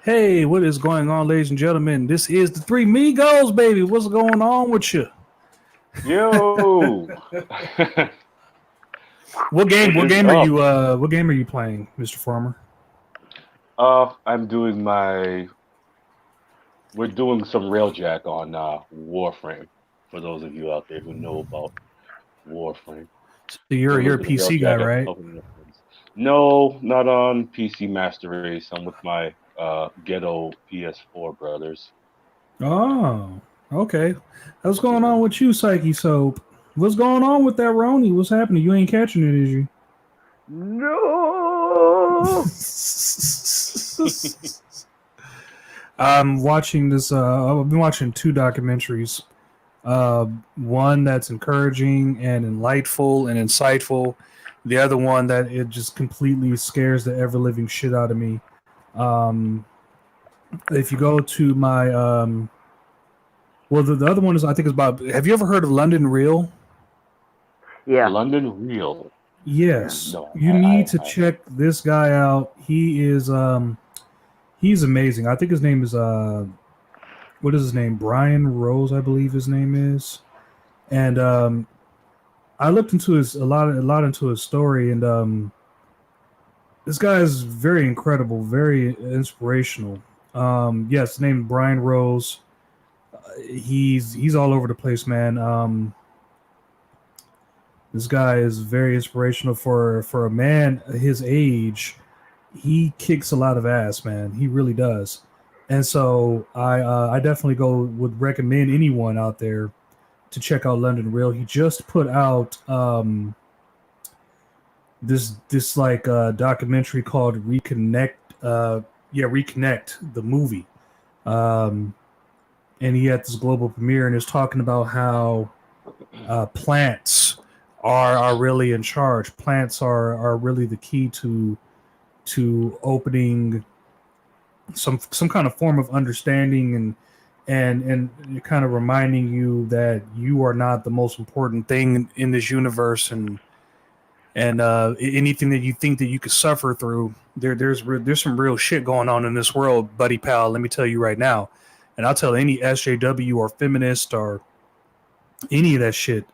Hey, what is going on, ladies and gentlemen? This is the Three Migos, baby. What's going on with you? Yo, What game? what What is game are up? you? What game are you playing, Mr. Farmer? I'm doing my. We're doing some railjack on Warframe. For those of you out there who know about Warframe, So doing a you're little a bit of PC guy, railjack as right? helping my friends. No, not on PC Master Race. I'm with my ghetto PS4 brothers. Oh, okay. What's going on Yeah. with you, Psyche Soap? What's going on with that Roni? What's happening? You ain't catching it, is you? No. I'm watching this. I've been watching two documentaries. One that's encouraging and enlightful and insightful. The other one that it just completely scares the ever living shit out of me. Um, if you go to my well, the other one is I think is about. Have you ever heard of London Real? Yeah. London Real. Yes, No, you need to check this guy out. He's amazing. I think his name is what is his name? Brian Rose, I believe his name is. And I looked into his a lot into his story, and this guy is very incredible, very inspirational. Yes, named Brian Rose. He's all over the place, man. This guy is very inspirational for a man his age. He kicks a lot of ass, man. He really does. And so I definitely would recommend anyone out there to check out London Real. He just put out this like documentary called Reconnect. Reconnect the movie. Um, and he had this global premiere and is talking about how plants are really in charge. Plants are really the key to opening some kind of form of understanding and kind of reminding you that you are not the most important thing in this universe and anything that you think that you could suffer through there's some real shit going on in this world, buddy pal. Let me tell you right now, and I'll tell any SJW or feminist or any of that shit,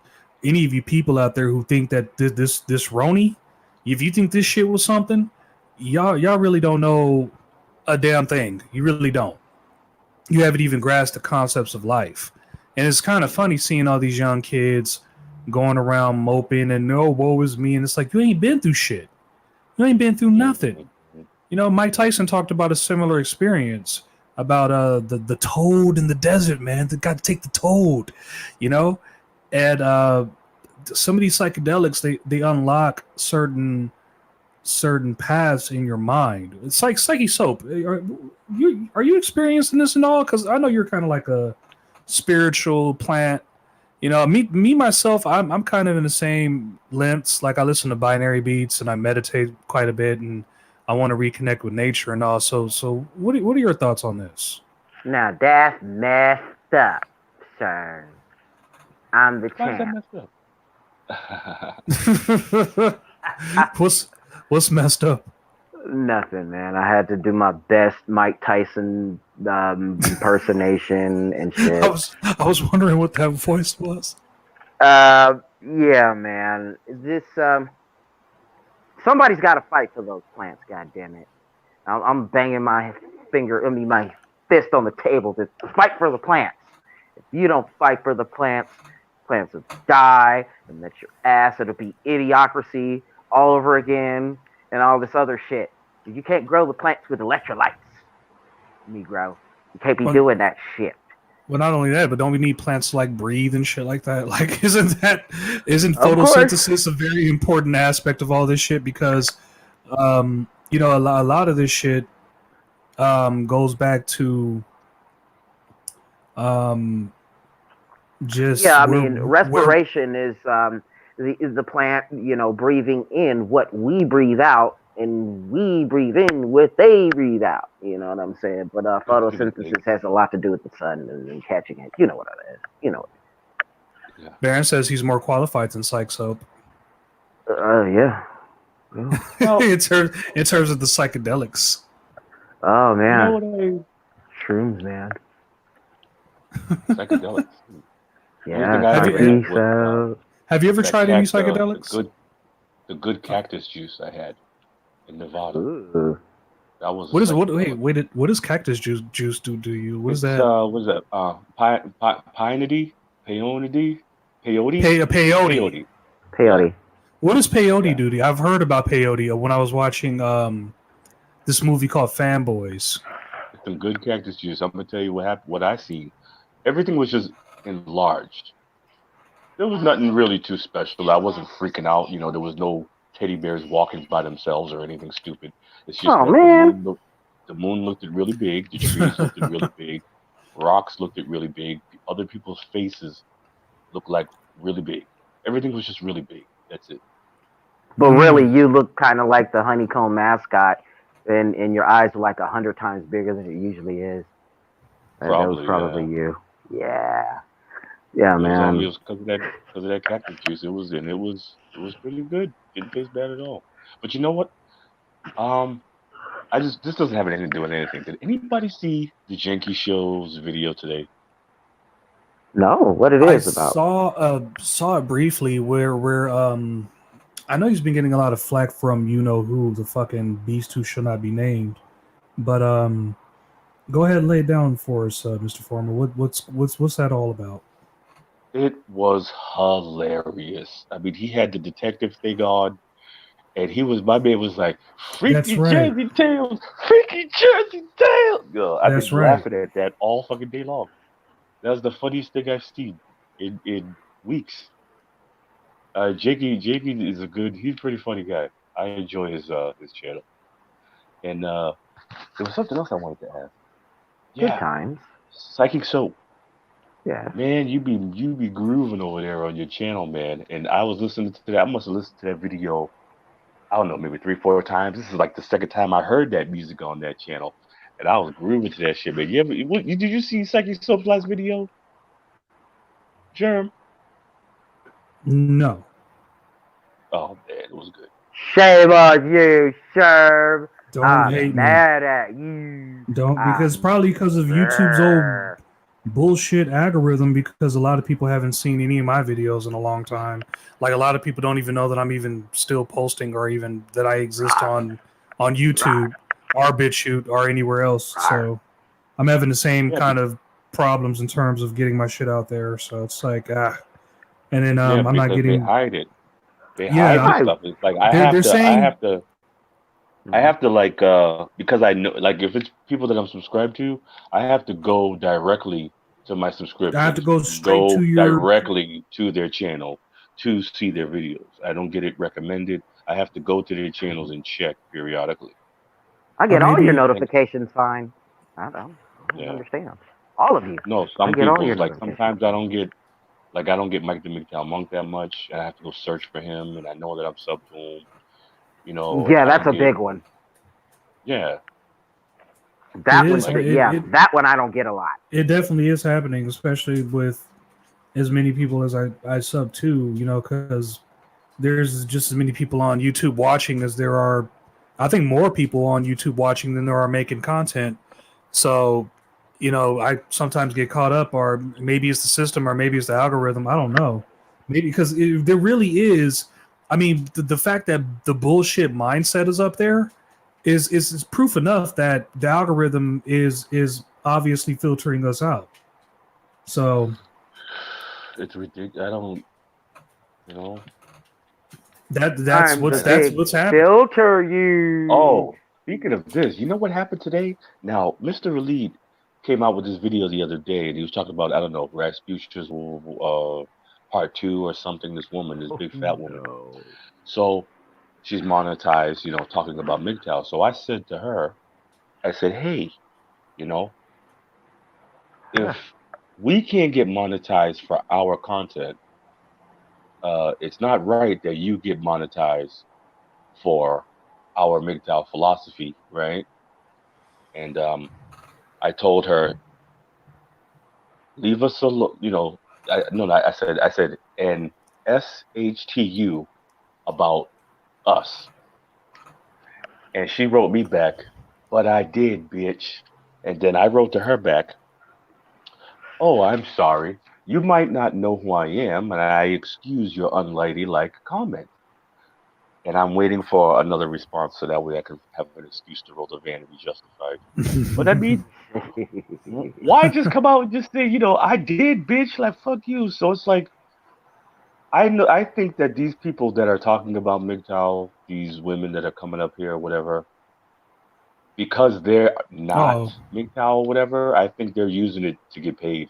any of you people out there who think that this Roni, if you think this shit was something, y'all really don't know a damn thing. You really don't. You haven't even grasped the concepts of life. And it's kind of funny seeing all these young kids going around moping and no, woe is me. And it's like, you ain't been through shit. You ain't been through nothing. You know, Mike Tyson talked about a similar experience about the toad in the desert, man. They got to take the toad, you know? And some of these psychedelics, they unlock certain paths in your mind. It's like Psyche Soap. Are you experiencing this and all? Because I know you're kind of like a spiritual plant. You know, me myself, I'm kind of in the same lengths. Like I listen to binary beats and I meditate quite a bit, and I want to reconnect with nature and all. So what are your thoughts on this? Now that's messed up, sir. I'm the Why is that champ. messed up? what's messed up? Nothing, man. I had to do my best Mike Tyson impersonation and I shit. was wondering what that voice was. Yeah, man. This somebody's got to fight for those plants. God damn it! I'm banging my fist on the table to fight for the plants. If you don't fight for the plants, plants will die, and that's your ass. It'll be idiocracy all over again, and all this other shit. You can't grow the plants with electrolytes, Negro. You can't be Well, doing that shit. well, not only that, but don't we need plants to like breathe and shit like that? Like, isn't Of course. photosynthesis a very important aspect of all this shit? Because, you know, a lot of this shit goes back to um, just Yeah, I mean, we're respiration is the plant, breathing in what we breathe out, and we breathe in what they breathe out. You know what I'm saying? But Absolutely. photosynthesis has a lot to do with the sun and catching it. You know what it is. You know. Yeah. Baron says he's more qualified than Psych Soap Yeah. Yeah. Well, in terms of the psychedelics. Oh You know man, what shrooms, man. psychedelics. Only Yeah, thing I Have ever you had was psyche. have you ever that tried any cat psychedelics? the good cactus juice I had in Nevada. Ooh. That was a What is what? Wait, psychedelic. wait. What does cactus juice do to you? What is It's that? what is that? Pionidy, peyote, peyote, Peyote. peyote. Yeah, Peyote. What does peyote yeah. do to you? I've heard about peyote when I was watching this movie called Fanboys. It's some good cactus juice. I'm gonna tell you what happened. What I seen. Everything was just enlarged. There was nothing really too special. I wasn't freaking out. There was no teddy bears walking by themselves or anything stupid. It's just Oh that man. the moon looked at really big. The trees looked at really big. Rocks looked at really big. Other people's faces looked like really big. Everything was just really big. That's it. But really, Mm. you look kind of like the honeycomb mascot, and your eyes were like 100 times bigger than it usually is. That was Probably, probably yeah. you. Yeah. Yeah, It was only man. it was because of that cactus juice. It was pretty good. Didn't taste bad at all. But you know what? Um, I just this doesn't have anything to do with anything. Did anybody see the Janky Show's video today? No, what it I is about. saw it briefly where I know he's been getting a lot of flack from you know who, the fucking beast who should not be named. But go ahead and lay it down for us, Mr. Former. What's that all about? It was hilarious. I mean, he had the detective thing on, and my man was like, That's "Freaky right. Jersey Tales, freaky Jersey Tales." Yo, I've That's been right. laughing at that all fucking day long. That was the funniest thing I've seen in weeks. Jakey is he's a pretty funny guy. I enjoy his channel. And there was something else I wanted to ask. Good Yeah, times. psychic soap. Yeah. Man, you be grooving over there on your channel, man. And I was listening to that. I must have listened to that video. I don't know, maybe 3, 4 times. This is like the second time I heard that music on that channel, and I was grooving to that shit, man. Did you see Psychic Soap's last video, Germ? No, Oh man, it was good. Shame on you, Sherm. don't I'm hate me. mad at you. Don't because I'm probably because of YouTube's old Brr. bullshit algorithm. Because a lot of people haven't seen any of my videos in a long time. Like a lot of people don't even know that I'm even still posting or even that I exist on YouTube or BitChute or anywhere else. So I'm having the same Yeah, kind of problems in terms of getting my shit out there. So it's like and then yeah, I'm not because they getting hide it. They hide yeah. the Why? stuff. It's like They're saying I Mhm. have to like because I know like if it's people that I'm subscribed to, I have to go directly to my I have to subscriptions, go straight to go your directly to their channel to see their videos. I don't get it recommended. I have to go to their channels and check periodically. I or get all your maybe And notifications fine. I don't yeah, understand. All of you. no, I some get all your people's like notifications. sometimes I don't get Mike the MGTOW Monk that much, and I have to go search for him, and I know that I'm sub to him. And Yeah, I that's don't a get big one. yeah it That one, is like yeah, that one I don't get a lot. it definitely is happening, especially with as many people as I sub to, you know, because there's just as many people on YouTube watching as there are, I think, more people on YouTube watching than there are making content. So, you know, I sometimes get caught up, or maybe it's the system, or maybe it's the algorithm. I don't know. Maybe because there really is. I mean, the fact that the bullshit mindset is up there is proof enough that the algorithm is obviously filtering us out. So it's ridiculous. I don't you know that's I'm the that's big what's happening. filter you. Oh, speaking of this, you know what happened today? Now, Mr. Raleigh came out with this video the other day, and he was talking about, I don't know, Rasputin's part two or something. This woman, this Oh big fat woman. no. So she's monetized, talking about MGTOW. So I said to her, I said, hey, you know, if Huh. we can't get monetized for our content, it's not right that you get monetized for our MGTOW philosophy, right? And I told her, leave us alone. No, no, I said, and SHTU about us. And she wrote me back. but I did, bitch. And then I wrote to her back, oh, I'm sorry. You might not know who I am, and I excuse your unladylike comment. And I'm waiting for another response so that way I can have an excuse to roll the van and be justified. But I mean, why just come out and just say, I did, bitch? Like, fuck you. So it's like, I think that these people that are talking about MGTOW, these women that are coming up here or whatever, because they're not Oh, MGTOW or whatever, I think they're using it to get paid.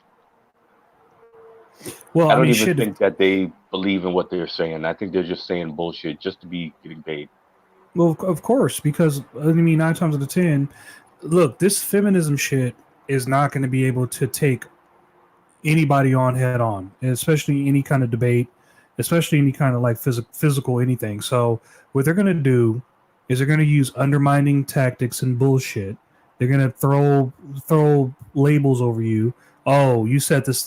well, I I don't mean, even shit. think that they believe in what they're saying. I think they're just saying bullshit just to be getting paid. Well, of course, because I mean, 9 times out of 10, look, this feminism shit is not going to be able to take anybody on head on, especially any kind of debate, especially any kind of like physical anything. So what they're going to do is they're going to use undermining tactics and bullshit. They're going to throw labels over you. Oh, you said this.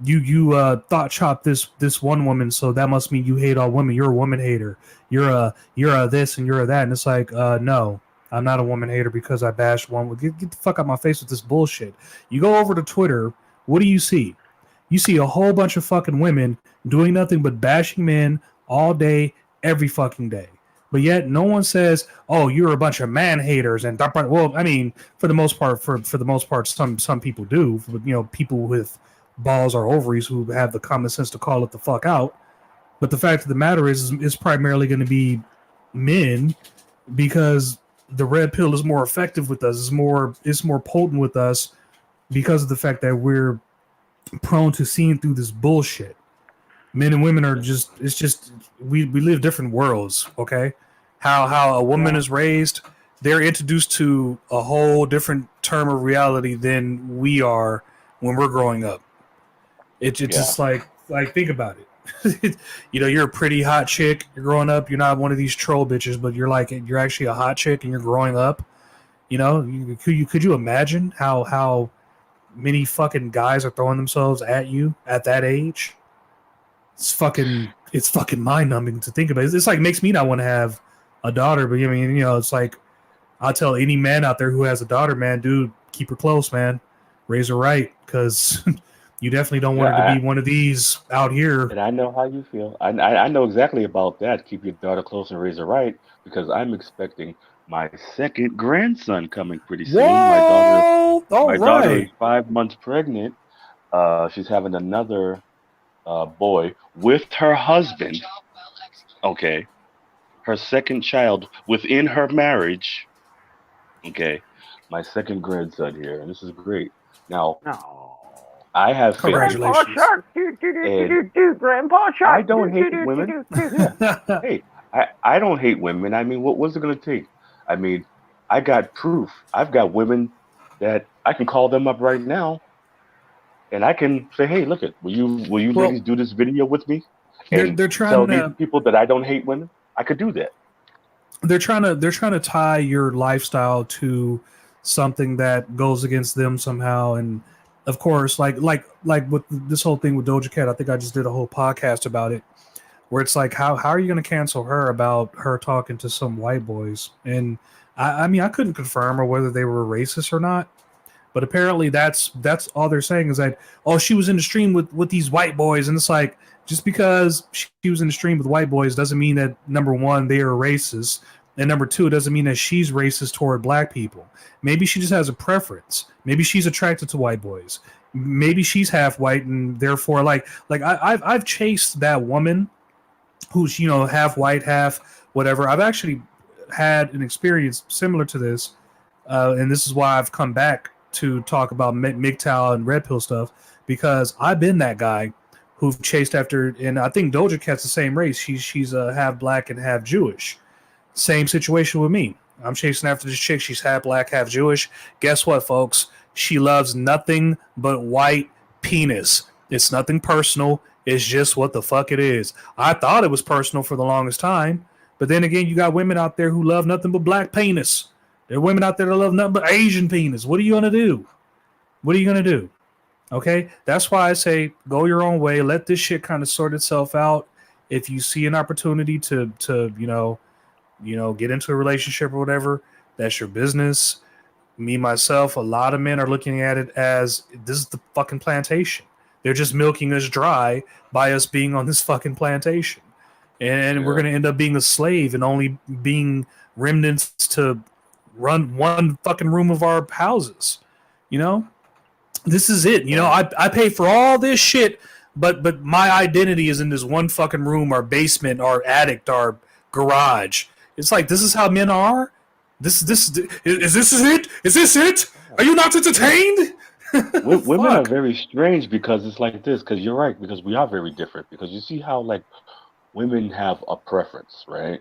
You thought chop this one woman, so that must mean you hate all women. You're a woman hater. You're a this and you're a that. And it's like, no, I'm not a woman hater because I bashed one. Get the fuck out my face with this bullshit. You go over to Twitter. What do you see? You see a whole bunch of fucking women doing nothing but bashing men all day, every fucking day. But yet no one says, "Oh, you're a bunch of man haters." And well, I mean, for the most part, for the most part, some people do. People with balls or ovaries who have the common sense to call it the fuck out. But the fact of the matter is it's primarily going to be men because the red pill is more effective with us. It's more potent with us because of the fact that we're prone to seeing through this bullshit. Men and women are just we live different worlds, okay? How a woman Yeah. is raised, they're introduced to a whole different term of reality than we are when we're growing up. It's Yeah. just like think about it. You're a pretty hot chick. You're growing up. You're not one of these troll bitches, but you're actually a hot chick, and you're growing up. Could you imagine how many fucking guys are throwing themselves at you at that age? It's fucking mind numbing to think about. It's like makes me not want to have a daughter, but I mean, it's like I'll tell any man out there who has a daughter, man, dude, keep her close, man, raise her right, because you definitely don't want her to Yeah, be one of these out here. and I know how you feel. I know exactly about that. Keep your daughter close and raise her right because I'm expecting my second grandson coming pretty soon. Whoa! All My daughter is right. 5 months pregnant. She's having another boy with her husband. Okay, her second child within her marriage. Okay, my second grandson here, and this is great. Now No. I have family Grandpa Congratulations. Shark. Do, do, do, do, and do, do. Grandpa I Shark. don't Do, do, hate do, do, women. do, do. Yeah. Hey, I don't hate women. I mean, what's it gonna take? I mean, I got proof. I've got women that I can call them up right now, and I can say, "Hey, look it. Will you Well, ladies do this video with me?" they're And they're tell trying these to people that I don't hate women. I could do that. they're trying to tie your lifestyle to something that goes against them somehow. And of course, like with this whole thing with Doja Cat, I think I just did a whole podcast about it, where it's like how are you going to cancel her about her talking to some white boys? And I mean I couldn't confirm or whether they were racist or not, but apparently that's all they're saying is that, oh, she was in the stream with these white boys. And it's like, just because she was in the stream with white boys doesn't mean that, number one, they are racist, and number two, it doesn't mean that she's racist toward black people. Maybe she just has a preference. Maybe she's attracted to white boys. Maybe she's half white and therefore I've chased that woman who's half white, half whatever. I've actually had an experience similar to this, and this is why I've come back to talk about MGTOW and red pill stuff, because I've been that guy who've chased after, and I think Doja Cat's the same race. She's half black and half Jewish. Same situation with me. I'm chasing after this chick. She's half black, half Jewish. Guess what, folks? She loves nothing but white penis. It's nothing personal. It's just what the fuck it is. I thought it was personal for the longest time, but then again, you got women out there who love nothing but black penis. There are women out there that love nothing but Asian penis. What are you gonna do? What are you gonna do? Okay, that's why I say go your own way. Let this shit kind of sort itself out. If you see an opportunity to get into a relationship or whatever, that's your business. Me, myself, a lot of men are looking at it as this is the fucking plantation. They're just milking us dry by us being on this fucking plantation. And we're going to end up being a slave and only being remnants to run one fucking room of our houses. You know? This is it. You know, I pay for all this shit, but my identity is in this one fucking room, our basement, our attic, our garage. It's like, this is how men are? Is this it? Is this it? Are you not entertained? Women are very strange because it's like this, because you're right, because we are very different. Because you see how, like, women have a preference, right?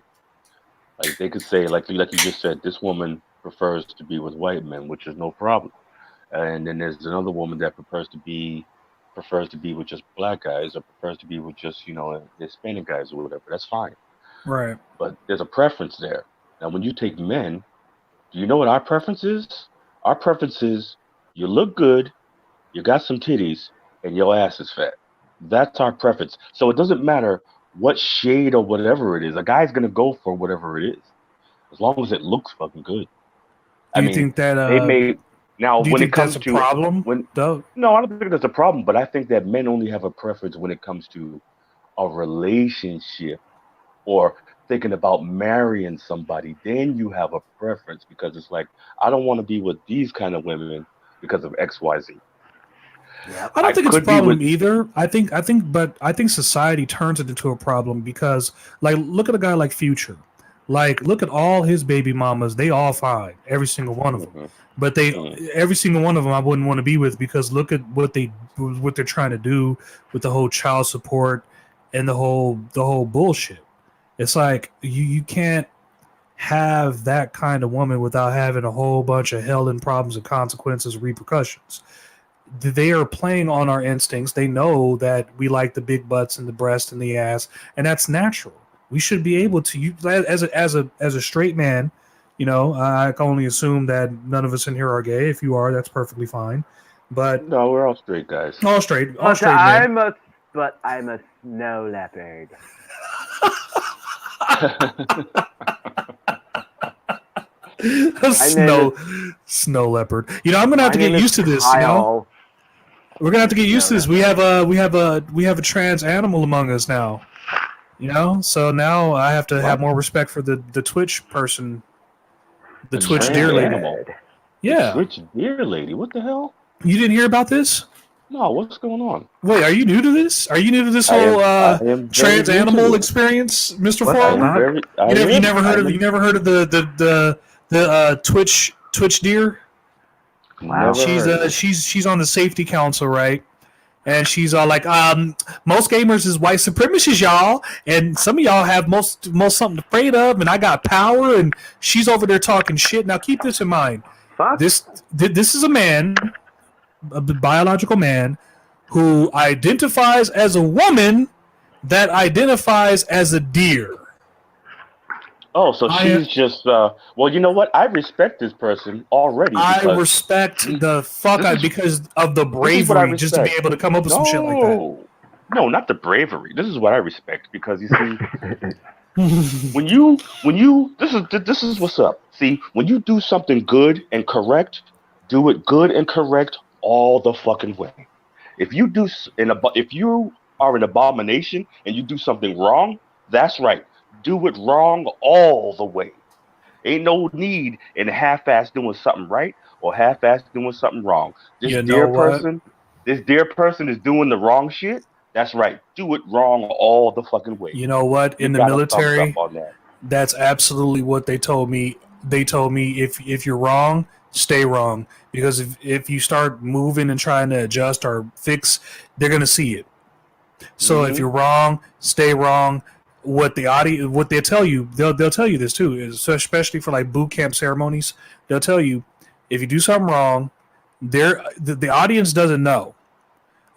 Like, they could say, like you just said, this woman prefers to be with white men, which is no problem. And then there's another woman that prefers to be with just black guys, or prefers to be with just, you know, Hispanic guys or whatever. That's fine. Right. But there's a preference there. Now, when you take men, do you know what our preference is? Our preference is you look good, you got some titties, and your ass is fat. That's our preference. So it doesn't matter what shade or whatever it is. A guy's going to go for whatever it is, as long as it looks fucking good. Do you think that they may now do you when think it comes that's a to problem? no, I don't think that's a problem. But I think that men only have a preference when it comes to a relationship or thinking about marrying somebody. Then you have a preference because it's like, I don't want to be with these kind of women because of XYZ. Yep. I don't think it's a problem either. I think society turns it into a problem because, like, look at a guy like Future. Like, look at all his baby mamas. They all fine, every single one of them. But every single one of them, I wouldn't want to be with because look at what they're trying to do with the whole child support and the whole bullshit. It's like you can't have that kind of woman without having a whole bunch of hell and problems and consequences, repercussions. They are playing on our instincts. They know that we like the big butts and the breast and the ass, and that's natural. We should be able to, as a straight man, you know, I can only assume that none of us in here are gay. If you are, that's perfectly fine. But no, we're all straight guys. All straight men. I'm a snow leopard. Snow leopard. You know, I'm gonna have to get used to this. You know, we're gonna have to get used to this. We have a trans animal among us now. You know, so now I have to have more respect for the Twitch person, the Twitch deer lady. Yeah, Twitch deer lady. What the hell? You didn't hear about this? No, what's going on? Wait, are you new to this? Are you new to this whole trans animal experience, Mr. Forma? You never heard of the Twitch deer? Wow. She's on the safety council, right? And she's all like, most gamers is white supremacists, y'all, and some of y'all have most something afraid of, and I got power, and she's over there talking shit. Now keep this in mind. Fuck. This is a man, a biological man, who identifies as a woman that identifies as a deer. Oh, so she's just well, you know what? I respect this person already. I respect the fuck out because of the bravery just to be able to come up with some shit like that. No, not the bravery. This is what I respect because you see, when you this is what's up. See, when you do something good and correct, do it good and correct all the fucking way. If you are an abomination and you do something wrong, that's right. Do it wrong all the way. Ain't no need in half-ass doing something right or half-ass doing something wrong. This dear person is doing the wrong shit. That's right. Do it wrong all the fucking way. You know what? In the military, that's absolutely what they told me. They told me if you're wrong, stay wrong. Because if you start moving and trying to adjust or fix, they're gonna see it. So if you're wrong, stay wrong. What they tell you, they'll tell you this too, especially for like boot camp ceremonies. They'll tell you if you do something wrong, the audience doesn't know.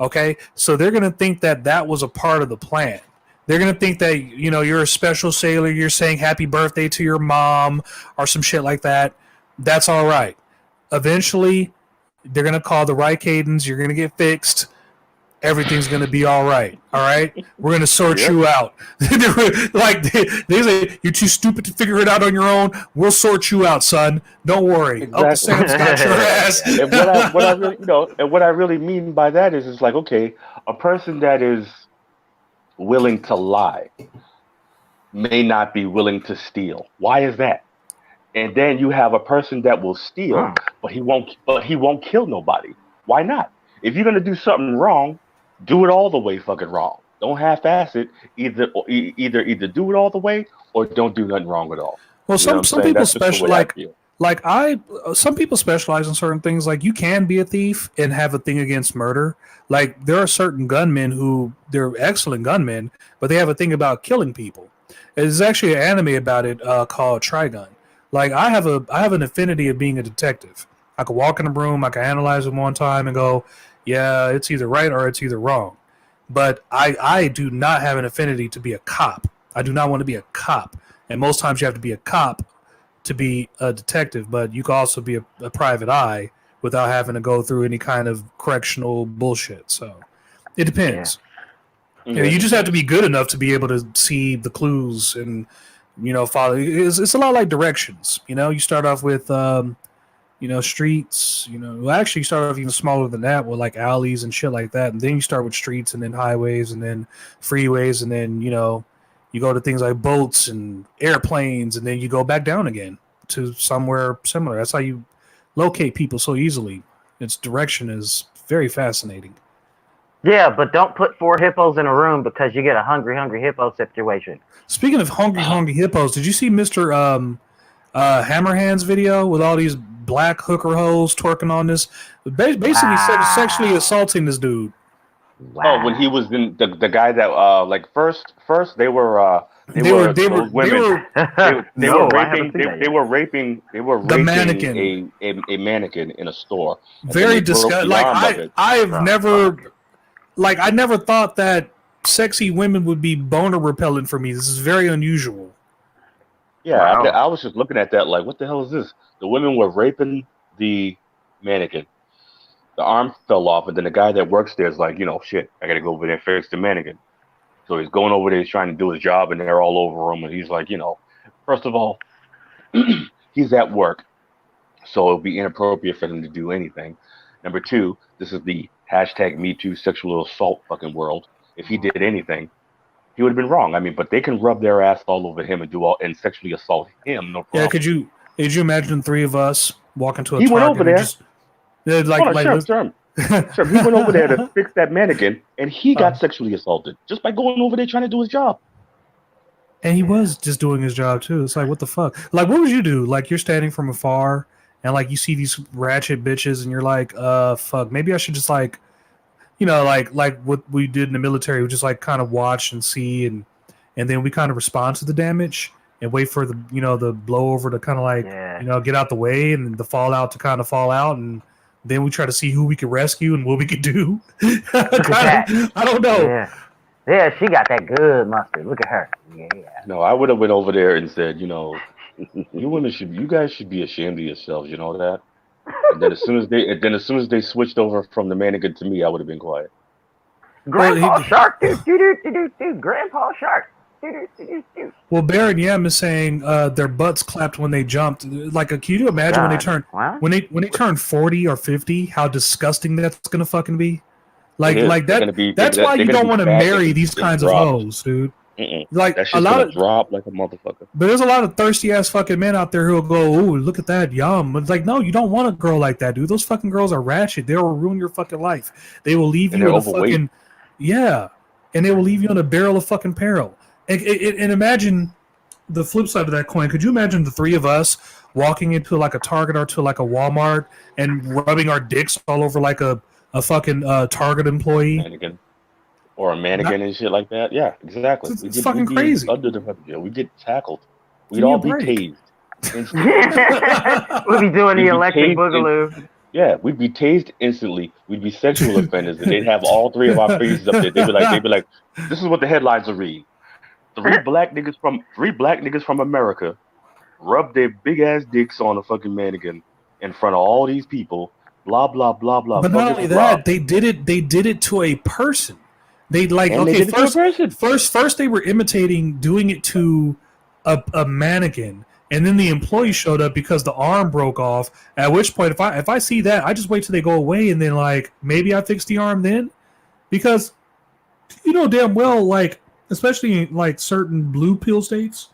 Okay, so they're gonna think that was a part of the plan. They're gonna think that you're a special sailor. You're saying happy birthday to your mom or some shit like that. That's all right. Eventually, they're gonna call the right cadence. You're gonna get fixed, everything's gonna be all right. All right, we're gonna sort Yep. you out. Like they say, you're too stupid to figure it out on your own. We'll sort you out, son. Don't worry. Uncle Exactly. Sam's got your ass. And what I really, and what I really mean by that is, it's like, okay, a person that is willing to lie may not be willing to steal. Why is that? And then you have a person that will steal, but he won't kill nobody. Why not? If you're gonna do something wrong, do it all the way fucking wrong. Don't half-ass it. Either do it all the way or don't do nothing wrong at all. Well, You know what some I'm saying? people That's just the special way I like feel. some people specialize in certain things. Like you can be a thief and have a thing against murder. Like there are certain gunmen who they're excellent gunmen, but they have a thing about killing people. There's actually an anime about it called Trigun. Like I have an affinity of being a detective. I could walk in a room, I could analyze it one time and go, yeah, it's either right or it's either wrong. But I do not have an affinity to be a cop. I do not want to be a cop. And most times you have to be a cop to be a detective, but you can also be a private eye without having to go through any kind of correctional bullshit. So it depends. You know, you just have to be good enough to be able to see the clues and, follow. It's a lot like directions. You start off with, streets. Well, actually, you start off even smaller than that with like alleys and shit like that. And then you start with streets and then highways and then freeways. And then, you go to things like boats and airplanes, and then you go back down again to somewhere similar. That's how you locate people so easily. Its direction is very fascinating. Yeah, but don't put 4 hippos in a room because you get a hungry hippo situation. Speaking of hungry hippos, did you see Mr. Hammerhand's video with all these black hooker hoes twerking on this? Basically, sexually assaulting this dude. Wow. Oh, when he was in the guy that like first they were They were raping the mannequin. a mannequin in a store. Very disgusting. Like I never thought that sexy women would be boner repellent for me. This is very unusual. Yeah, Wow. I was just looking at that like, what the hell is this? The women were raping the mannequin. The arm fell off, and then the guy that works there is like, shit, I gotta go over there and fix the mannequin. So he's going over there, he's trying to do his job, and they're all over him. And he's like, first of all, he's at work, so it'll be inappropriate for him to do anything. Number 2, this is the #MeToo sexual assault fucking world. If he did anything, he would have been wrong. I mean, but they can rub their ass all over him and sexually assault him. No problem. Yeah, could you imagine 3 of us walking to a He Target went over there. Sherm. Sherm, he went over there to fix that mannequin, and he got sexually assaulted just by going over there trying to do his job. And he was just doing his job too. It's like, what the fuck? Like, what would you do? Like, you're standing from afar, and like you see these ratchet bitches, and you're like, fuck, maybe I should just like, like what we did in the military, we just like kind of watch and see, and then we kind of respond to the damage and wait for the the blowover to kind of like get out the way, and the fallout to kind of fall out, and then we try to see who we could rescue and what we could do. I don't know. Yeah, she got that good mustard. Look at her. Yeah. No, I would have went over there and said, you guys should be ashamed of yourselves. You know that. And then as soon as they switched over from the mannequin to me, I would have been quiet. Grandpa Shark, Grandpa Shark. Well, Baron Yem is saying their butts clapped when they jumped. Like, can you imagine when they turn 40 or 50, how disgusting that's gonna fucking be? Like that. That's why you don't want to marry these kinds of hoes, dude. Like that a lot of drop like a motherfucker. But there's a lot of thirsty ass fucking men out there who'll go, "Ooh, look at that, yum." It's like, no, you don't want a girl like that, dude. Those fucking girls are ratchet. They will ruin your fucking life. They will leave you in a fucking and they will leave you in a barrel of fucking peril. And imagine the flip side of that coin. Could you imagine the 3 of us walking into like a Target or to like a Walmart and rubbing our dicks all over like a fucking Target employee? Mannequin. Or a mannequin and shit like that. Yeah, exactly. It's fucking crazy. We get tackled. We'd all be tased. We'd be doing the electric boogaloo. Yeah, we'd be tased instantly. We'd be sexual offenders, and they'd have all 3 of our faces up there. They'd be like, this is what the headlines will read. 3 black niggas from America rub their big ass dicks on a fucking mannequin in front of all these people, blah blah blah blah. But not only that, they did it to a person. They like And okay, they did it to a person. first they were imitating doing it to a mannequin, and then the employee showed up because the arm broke off. At which point, if I see that, I just wait till they go away, and then like maybe I fix the arm then, because you know damn well, like especially in like certain blue pill states,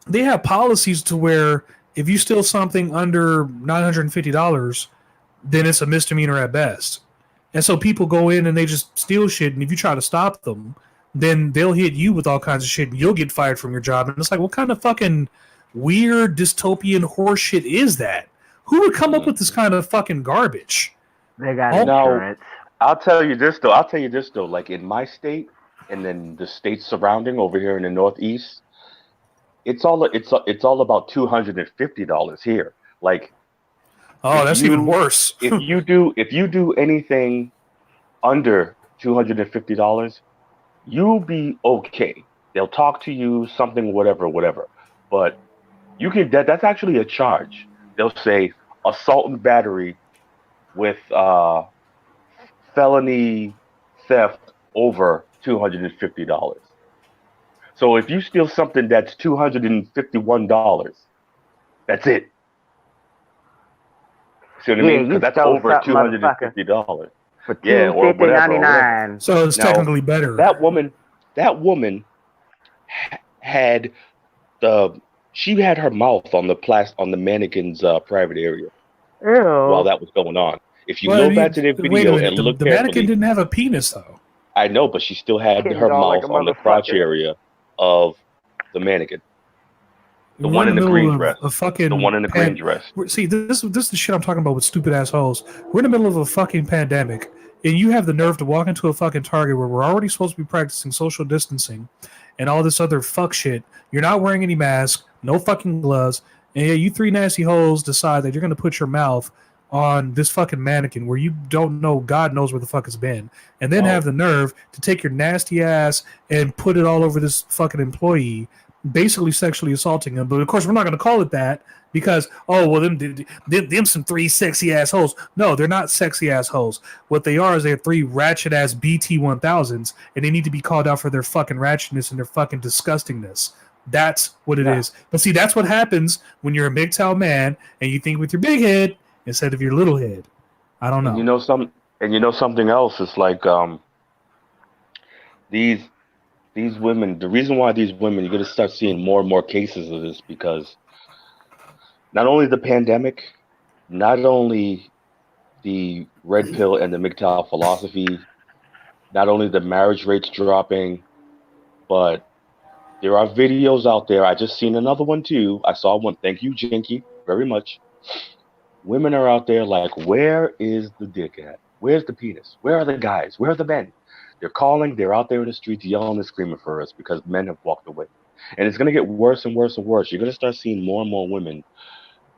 they have policies to where if you steal something under $950, then it's a misdemeanor at best. And so people go in and they just steal shit, and if you try to stop them, then they'll hit you with all kinds of shit, and you'll get fired from your job. And it's like, what kind of fucking weird dystopian horse shit is that? Who would come up with this kind of fucking garbage? They got Now, insurance. I'll tell you this though. Like in my state, and then the states surrounding over here in the Northeast, it's all about $250 here. Like, oh, that's even worse. if you do anything under $250, you'll be okay. They'll talk to you, something, whatever. But you can that's actually a charge. They'll say assault and battery with felony theft over $250. So if you steal something that's $251, that's it. See what I mean? Because that's over $250. For $250.99. So it's technically better. That woman had she had her mouth on the mannequin's private area while that was going on. If you go back to the video and look the mannequin didn't have a penis though. I know, but she still had her mouth on the crotch area of the mannequin. The one in the green dress. The one in the green dress. See, this is the shit I'm talking about with stupid assholes. We're in the middle of a fucking pandemic, and you have the nerve to walk into a fucking Target where we're already supposed to be practicing social distancing and all this other fuck shit. You're not wearing any mask, no fucking gloves, and you three nasty hoes decide that you're going to put your mouth on this fucking mannequin where you don't know, God knows where the fuck it's been, and then have the nerve to take your nasty ass and put it all over this fucking employee, basically sexually assaulting him. But of course, we're not going to call it that because, oh, well, them some three sexy ass hoes. No, they're not sexy ass hoes. What they are is they're three ratchet ass BT-1000s, and they need to be called out for their fucking ratchetness and their fucking disgustingness. That's what it is. But see, that's what happens when you're a MGTOW man and you think with your big head instead of your little head. I don't know. And you know something else? It's like these women. The reason why these women, you're gonna start seeing more and more cases of this because not only the pandemic, not only the red pill and the MGTOW philosophy, not only the marriage rates dropping, but there are videos out there. I just seen another one too. I saw one. Thank you, Jinky, very much. Women are out there like, where is the dick at? Where's the penis? Where are the guys? Where are the men? They're calling. They're out there in the streets yelling and screaming for us because men have walked away. And it's going to get worse and worse and worse. You're going to start seeing more and more women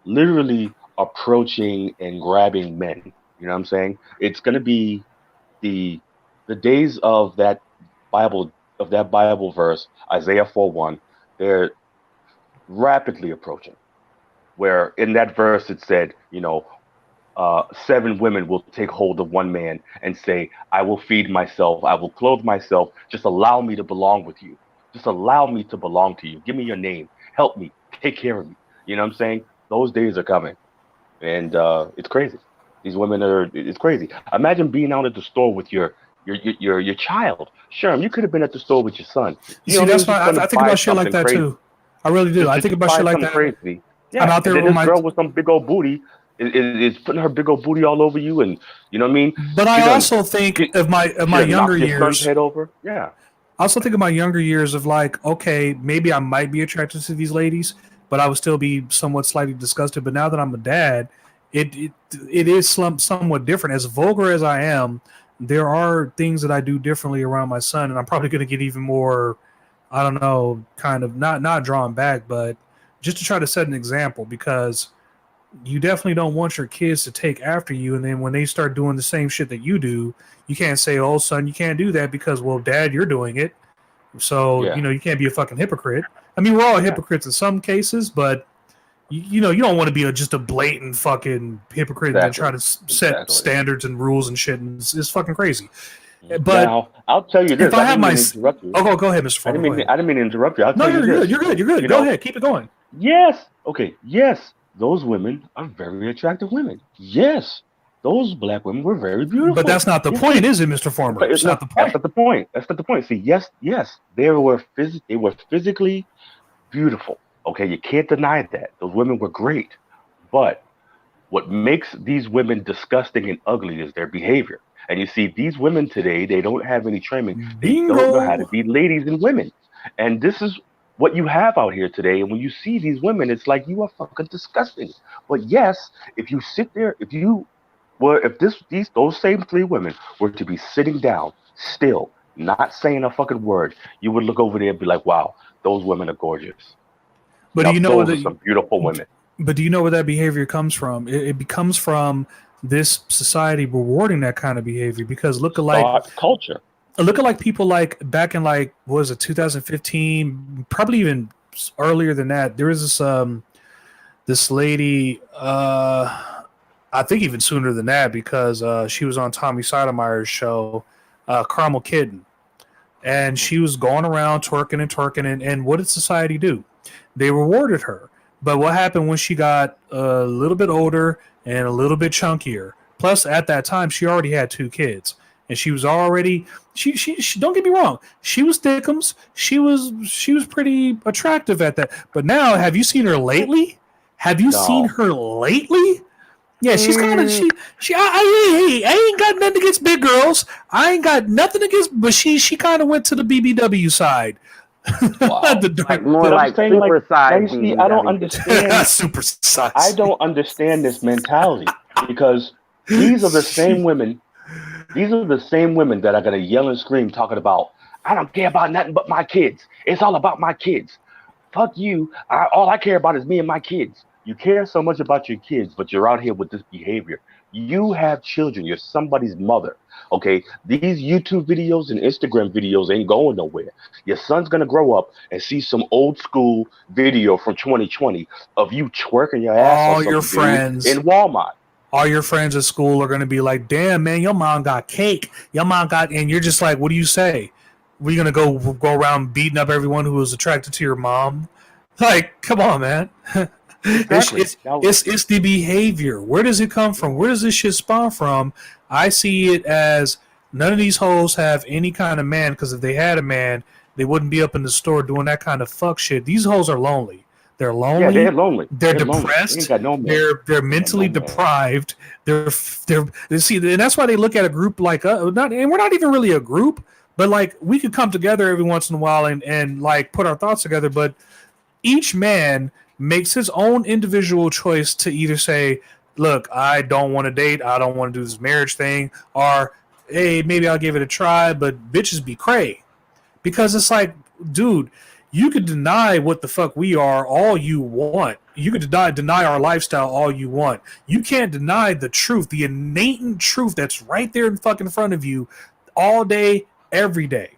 literally approaching and grabbing men. You know what I'm saying? It's going to be the days of that Bible verse, Isaiah 4:1. They're rapidly approaching. Where in that verse it said, 7 women will take hold of one man and say, I will feed myself, I will clothe myself, just allow me to belong with you. Just allow me to belong to you. Give me your name. Help me. Take care of me. You know what I'm saying? Those days are coming. And it's crazy. These women it's crazy. Imagine being out at the store with your child. Sherm, you could have been at the store with your son. See, that's why I think about shit like that crazy. Too. I really do. I think about shit like that. Crazy. Yeah, I'm out there with this girl with some big old booty is putting her big old booty all over you, and you know what I mean. But I also think of my younger years. Head over. Yeah. I also think of my younger years of like, okay, maybe I might be attracted to these ladies, but I would still be somewhat slightly disgusted. But now that I'm a dad, it is somewhat different. As vulgar as I am, there are things that I do differently around my son, and I'm probably going to get even more, I don't know, kind of not drawn back, but just to try to set an example, because you definitely don't want your kids to take after you, and then when they start doing the same shit that you do, you can't say, oh, son, you can't do that because, well, dad, you're doing it. So, you can't be a fucking hypocrite. I mean, we're all hypocrites in some cases, but you know, you don't want to be just a blatant fucking hypocrite and try to set standards and rules and shit. And it's fucking crazy. But now, I'll tell you this. If I have my interrupt you. Oh, go ahead, Mr. Forma. I didn't mean to interrupt you. I'll tell you this. You're good. You're good. Go ahead. Keep it going. Yes. Okay. Yes. Those women are very attractive women. Yes. Those black women were very beautiful. But that's not the point, is it, Mr. Forma? It's not the point. That's not the point. That's not the point. See, yes. They were physically beautiful. Okay. You can't deny that. Those women were great. But what makes these women disgusting and ugly is their behavior. And you see, these women today, they don't have any training. They don't know how to be ladies and women. And this is what you have out here today. And when you see these women, it's like, you are fucking disgusting. But yes, if you sit there, those same three women were to be sitting down, still, not saying a fucking word, you would look over there and be like, wow, those women are gorgeous. But do you know those are some beautiful women. But do you know where that behavior comes from? It comes from this society rewarding that kind of behavior, because look culture. Look at people like back in what was it, 2015, probably even earlier than that. There was this lady, I think even sooner than that, because she was on Tommy Sotomayor's show, Caramel Kitten, and she was going around twerking, and what did society do? They rewarded her. But what happened when she got a little bit older and a little bit chunkier? Plus, at that time, she already had 2 kids, and she was already she don't get me wrong, she was thickums. She was pretty attractive at that. But now, have you seen her lately? Seen her lately? Yeah, she's kind of I ain't got nothing against big girls. I ain't got nothing against, but she kind of went to the BBW side. Wow. More like super size. I don't understand. Super size. I don't understand this mentality, because these are the same women. These are the same women that are gonna yell and scream talking about, I don't care about nothing but my kids. It's all about my kids. Fuck you. All I care about is me and my kids. You care so much about your kids, but you're out here with this behavior. You have children. You're somebody's mother. Okay, these YouTube videos and Instagram videos ain't going nowhere. Your son's gonna grow up and see some old school video from 2020 of you twerking your ass all your friends in Walmart. All your friends at school are gonna be like, "Damn, man, your mom got cake. Your mom got," and you're just like, "What do you say? We're gonna go around beating up everyone who was attracted to your mom?" Like, come on, man. Exactly. It's the behavior. Where does it come from? Where does this shit spawn from? I see it as none of these hoes have any kind of man, because if they had a man, they wouldn't be up in the store doing that kind of fuck shit. These hoes are lonely. They're lonely. Yeah, they're lonely. They're depressed. They're mentally deprived. They're see, and that's why they look at a group like and we're not even really a group, but like we could come together every once in a while and like put our thoughts together, but each man makes his own individual choice to either say, look, I don't want to date, I don't want to do this marriage thing, or hey, maybe I'll give it a try, but bitches be cray. Because it's like, dude, you could deny what the fuck we are all you want. You could deny our lifestyle all you want. You can't deny the truth, the innate truth that's right there in fucking front of you all day, every day.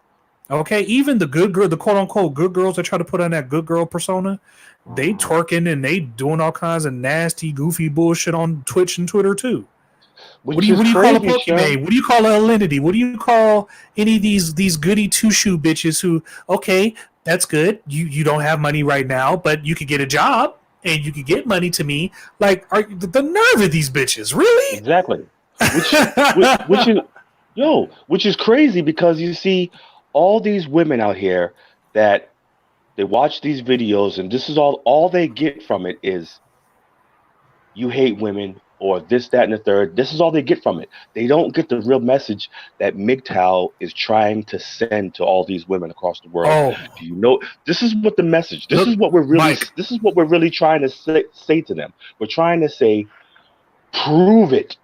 Okay, even the good girl, the quote-unquote good girls that try to put on that good girl persona, they twerking and they doing all kinds of nasty, goofy bullshit on Twitch and Twitter too. What do you call a Pokemon? What do you call a Alinity? What do you call any of these goody two-shoe bitches who, okay, that's good. You don't have money right now, but you could get a job and you could get money to me. Like, the nerve of these bitches, really? Exactly. Which is crazy, because you see all these women out here that they watch these videos, and this is all they get from it is you hate women, or this, that, and the third. This is all they get from it. They don't get the real message that MGTOW is trying to send to all these women across the world. Oh. Do you know? This is what the message. This is what we're really trying to say to them. We're trying to say, prove it.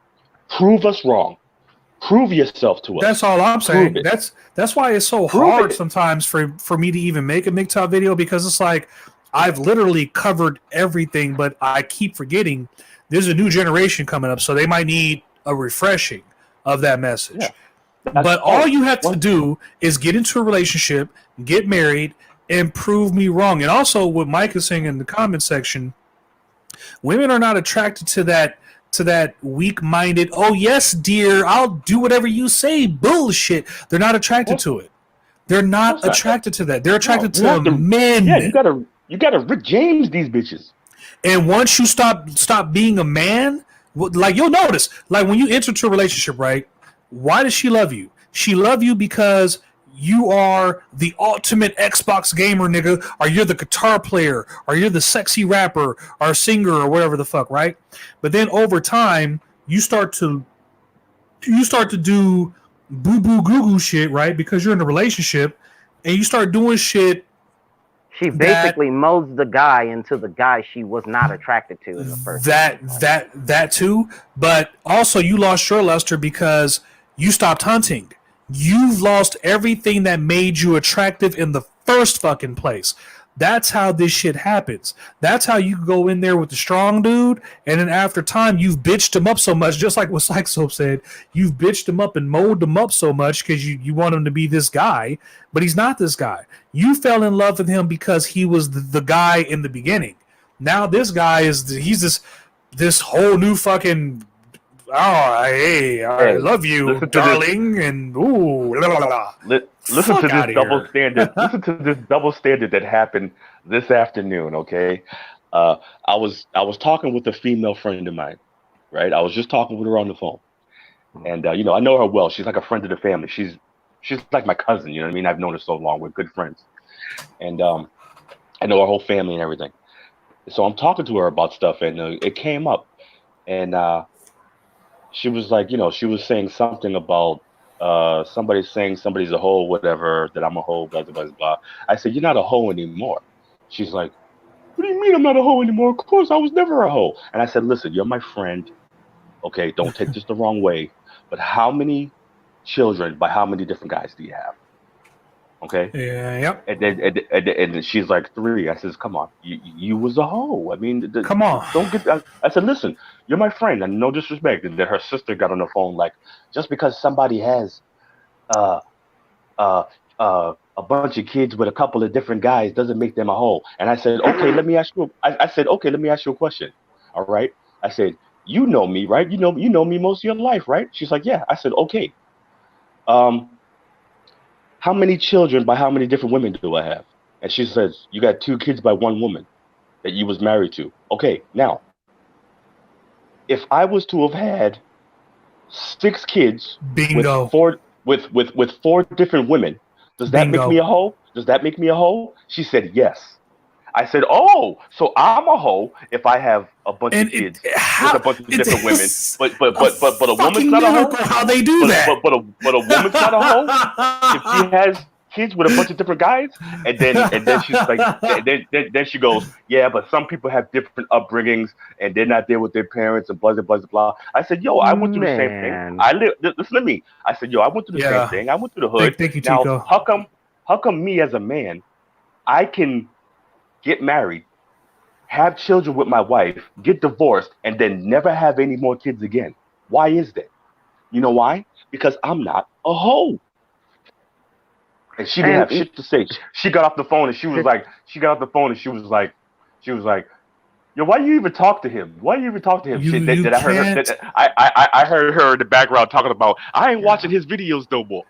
Prove us wrong. Prove yourself to us. That's all I'm saying. That's why it's so hard sometimes for me to even make a MGTOW video, because it's like I've literally covered everything, but I keep forgetting there's a new generation coming up, so they might need a refreshing of that message. Yeah. But all you have to do is get into a relationship, get married, and prove me wrong. And also what Mike is saying in the comment section, Women are not attracted to that weak-minded, oh yes, dear, I'll do whatever you say bullshit. They're not attracted to it. They're not attracted to that. They're attracted to men. Yeah, you gotta Rick James these bitches. And once you stop being a man, like you'll notice, like when you enter into a relationship, right? Why does she love you? She love you because you are the ultimate Xbox gamer, nigga, or you're the guitar player, or you're the sexy rapper, or singer, or whatever the fuck, right? But then over time, you start to do boo boo goo goo shit, right? Because you're in a relationship, and you start doing shit. She basically molds the guy into the guy she was not attracted to in the first. That too, but also you lost your luster because you stopped hunting. You've lost everything that made you attractive in the first fucking place. That's how this shit happens. That's how you go in there with the strong dude, and then after time, you've bitched him up so much, just like what Psychesoap said. You've bitched him up and molded him up so much because you want him to be this guy, but he's not this guy. You fell in love with him because he was the guy in the beginning. Now this guy he's this whole new fucking... Oh, hey, I love you, darling, and ooh, la, la, la. Listen to this double standard. Listen to this double standard that happened this afternoon. Okay, I was talking with a female friend of mine, right? I was just talking with her on the phone, and I know her well. She's like a friend of the family. She's like my cousin. You know what I mean? I've known her so long. We're good friends, and I know her whole family and everything. So I'm talking to her about stuff, and it came up, and she was like, she was saying something about somebody saying somebody's a hoe, whatever, that I'm a hoe, blah, blah, blah, blah. I said, you're not a hoe anymore. She's like, what do you mean I'm not a hoe anymore? Of course, I was never a hoe. And I said, listen, you're my friend. Okay, don't take this the wrong way. But how many children by how many different guys do you have? Okay. Yeah. Yep. And then she's like 3. I says, come on, you was a hoe. I mean, come on. Don't get. I said, listen, you're my friend, and no disrespect. And then her sister got on the phone like, just because somebody has a bunch of kids with a couple of different guys doesn't make them a hoe. And I said, okay, let me ask you. I said, okay, let me ask you a question. All right. I said, you know me, right? You know me most of your life, right? She's like, yeah. I said, okay. How many children by how many different women do I have? And she says, you got 2 kids by 1 woman that you was married to. Okay, now, if I was to have had 6 kids Bingo. with 4 different women, does that Bingo. make me a hoe? Does that make me a hoe? She said, yes. I said, oh, so I'm a hoe if I have a bunch of kids with a bunch of different women, but a woman's not a hoe. How they do that? But a woman's not a hoe if she has kids with a bunch of different guys, and then she's like, then she goes, yeah, but some people have different upbringings and they're not there with their parents and blah blah blah blah. I said, yo, I went through the same thing. Listen to me. I said, yo, I went through the same thing. I went through the hood. Thank you, Chico. Now, how come me as a man, I can get married, have children with my wife, get divorced, and then never have any more kids again? Why is that? You know why? Because I'm not a hoe. And she didn't have shit to say. She got off the phone and she was like, yo, why you even talk to him? Why you even talk to him? I heard her in the background talking about, I ain't watching his videos no more.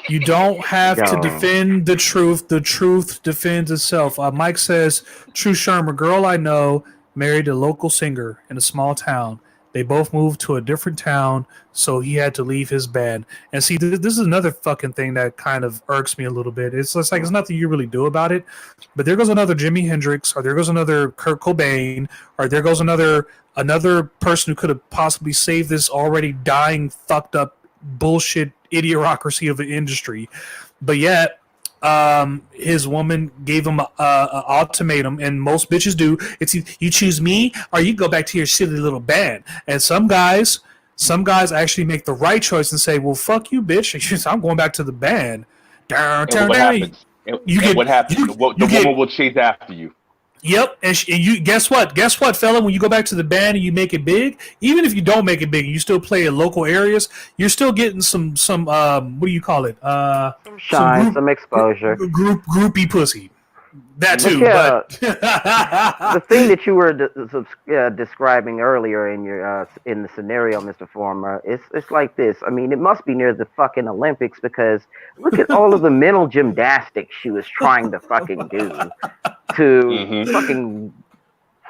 You don't have to defend the truth. The truth defends itself. Mike says, Tru Sherm, a girl I know, married a local singer in a small town. They both moved to a different town, so he had to leave his band. And see, this is another fucking thing that kind of irks me a little bit. It's like there's nothing you really do about it. But there goes another Jimi Hendrix, or there goes another Kurt Cobain, or there goes another person who could have possibly saved this already dying, fucked up bullshit idiocracy of the industry. But yet, his woman gave him a ultimatum, and most bitches do. It's you choose me or you go back to your silly little band. And some guys actually make the right choice and say, well, fuck you, bitch. I'm going back to the band. What happens? The woman will chase after you. Yep, and you guess what, fella? When you go back to the band and you make it big, even if you don't make it big, you still play in local areas. You're still getting some what do you call it? Some shine, some exposure, groupie pussy. That too, Look, but the thing that you were describing earlier in your in the scenario, Mr. Former, it's like this. I mean, it must be near the fucking Olympics because look at all of the mental gymnastics she was trying to fucking do to fucking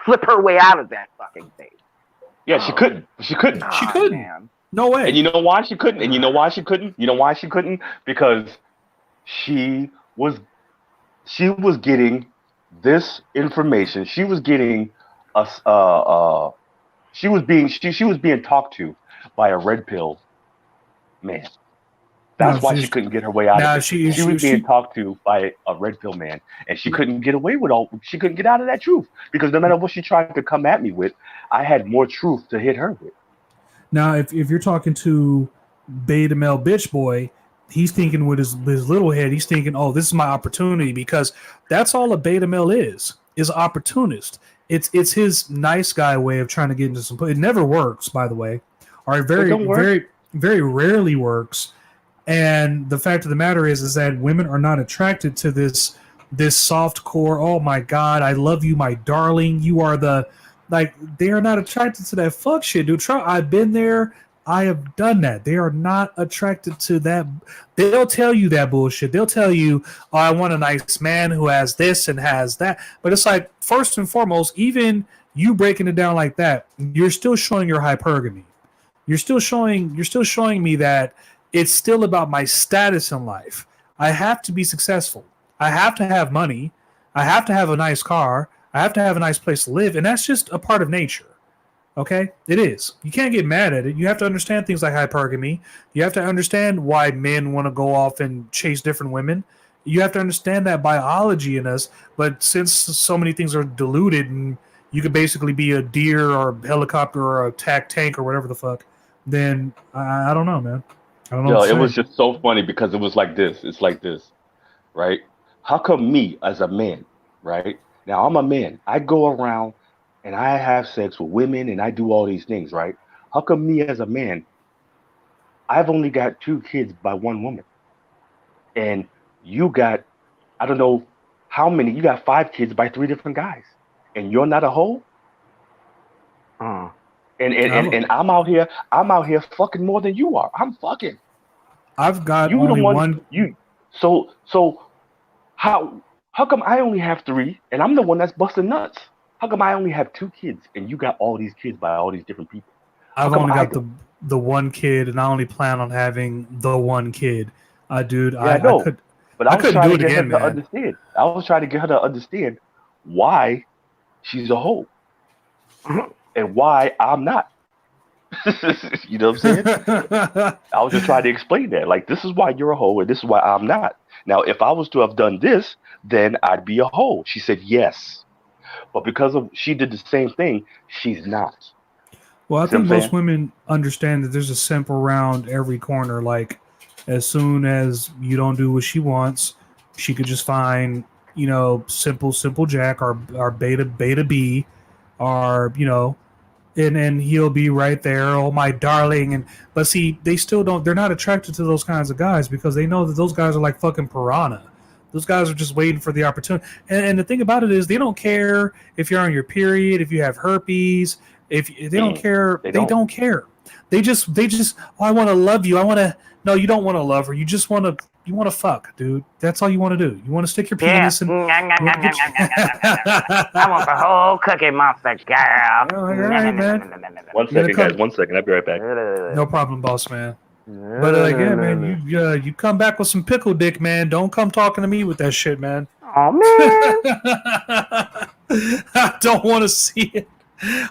flip her way out of that fucking thing. Yeah, she couldn't. She couldn't. God, she couldn't. Man. No way. And you know why she couldn't? And you know why she couldn't? You know why she couldn't? Because she was getting this information. She was getting she was being talked to by a red pill man. That's why she couldn't get her way out of it. She was being talked to by a red pill man, and she couldn't get away with she couldn't get out of that truth because no matter what she tried to come at me with, I had more truth to hit her with. Now, if you're talking to beta male bitch boy, he's thinking with his little head, he's thinking, oh, this is my opportunity, because that's all a beta male is opportunist. It's his nice guy way of trying to get into some. It never works, by the way, or very rarely works. And the fact of the matter is that women are not attracted to this soft core. Oh my God, I love you, my darling. You are they are not attracted to that fuck shit, dude. I've been there. I have done that. They are not attracted to that. They'll tell you that bullshit. They'll tell you, oh, I want a nice man who has this and has that. But it's like, first and foremost, even you breaking it down like that, you're still showing your hypergamy. You're still showing me that it's still about my status in life. I have to be successful. I have to have money. I have to have a nice car. I have to have a nice place to live. And that's just a part of nature. Okay? It is. You can't get mad at it. You have to understand things like hypergamy. You have to understand why men want to go off and chase different women. You have to understand that biology in us. But since so many things are diluted and you could basically be a deer or a helicopter or a tank or whatever the fuck, then I don't know, man. I don't know. Yo, it was just so funny because it was like this. It's like this, right? How come me as a man, right? Now I'm a man. I go around and I have sex with women and I do all these things, right? How come me as a man, I've only got 2 kids by one woman, and you got, I don't know how many, you got 5 kids by 3 different guys, and you're not a hoe? And I'm out here fucking more than you are. I'm fucking. I've got only one. So how come I only have 3 and I'm the one that's busting nuts? How come I only have 2 kids and you got all these kids by all these different people? I've only got the one kid, and I only plan on having the one kid. Dude, yeah, I know. But I was trying to get her to understand. I was trying to get her to understand why she's a hoe and why I'm not. You know what I'm saying? I was just trying to explain that. Like, this is why you're a hoe and this is why I'm not. Now, if I was to have done this, then I'd be a hoe. She said yes. But because she did the same thing, she's not. Well, I think most women understand that there's a simp around every corner. Like, as soon as you don't do what she wants, she could just find, simple Jack or beta B, or, and he'll be right there. Oh, my darling. But see, they still don't, they're not attracted to those kinds of guys because they know that those guys are like fucking piranha. Those guys are just waiting for the opportunity. And the thing about it is they don't care if you're on your period, if you have herpes, if they don't care. They don't care. They just, oh, I want to love you. No, you don't want to love her. You just want to fuck, dude. That's all you want to do. You want to stick your penis in. I want the whole Cookie Monster, girl. All right, man. 1 second, guys. 1 second. I'll be right back. No problem, boss man. But again, man, you come back with some pickle dick, man. Don't come talking to me with that shit, man. Oh man, I don't want to see it.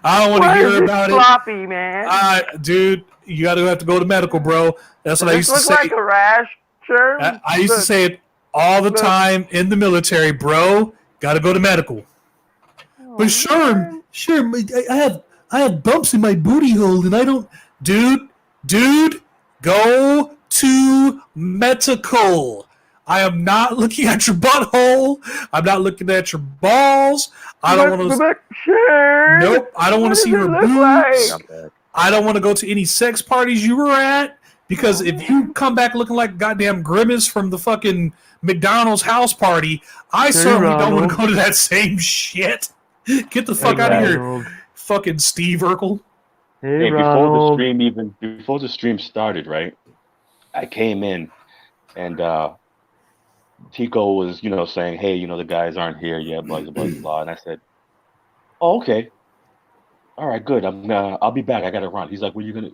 I don't want to hear about sloppy, man. Dude, you have to go to medical, bro. That's what I used to say. Like a rash, sure. I used to say it all the time in the military, bro. Got to go to medical. Oh, but sure, I have bumps in my booty hole, and I don't, dude. Go to medical. I am not looking at your butthole. I'm not looking at your balls. I don't want to. Nope. I don't want to see your boobs. Like? I don't want to go to any sex parties you were at Because if you come back looking like goddamn Grimace from the fucking McDonald's house party, I certainly don't want to go to that same shit. Get the fuck out of here, fucking Steve Urkel. Hey, before the stream started, right? I came in and Tico was, saying, "Hey, the guys aren't here yet, blah blah blah blah." And I said, "Oh, okay. All right, good. I'll be back. I gotta run." He's like, "Where you gonna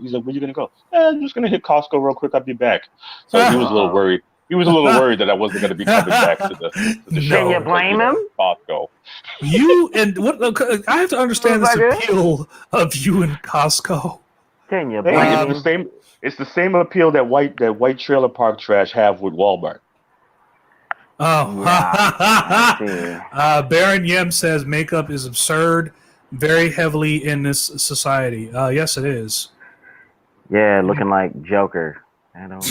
go?" I'm just gonna hit Costco real quick. I'll be back. So he was a little worried. He was a little worried that I wasn't gonna be coming back to the show. Can you blame him? Costco. You and what? I have to understand this appeal of you and Costco. Can you blame him? It's the same appeal that white trailer park trash have with Walmart. Oh, Baron Yem says makeup is absurd, very heavily in this society. Yes, it is. Yeah, looking like Joker. I don't.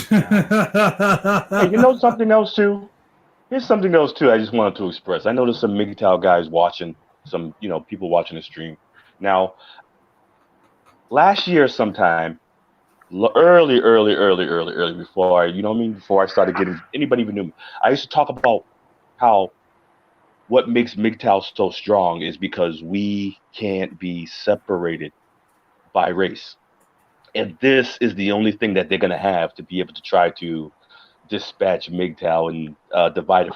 Hey, something else too. Here's something else too. I just wanted to express. I noticed some MGTOW guys watching, some people watching the stream. Now, last year sometime, early before before I started getting anybody even knew me, I used to talk about how what makes MGTOW so strong is because we can't be separated by race, and this is the only thing that they're gonna have to be able to try to dispatch MGTOW and divide it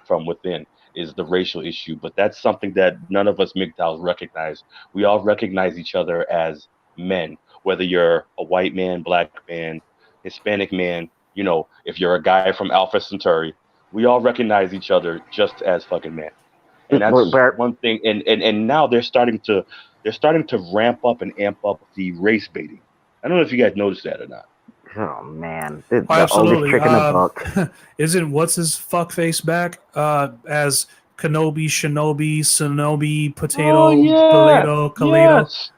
from within is the racial issue. But that's something that none of us MGTOWs recognize. We all recognize each other as men. Whether you're a white man, black man, Hispanic man, if you're a guy from Alpha Centauri, we all recognize each other just as fucking men. And that's one thing. And now they're starting to ramp up and amp up the race baiting. I don't know if you guys noticed that or not. Oh man, it's the oldest trick in the book. Isn't what's his fuckface back as Kenobi, Shinobi, Potato, Kaledo?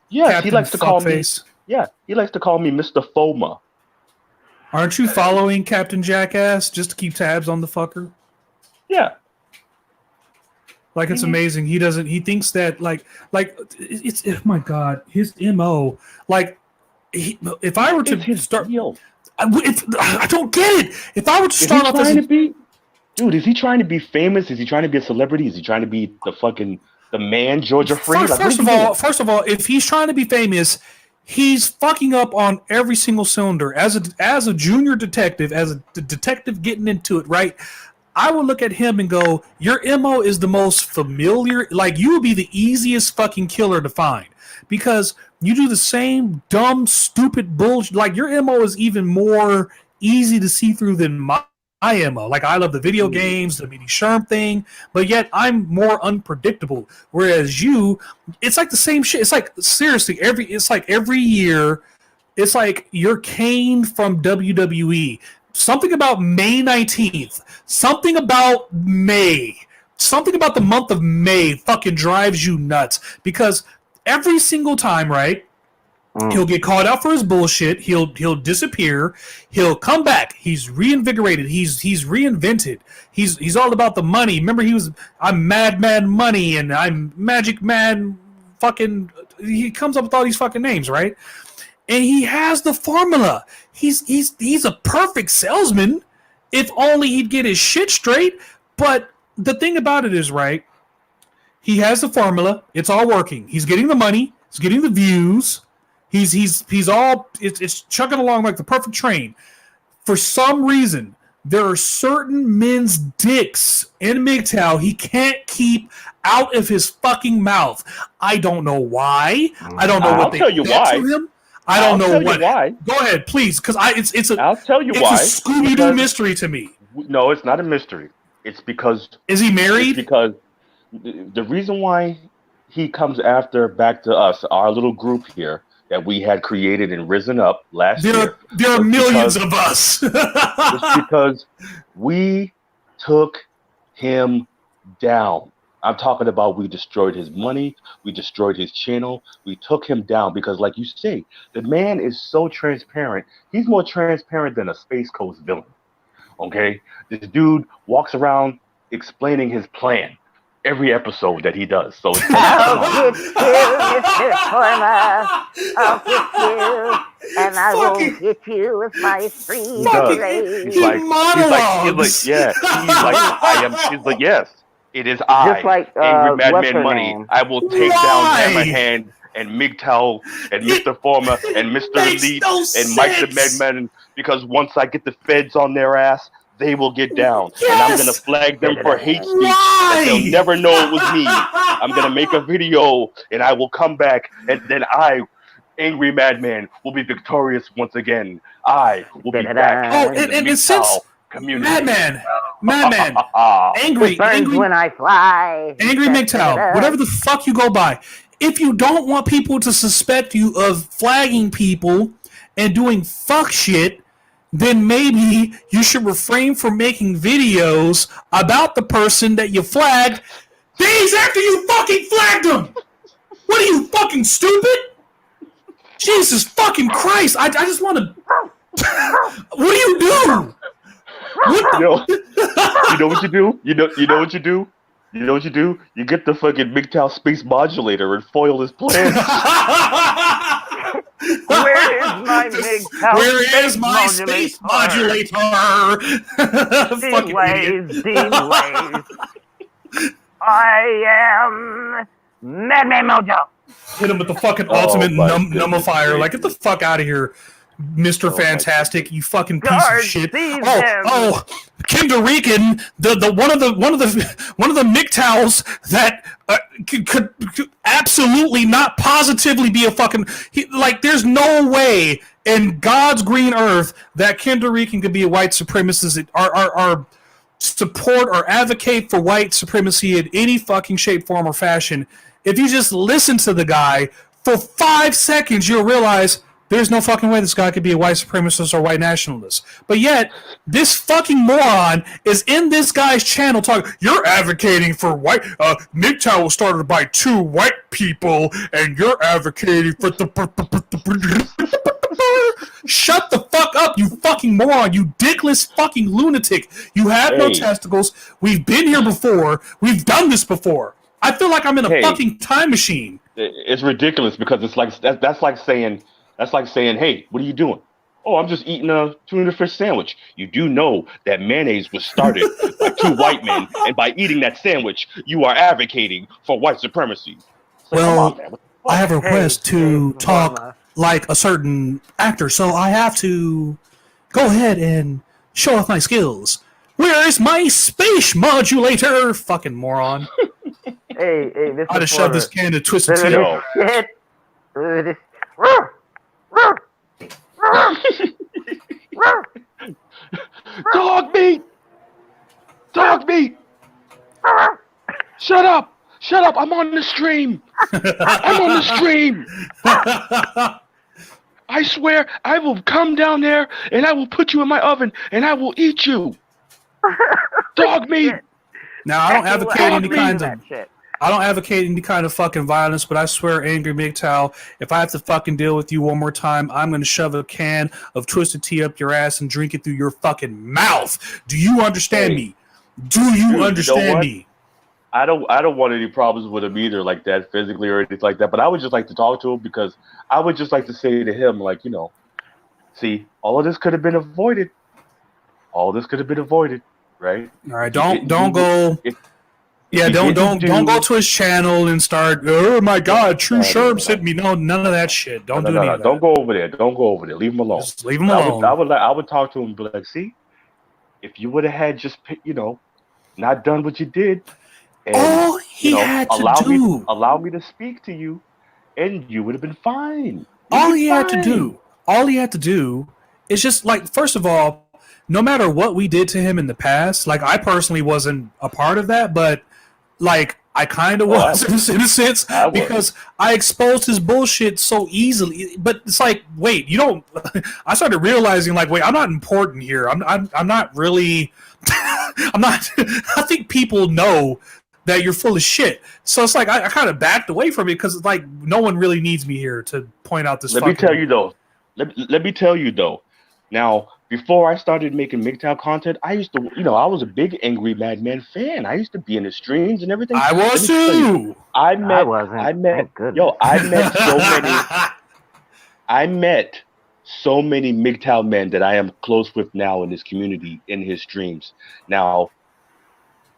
Yes, he likes to call me. Yeah, he likes to call me Mr. Forma. Aren't you following Captain Jackass just to keep tabs on the fucker? Yeah. Like it's amazing. He doesn't. He thinks that like it's oh my god, his MO. Like if I were to start, I don't get it. If I were to start off as dude, is he trying to be famous? Is he trying to be a celebrity? Is he trying to be the man Georgia Free? First of all, if he's trying to be famous, he's fucking up on every single cylinder. As a junior detective, as a detective getting into it, right? I would look at him and go, your MO is the most familiar. Like, you would be the easiest fucking killer to find because you do the same dumb, stupid bullshit. Like, your MO is even more easy to see through than my MO. Like, I love the video games, the mini Sherm thing, but yet I'm more unpredictable. Whereas you, it's like the same shit. It's like, seriously, every year, it's like you're Kane from WWE. Something about May 19th. Something about May. Something about the month of May fucking drives you nuts. Because every single time, right, he'll get called out for his bullshit. He'll disappear. He'll come back. He's reinvigorated. He's reinvented. He's all about the money. Remember, I'm Mad Money and I'm Magic Man fucking... He comes up with all these fucking names, right? And he has the formula. He's a perfect salesman. If only he'd get his shit straight. But the thing about it is, right, he has the formula. It's all working. He's getting the money. He's getting the views. It's chugging along like the perfect train. For some reason, there are certain men's dicks in MGTOW he can't keep out of his fucking mouth. I don't know why. I don't know what they did to him. I don't know why. Go ahead, please, because I'll tell you why. It's a Scooby-Doo mystery to me. No, it's not a mystery. It's because... Is he married? Because the reason why he comes back to us, our little group here, that we had created and risen up last year. There are millions of us. It's because we took him down. I'm talking about we destroyed his money, we destroyed his channel, we took him down because, like you say, the man is so transparent. He's more transparent than a Space Coast villain. Okay? This dude walks around explaining his plan. every episode that he does. So it's like, I'll get you, Mr. Forma. I'll get you, and I will get you with my free he does. rays. He's like, yeah. He's like, I am. He's like, yes, it is I, Just like Angry what's Madman her Money. name? I will take down Hammerhand and MGTOW and Mr. Forma and Mr. Elite and Mike the Madman, because once I get the feds on their ass, they will get down. And I'm going to flag them for hate speech. That they'll never know it was me. I'm going to make a video and I will come back, and then I, Angry Madman, will be victorious once again. I will be back. Oh, and since community. Madman, angry when I fly. Angry MGTOW, whatever the fuck you go by. If you don't want people to suspect you of flagging people and doing fuck shit, then maybe you should refrain from making videos about the person that you flagged days after you fucking flagged them. What are you, fucking stupid? Jesus fucking Christ! I just want to. What do you do? You know what you do? You know what you do? You know what you do? You get the fucking MGTOW space modulator and foil his plans. Where is my MGTOW? Where is my space modulator? Fucking idiot. Delays. I am Madman Mojo. Hit him with the fucking ultimate nullifier. Like, get the fuck out of here, Mr. Fantastic, you fucking piece of shit. Oh, Kim Dorican, the one of the MGTOWs that could absolutely not positively be a fucking there's no way in God's green earth that Kim Dorican could be a white supremacist or support or advocate for white supremacy in any fucking shape, form, or fashion. If you just listen to the guy for 5 seconds, you'll realize there's no fucking way this guy could be a white supremacist or white nationalist. But yet, this fucking moron is in this guy's channel talking, you're advocating for white, MGTOW was started by 2 white people, and you're advocating for the... Shut the fuck up, you fucking moron, you dickless fucking lunatic. You have no testicles. We've been here before. We've done this before. I feel like I'm in a fucking time machine. It's ridiculous because it's like that's like saying, hey, what are you doing? Oh, I'm just eating a tuna fish sandwich. You do know that mayonnaise was started by 2 white men, and by eating that sandwich, you are advocating for white supremacy. Well, I have a request to talk like a certain actor, so I have to go ahead and show off my skills. Where is my space modulator? Fucking moron. Hey, this I'd have shoved this can to Twisted Tea. Dog meat! Dog meat! Shut up! Shut up! I'm on the stream! I'm on the stream! I swear I will come down there and I will put you in my oven and I will eat you! Dog meat! Now, I don't advocate any kind of fucking violence, but I swear, Angry MGTOW, if I have to fucking deal with you one more time, I'm going to shove a can of Twisted Tea up your ass and drink it through your fucking mouth. Do you understand me? Do you understand me? I don't want any problems with him either, like that, physically or anything like that, but I would just like to talk to him because I would just like to say to him, like, see, all of this could have been avoided. All this could have been avoided, right? All right, don't go to his channel and start, oh my God, Tru Sherm sent me. No, none of that shit. Don't do any of that. Don't go over there. Don't go over there. Leave him alone. Just leave him alone. I would talk to him and be like, see, if you would have had just, not done what you did, and, all he had to do. Allow me to speak to you, and you would have been fine. All he had to do is just, first of all, no matter what we did to him in the past, I personally wasn't a part of that, but I kind of was in a sense because I exposed his bullshit so easily. But it's wait, you don't. I started realizing, wait, I'm not important here. I'm not really. I'm not. I think people know that you're full of shit. So it's I kind of backed away from it because no one really needs me here to point out this. Let me tell you though. Now, before I started making MGTOW content, I used to, I was a big Angry Madman fan. I used to be in the streams and everything. I Let was me tell you, too. I wasn't. Thank goodness. I met so many MGTOW men that I am close with now in this community, in his streams. Now,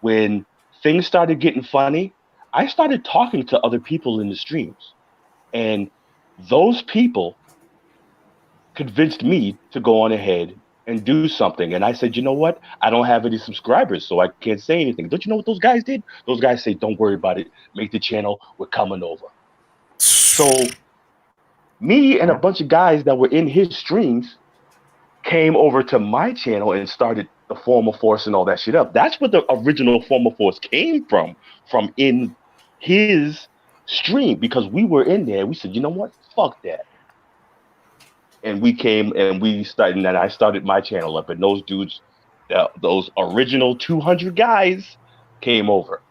when things started getting funny, I started talking to other people in the streams. And those people convinced me to go on ahead and do something. And I said, you know what? I don't have any subscribers, so I can't say anything. Don't you know what those guys did? Those guys say, don't worry about it. Make the channel. We're coming over. So me and a bunch of guys that were in his streams came over to my channel and started the Forma Force and all that shit up. That's where the original Forma Force came from in his stream, because we were in there. We said, you know what? Fuck that. And we came and we started, and then I started my channel up, and those dudes, those original 200 guys came over.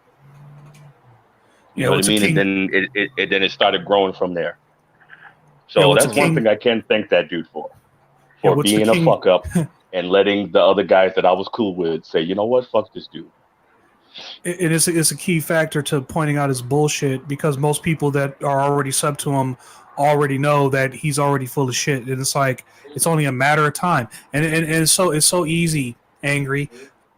You know what I mean? And then it started growing from there. So that's one thing I can thank that dude for being a fuck up and letting the other guys that I was cool with say, you know what, fuck this dude. It's a key factor to pointing out his bullshit, because most people that are already sub to him already know that he's already full of shit, and it's like it's only a matter of time. And it's so easy, Angry.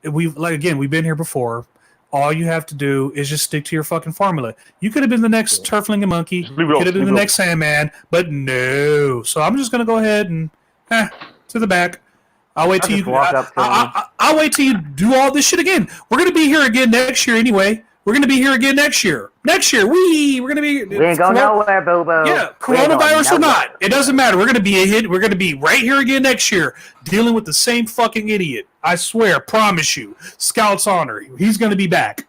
We've been here before. All you have to do is just stick to your fucking formula. You could have been the next Turfling and Monkey. You could have been the next Sandman, but no. So I'm just gonna go ahead and to the back. I'll wait till you. I'll wait till you do all this shit again. We're gonna be here again next year anyway. We're gonna be here again next year. We're gonna be. We ain't going nowhere, Bobo. Yeah, coronavirus or not, it doesn't matter. We're gonna be a hit. We're gonna be right here again next year, dealing with the same fucking idiot. I swear, promise you. Scout's honor. He's gonna be back.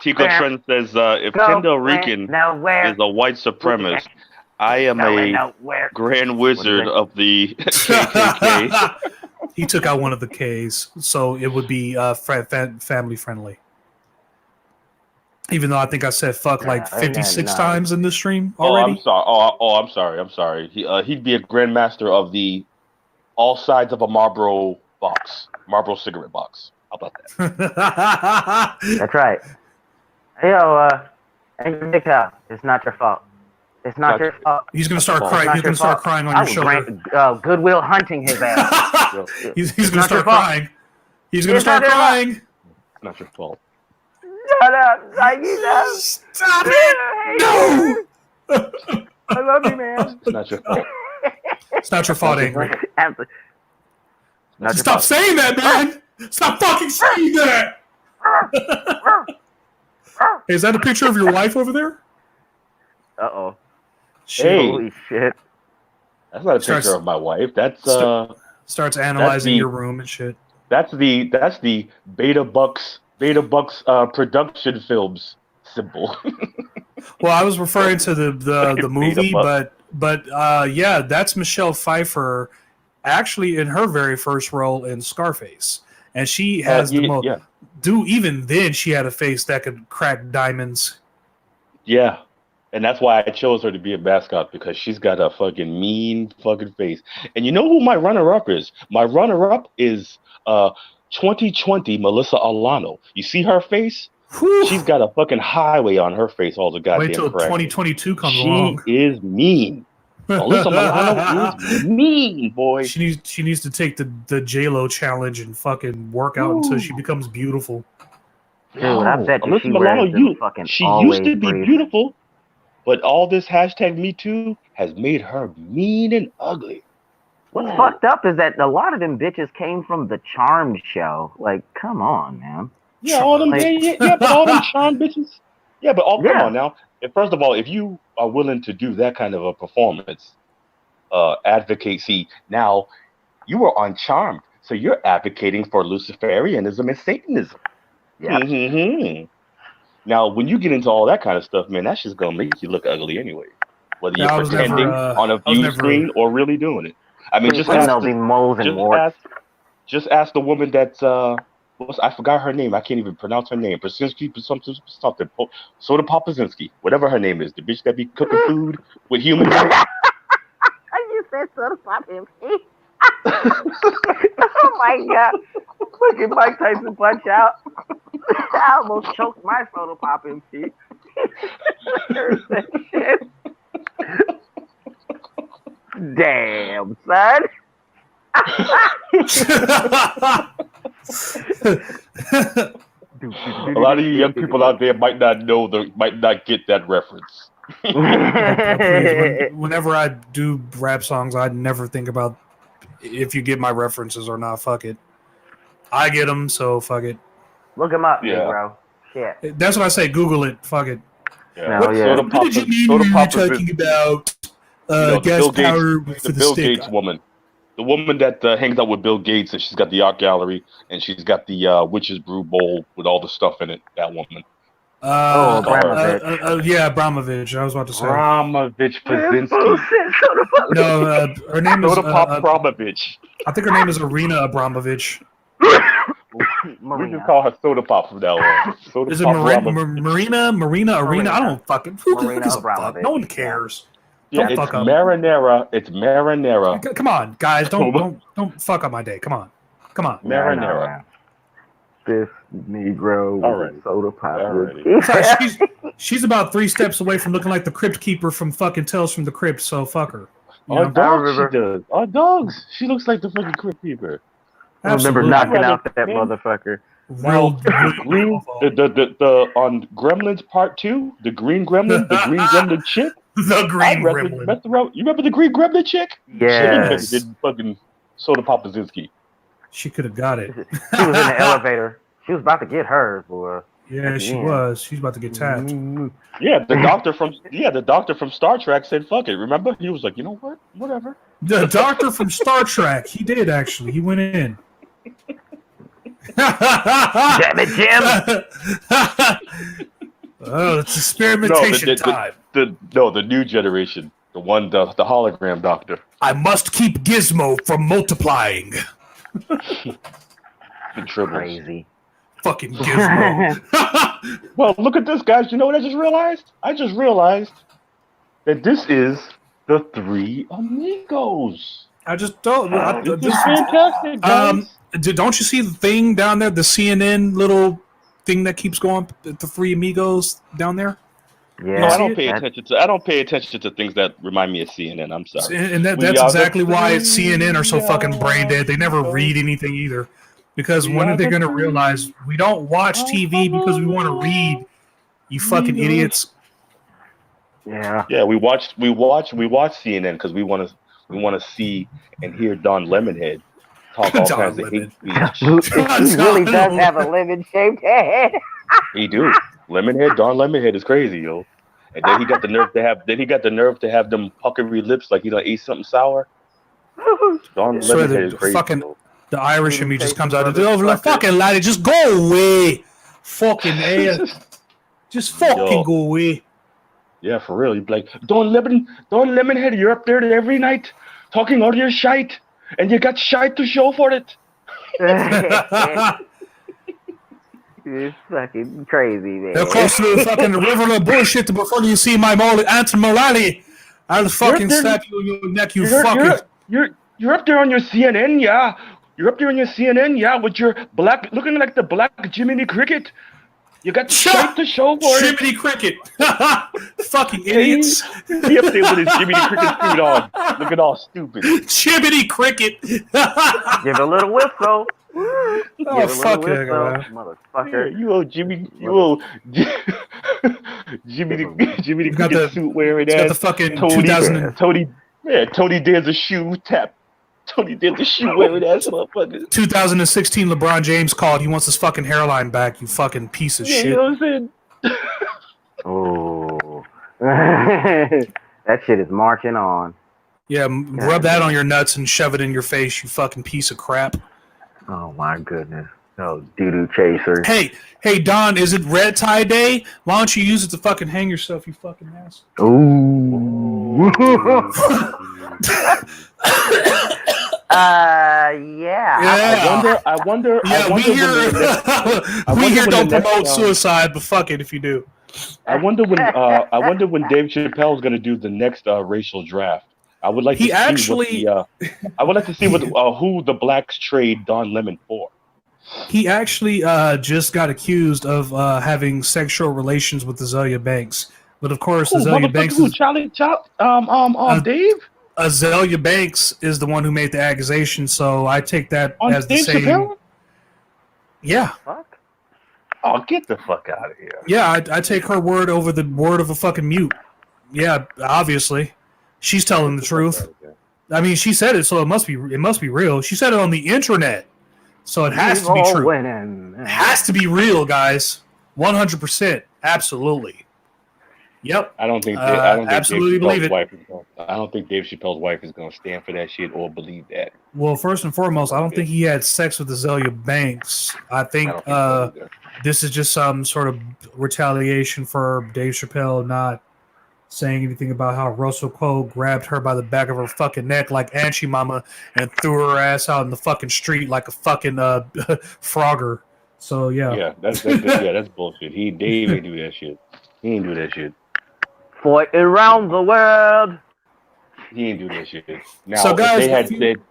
Tico Trent says, if Kendall Rican is a white supremacist, I am a Grand Wizard of the KKK. He took out one of the Ks, so it would be family friendly. Even though I think I said fuck like 56 times in this stream already. I'm sorry. He'd be a grandmaster of the all sides of a Marlboro cigarette box. How about that? That's right. Yo, Angry MGTOW, it's not your fault. It's not your fault. He's gonna start crying. He's gonna start crying on your shoulder. Goodwill Hunting his ass. He's gonna start crying. He's gonna start crying. It's not your fault. Shut up, Psyche. Stop it! No! I love you, man. It's not your fault. It's not your fault, Angry. Stop fault. Saying that, man! Stop fucking saying that! Hey, is that a picture of your wife over there? Uh-oh. Hey. Holy shit. That's not a picture of my wife. That's starts analyzing your room and shit. That's the Beta Bucks production films symbol. Well, I was referring to the movie, but yeah, that's Michelle Pfeiffer actually in her very first role in Scarface. And she has the most even then she had a face that could crack diamonds. Yeah. And that's why I chose her to be a mascot, because she's got a fucking mean fucking face. And you know who my runner-up is? My runner-up is 2020 Melissa Alano. You see her face? Whew. She's got a fucking highway on her face all the goddamn Wait till 2022 comes along. She is mean. Melissa Alano is mean, boy. She needs to take the J-Lo challenge and fucking work out until she becomes beautiful. Dude, I bet you she used to be beautiful. But all this hashtag Me Too has made her mean and ugly. What's fucked up is that a lot of them bitches came from the Charmed show. Like, come on, man. Yeah, all them, but all them Charmed bitches. Yeah, but come on now. First of all, if you are willing to do that kind of a performance, advocacy, now you were on Charmed, so you're advocating for Luciferianism and Satanism. Yeah. Mm-hmm. Now, when you get into all that kind of stuff, man, that's just gonna make you look ugly anyway. Whether you're pretending on a view screen or really doing it. I mean, just ask the woman that's I forgot her name. I can't even pronounce her name. Pazinski, something. Soda Papazinski, whatever her name is. The bitch that be cooking food with humans. You said Soda Pop MP. Oh my god. Fucking Mike Tyson punch out. I almost choked my Soda Pop MP. Damn, son. A lot of you young people out there might not get that reference. Whenever I do rap songs, I never think about if you get my references or not. Fuck it. I get them, so fuck it. Look him up, Yeah. bro. Shit. That's what I say. Google it. Fuck it. Yeah. No, yeah. Soda What Pop, did you mean Soda when you were Pop is talking about the gas Bill Gates, power the for the Bill stick? Gates woman. The woman that hangs out with Bill Gates, and she's got the art gallery, and she's got the witch's brew bowl with all the stuff in it. That woman. Abramovich. Yeah, Abramovich. I was about to say. Abramovich Pazinski. No, her name is. Soda Pop Abramovich. I think her name is Arena Abramovich. We just call her Soda Pop from now on. Soda Is it Pop Marina, Arena? I don't fucking. Who Marina gives a fuck? Abramovich. No one cares. Yeah, Don't it's fuck up. marinara. It's marinara. Come on, guys. Don't fuck up my day. Come on. Marinara. This Negro with Alright. Soda Pop. Alrighty. She's about 3 steps away from looking like the Crypt Keeper from fucking Tales from the Crypt. So fuck her. You Our know? dogs, she does. Our dogs. She looks like the fucking Crypt Keeper. I remember Absolutely. knocking out that Man. motherfucker. Real, Green, the on Gremlins Part 2, the green gremlin chick. the green I'd rather gremlin. mess around. You remember the green gremlin chick? Yes. She did fucking Soda Pop Pazinski. She could have got it. She was in the elevator. She was about to get hers, boy. Yeah, she Yeah. was. She's about to get tapped. Yeah, the doctor from Star Trek said fuck it. Remember? He was like, you know what? Whatever. The doctor from Star Trek. He did actually. He went in. Damn it, Jim! Oh, it's experimentation time. The new generation. The hologram doctor. I must keep Gizmo from multiplying. The tribbles. Crazy. Fucking Gizmo. Well, look at this, guys. You know what I just realized? I just realized that this is the Three Amigos. I just don't. This is fantastic, guys. Don't you see the thing down there? The CNN little thing that keeps going. The Three Amigos down there. Yeah. No, I don't pay attention to things that remind me of CNN. I'm sorry. And that's exactly why CNN are so fucking brain dead. They never read anything either. Because when are they going to realize we don't watch TV because we want to read? You fucking idiots. Yeah. Yeah, we watch CNN because we want to see and hear Don Lemonhead talk all Don kinds of Lemon. hate speech. He really does have a lemon-shaped head. He do. Lemonhead, Don Lemonhead is crazy, yo. And then he got the nerve to have them puckery lips like he done ate something sour. Don So Lemonhead the is crazy. fucking- Yo. The Irish in me just comes out of the over like, fucking laddie, just go away. Fucking A. Just fucking go away. Yeah, for real. You'd be like, Don Lemonhead, you're up there every night talking all your shite, and you got shite to show for it. It's fucking crazy, man. Across the fucking river of bullshit before you see my Aunt Morale. I'll fucking slap you on your neck, you fucking. You're up there on your CNN, yeah. You're up there on your CNN, yeah, with your black, looking like the black Jiminy Cricket. You got shit to show for it. Jiminy Cricket. Fucking idiots. He up there with his Jiminy Cricket suit on, looking all stupid. Jiminy Cricket. Give a little whistle. Oh, fuck that guy. Motherfucker. Yeah, you old Jimmy got Cricket suit wearing ass. Got the fucking 2000. Tony Danza shoe tap. Tony Danza shoe wearing ass motherfucker. 2016 LeBron James called. He wants his fucking hairline back, you fucking piece of shit. You know what I'm saying? Oh. That shit is marching on. Yeah, rub that on your nuts and shove it in your face, you fucking piece of crap. Oh my goodness. Oh, doo-doo chasers. Hey, Don, is it red tie day? Why don't you use it to fucking hang yourself, you fucking ass? Ooh. Yeah. I wonder. Yeah, we here don't promote suicide, but fuck it if you do. I wonder when Dave Chappelle is going to do the next racial draft. I would like He to actually, see what I would like to see what who the blacks trade Don Lemon for. he actually just got accused of having sexual relations with Azalea Banks. But of course, Who, Azalea motherfucker? Banks Who? is Charlie? Dave? Azalea Banks is the one who made the accusation. So I take that On as the Dave same. Chappelle? Yeah, Fuck. Oh, get the fuck out of here! yeah. I take her word over the word of a fucking mute. Yeah, obviously, she's telling the truth. I mean, she said it, so it must be real. She said it on the internet, so it has to be true. Winning. It has to be real, guys. 100%, absolutely. Yep. I don't think absolutely believe it. I don't think Dave Chappelle's wife is going to stand for that shit or believe that. Well, first and foremost, I don't think he had sex with Azalea Banks. I think this is just some sort of retaliation for Dave Chappelle not saying anything about how Russell Crowe grabbed her by the back of her fucking neck like Anchi Mama and threw her ass out in the fucking street like a fucking Frogger. So Yeah, that's bullshit. Dave ain't do that shit. He ain't do that shit. Fight around the world. He ain't do that shit. Now, so guys,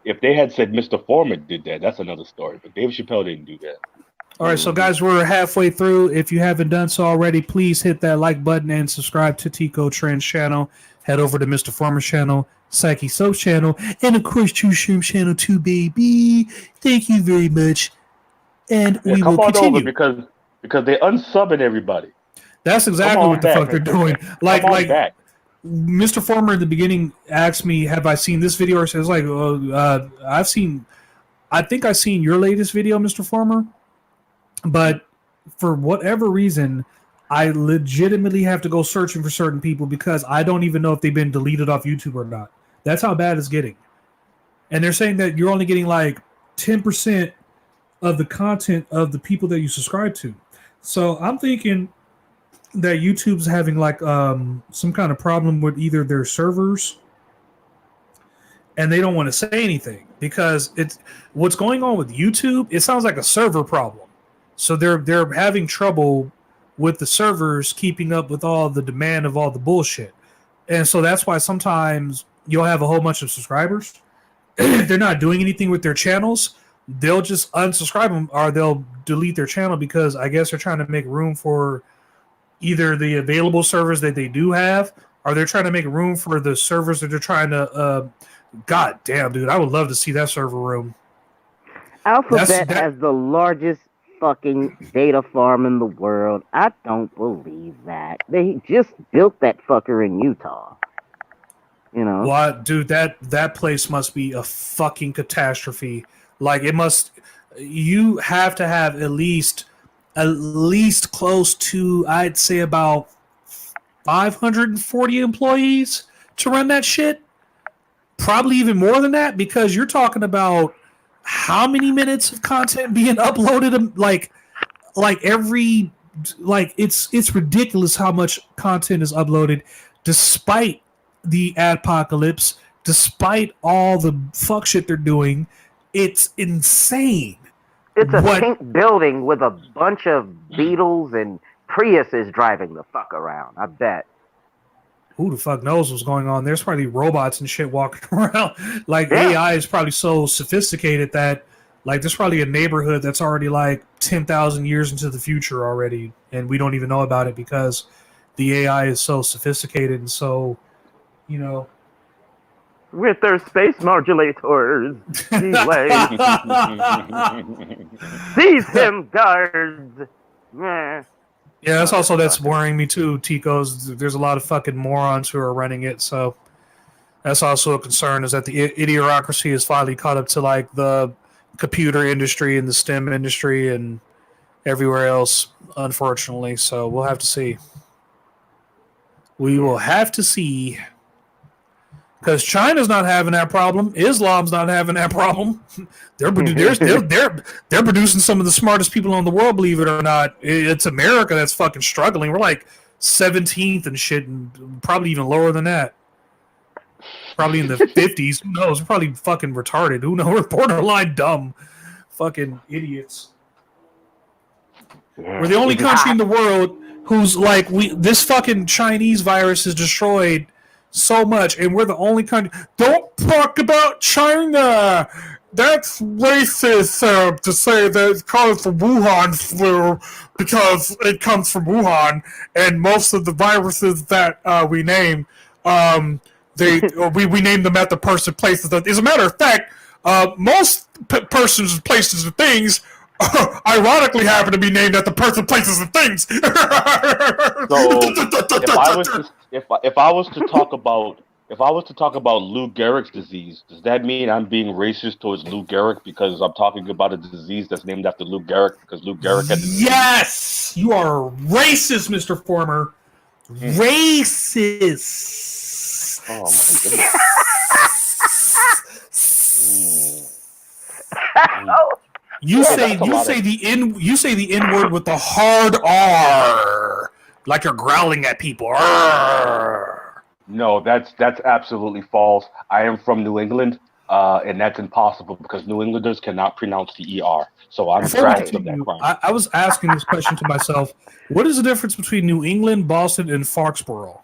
if they had said Mr. Forma did that, that's another story. But Dave Chappelle didn't do that. All right, so guys, we're halfway through. If you haven't done so already, please hit that like button and subscribe to Tico Trend's channel. Head over to Mr. Former's channel, Psychesoap channel, and of course, Tru Sherm channel too, baby. Thank you very much, and we will continue over because they unsubbing everybody. That's exactly what the fuck they're doing. Like Mr. Former in the beginning asked me, "Have I seen this video?" Or says like, I think I've seen your latest video, Mr. Former." But for whatever reason, I legitimately have to go searching for certain people because I don't even know if they've been deleted off YouTube or not. That's how bad it's getting. And they're saying that you're only getting like 10% of the content of the people that you subscribe to. So I'm thinking that YouTube's having like some kind of problem with either their servers and they don't want to say anything because it's what's going on with YouTube. It sounds like a server problem. So they're having trouble with the servers keeping up with all the demand of all the bullshit. And so that's why sometimes you'll have a whole bunch of subscribers. If they're not doing anything with their channels, they'll just unsubscribe them or they'll delete their channel because I guess they're trying to make room for either the available servers that they do have or they're trying to make room for the servers that they're trying to God damn, dude, I would love to see that server room. Alphabet has the largest fucking data farm in the world. I don't believe that. They just built that fucker in Utah. You know? Well, dude, that place must be a fucking catastrophe. Like it must. You have to have at least close to, I'd say, about 540 employees to run that shit. Probably even more than that because you're talking about how many minutes of content being uploaded, it's ridiculous how much content is uploaded despite the adpocalypse, despite all the fuck shit they're doing. It's insane. It's a pink building with a bunch of Beetles and Priuses driving the fuck around, I bet. Who the fuck knows what's going on? There's probably robots and shit walking around. AI is probably so sophisticated that there's probably a neighborhood that's already 10,000 years into the future already, and we don't even know about it because the AI is so sophisticated and so, with their space modulators. Seize him, guards. Yeah, that's worrying me too, Tico's. There's a lot of fucking morons who are running it, so that's also a concern, is that the idiocracy is finally caught up to the computer industry and the STEM industry and everywhere else, unfortunately. So we'll have to see. We will have to see. Because China's not having that problem. Islam's not having that problem. They're producing some of the smartest people in the world, believe it or not. It's America that's fucking struggling. We're 17th and shit, and probably even lower than that. Probably in the 50s. Who knows? We're probably fucking retarded. Who knows? We're borderline dumb. Fucking idiots. We're the only country in the world who's this fucking Chinese virus has destroyed so much, and we're the only country. Don't talk about China. That's racist to say that it's called the Wuhan flu because it comes from Wuhan, and most of the viruses that we name, we name them at the person, places. As a matter of fact, most persons, places, and things, ironically, happen to be named at the person, places, and things. So if I was to talk about Lou Gehrig's disease, does that mean I'm being racist towards Lou Gehrig because I'm talking about a disease that's named after Lou Gehrig because Lou Gehrig had the disease? Yes, you are racist, Mr. Former. Racist. Oh my goodness. You say the N word with the hard R, like you're growling at people. Arr. No, that's absolutely false. I am from New England, and that's impossible because New Englanders cannot pronounce the ER. So I'm proud of that crime. I was asking this question to myself. What is the difference between New England, Boston, and Foxborough?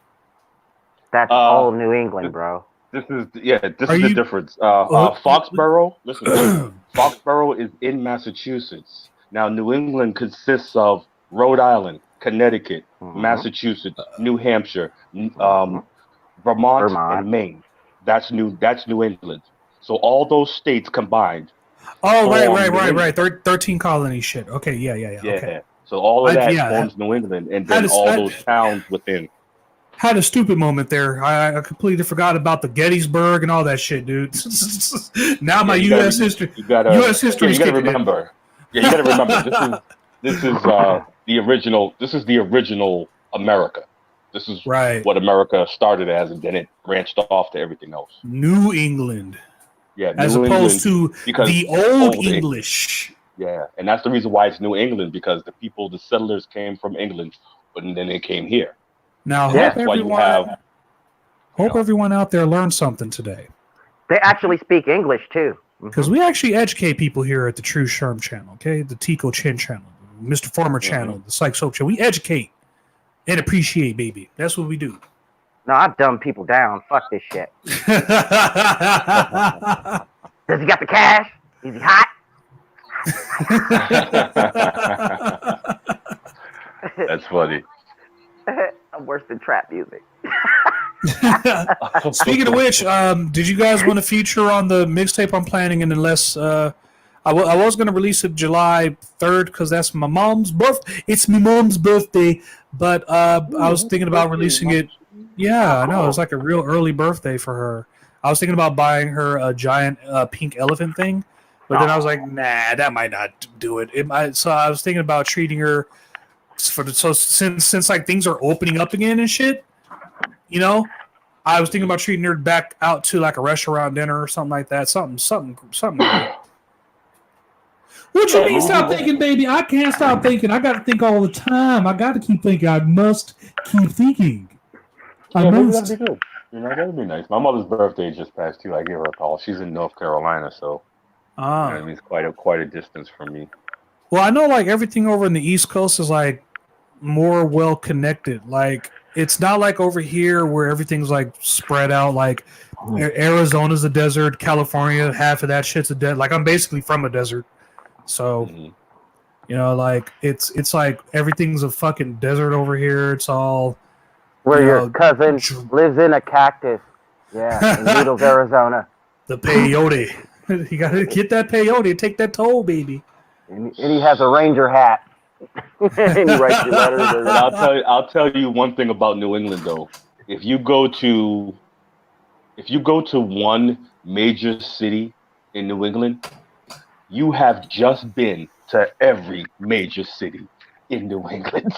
That's all New England, bro. This is the difference. Foxborough, listen, Foxborough is in Massachusetts. Now, New England consists of Rhode Island, Connecticut, Massachusetts, New Hampshire, Vermont, and Maine. That's New England. So all those states combined. Oh, right. 13 colony shit. Okay, yeah. Okay. So all of that forms New England, and then those towns within. Had a stupid moment there. I completely forgot about the Gettysburg and all that shit, dude. Now my U.S. history. U.S. history. You gotta remember. Yeah, you gotta remember. This is the original. This is the original America. This is what America started as, and then it branched off to everything else. New England. Yeah, as opposed to the old English. Yeah, and that's the reason why it's New England, because the settlers came from England, but then they came here. Now, hope everyone out there learned something today. They actually speak English too. Because we actually educate people here at the Tru Sherm channel, okay? The Tico Chin channel, Mr. Former channel, the Psychesoap channel. We educate and appreciate, baby. That's what we do. No, I dumb people down. Fuck this shit. Does he got the cash? Is he hot? That's funny. I'm worse than trap music. Speaking of which, did you guys want to feature on the mixtape I'm planning? And unless I was going to release it July 3rd because that's my mom's birthday. It's my mom's birthday, but I was thinking about releasing it. Yeah, I know. It was like a real early birthday for her. I was thinking about buying her a giant pink elephant thing, but then I was like, nah, that might not do it. So I was thinking about treating her since like things are opening up again and shit, you know, I was thinking about treating her back out to like a restaurant dinner or something like that. Something. What you mean stop thinking, baby? I can't stop thinking. I got to think all the time. I got to keep thinking. I must keep thinking. That'd be good. You know, that'd be nice. My mother's birthday just passed too. I gave her a call. She's in North Carolina, so it's quite a distance from me. Well, I know like everything over in the East Coast is like more well connected. Like it's not like over here where everything's like spread out. Like Arizona's a desert, California, half of that shit's a desert. Like I'm basically from a desert, so you know, like it's like everything's a fucking desert over here. It's all where your cousin lives in a cactus. Yeah, in Needles, Arizona. The peyote. You gotta get that peyote and take that toll, baby. And he has a ranger hat. And he writes your letters. I'll tell you one thing about New England though. If you go to one major city in New England, you have just been to every major city in New England.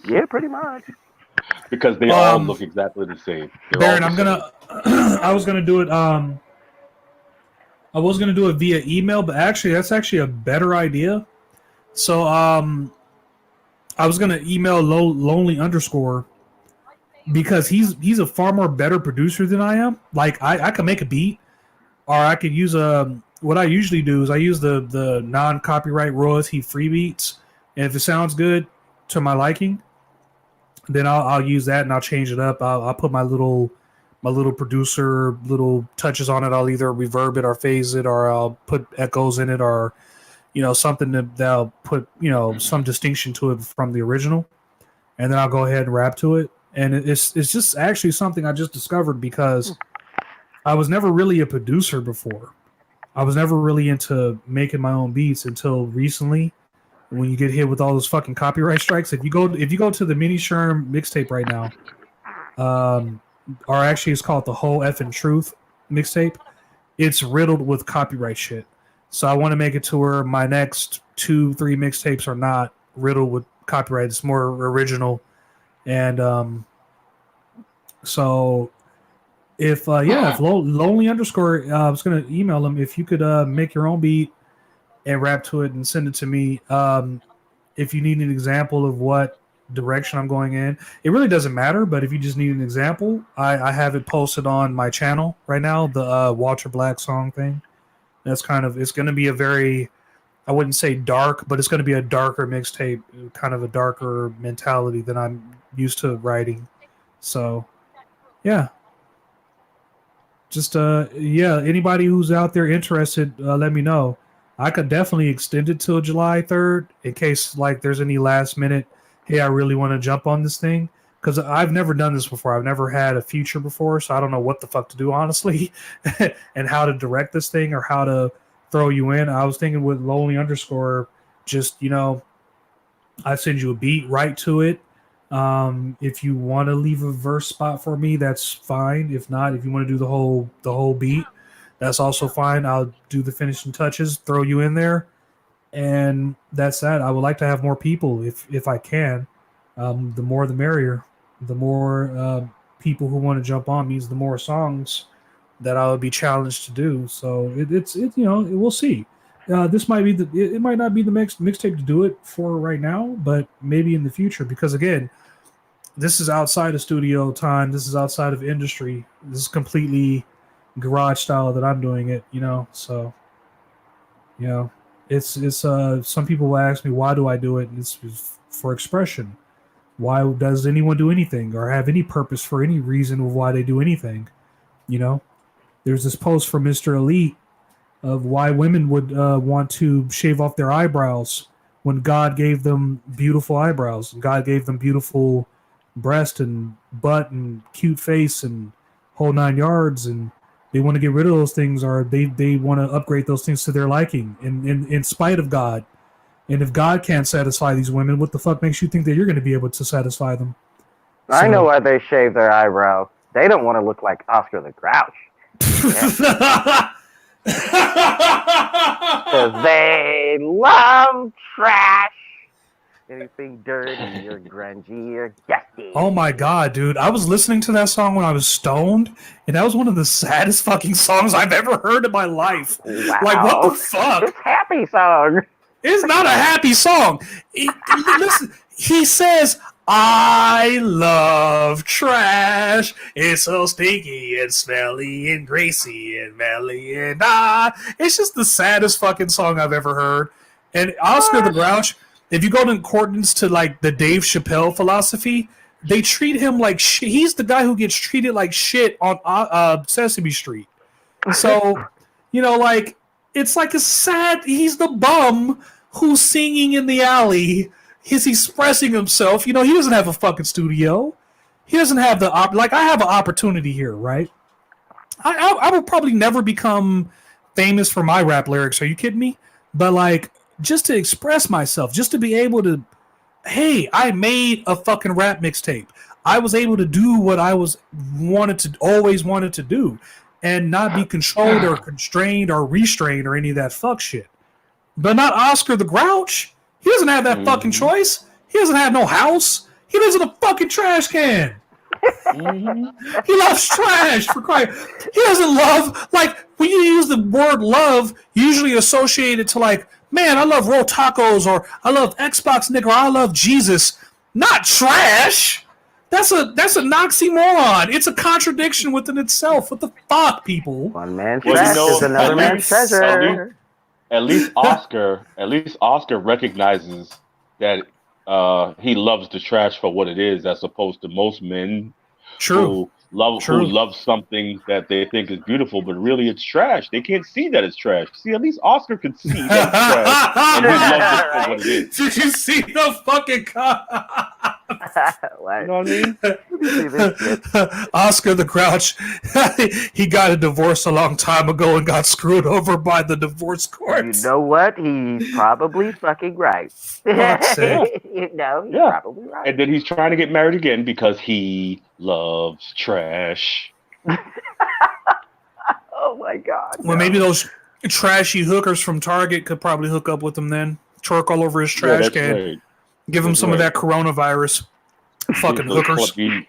Yeah, pretty much. Because they all look exactly the same. Baron, I was gonna do it. I was going to do it via email, but actually, that's actually a better idea. So, I was going to email lonely _ because he's a far more better producer than I am. Like, I can make a beat, or I could use what I usually do is I use the non-copyright royalty free beats, and if it sounds good to my liking, then I'll use that and I'll change it up. I'll put my little my little producer little touches on it. I'll either reverb it or phase it, or I'll put echoes in it, or something that'll put some distinction to it from the original, and then I'll go ahead and rap to it. And it's just actually something I just discovered because I was never really a producer before. I was never really into making my own beats until recently. When you get hit with all those fucking copyright strikes, if you go to the Mini Sherm mixtape right now, or actually it's called the Whole Effing Truth mixtape, it's riddled with copyright shit. So I want to make it to where my next 2-3 mixtapes are not riddled with copyright. It's more original, and so if lonely underscore, I was gonna email him if you could make your own beat and rap to it and send it to me. If you need an example of what direction I'm going in, it really doesn't matter. But if you just need an example, I have it posted on my channel right now. The Walter Black song thing. It's going to be a very, I wouldn't say dark, but it's going to be a darker mixtape, kind of a darker mentality than I'm used to writing. So, yeah. Just anybody who's out there interested, let me know. I could definitely extend it till July 3rd in case there's any last minute, hey, I really want to jump on this thing, because I've never done this before. I've never had a feature before, so I don't know what the fuck to do, honestly, and how to direct this thing or how to throw you in. I was thinking with lonely underscore, just I send you a beat right to it. If you want to leave a verse spot for me, that's fine. If not, if you want to do the whole beat, that's also fine. I'll do the finishing touches, throw you in there, and that's that. I would like to have more people if I can. The more the merrier. The more people who want to jump on means the more songs that I would be challenged to do. So we'll see. This might be it might not be the next mixtape to do it for right now, but maybe in the future, because again, this is outside of studio time. This is outside of industry. This is completely garage style that I'm doing it, so it's some people will ask me, why do I do it? And it's for expression. Why does anyone do anything or have any purpose for any reason of why they do anything? There's this post from Mr. Elite of why women would want to shave off their eyebrows when God gave them beautiful eyebrows. God gave them beautiful breast and butt and cute face and whole 9 yards, and they want to get rid of those things, or they want to upgrade those things to their liking in spite of God. And if God can't satisfy these women, what the fuck makes you think that you're going to be able to sasatisfy them? I know why they shave their eyebrows. They don't want to look like Oscar the Grouch. Because they love trash. Anything dirty or grungy or dusty. Oh my god, dude. I was listening to that song when I was stoned, and that was one of the saddest fucking songs I've ever heard in my life. Wow. Like, what the fuck? It's a happy song. It's not a happy song. Listen, he says, I love trash. It's so stinky and smelly and greasy and melly and it's just the saddest fucking song I've ever heard. And Oscar the Grouch, if you go in accordance to the Dave Chappelle philosophy, they treat him like shit. He's the guy who gets treated like shit on Sesame Street. So, it's like a sad. He's the bum who's singing in the alley. He's expressing himself. He doesn't have a fucking studio. He doesn't have the I have an opportunity here, right? I will probably never become famous for my rap lyrics. Are you kidding me? But just to express myself, just to be able to, hey, I made a fucking rap mixtape. I was able to do what I always wanted to do, and not be controlled or constrained or restrained or any of that fuck shit. But not Oscar the Grouch. He doesn't have that fucking choice. He doesn't have no house. He lives in a fucking trash can. He loves trash, for crying. He doesn't love, when you use the word love, usually associated to man, I love roll tacos, or I love Xbox, nigga, or I love Jesus. Not trash. That's a oxymoron. It's a contradiction within itself. What the fuck, people? One man's trash is another man's treasure. At least Oscar recognizes that he loves the trash for what it is, as opposed to most men True. True. love something that they think is beautiful, but really it's trash. They can't see that it's trash. See, at least Oscar could see that it's trash, and he loves it for what it is. Did you see the fucking Like, You know what I mean? see this shit. Oscar the Grouch? He got a divorce a long time ago and got screwed over by the divorce You courts. know what? He's probably fucking right. Fuck's sake. You know, he's Yeah. probably right. And then he's trying to get married again because he loves trash. Oh my god. Well, maybe those trashy hookers from Target could probably hook up with him then. Twerk all over his trash can. Right. Give him That's some of right. that coronavirus. Fucking Those hookers. you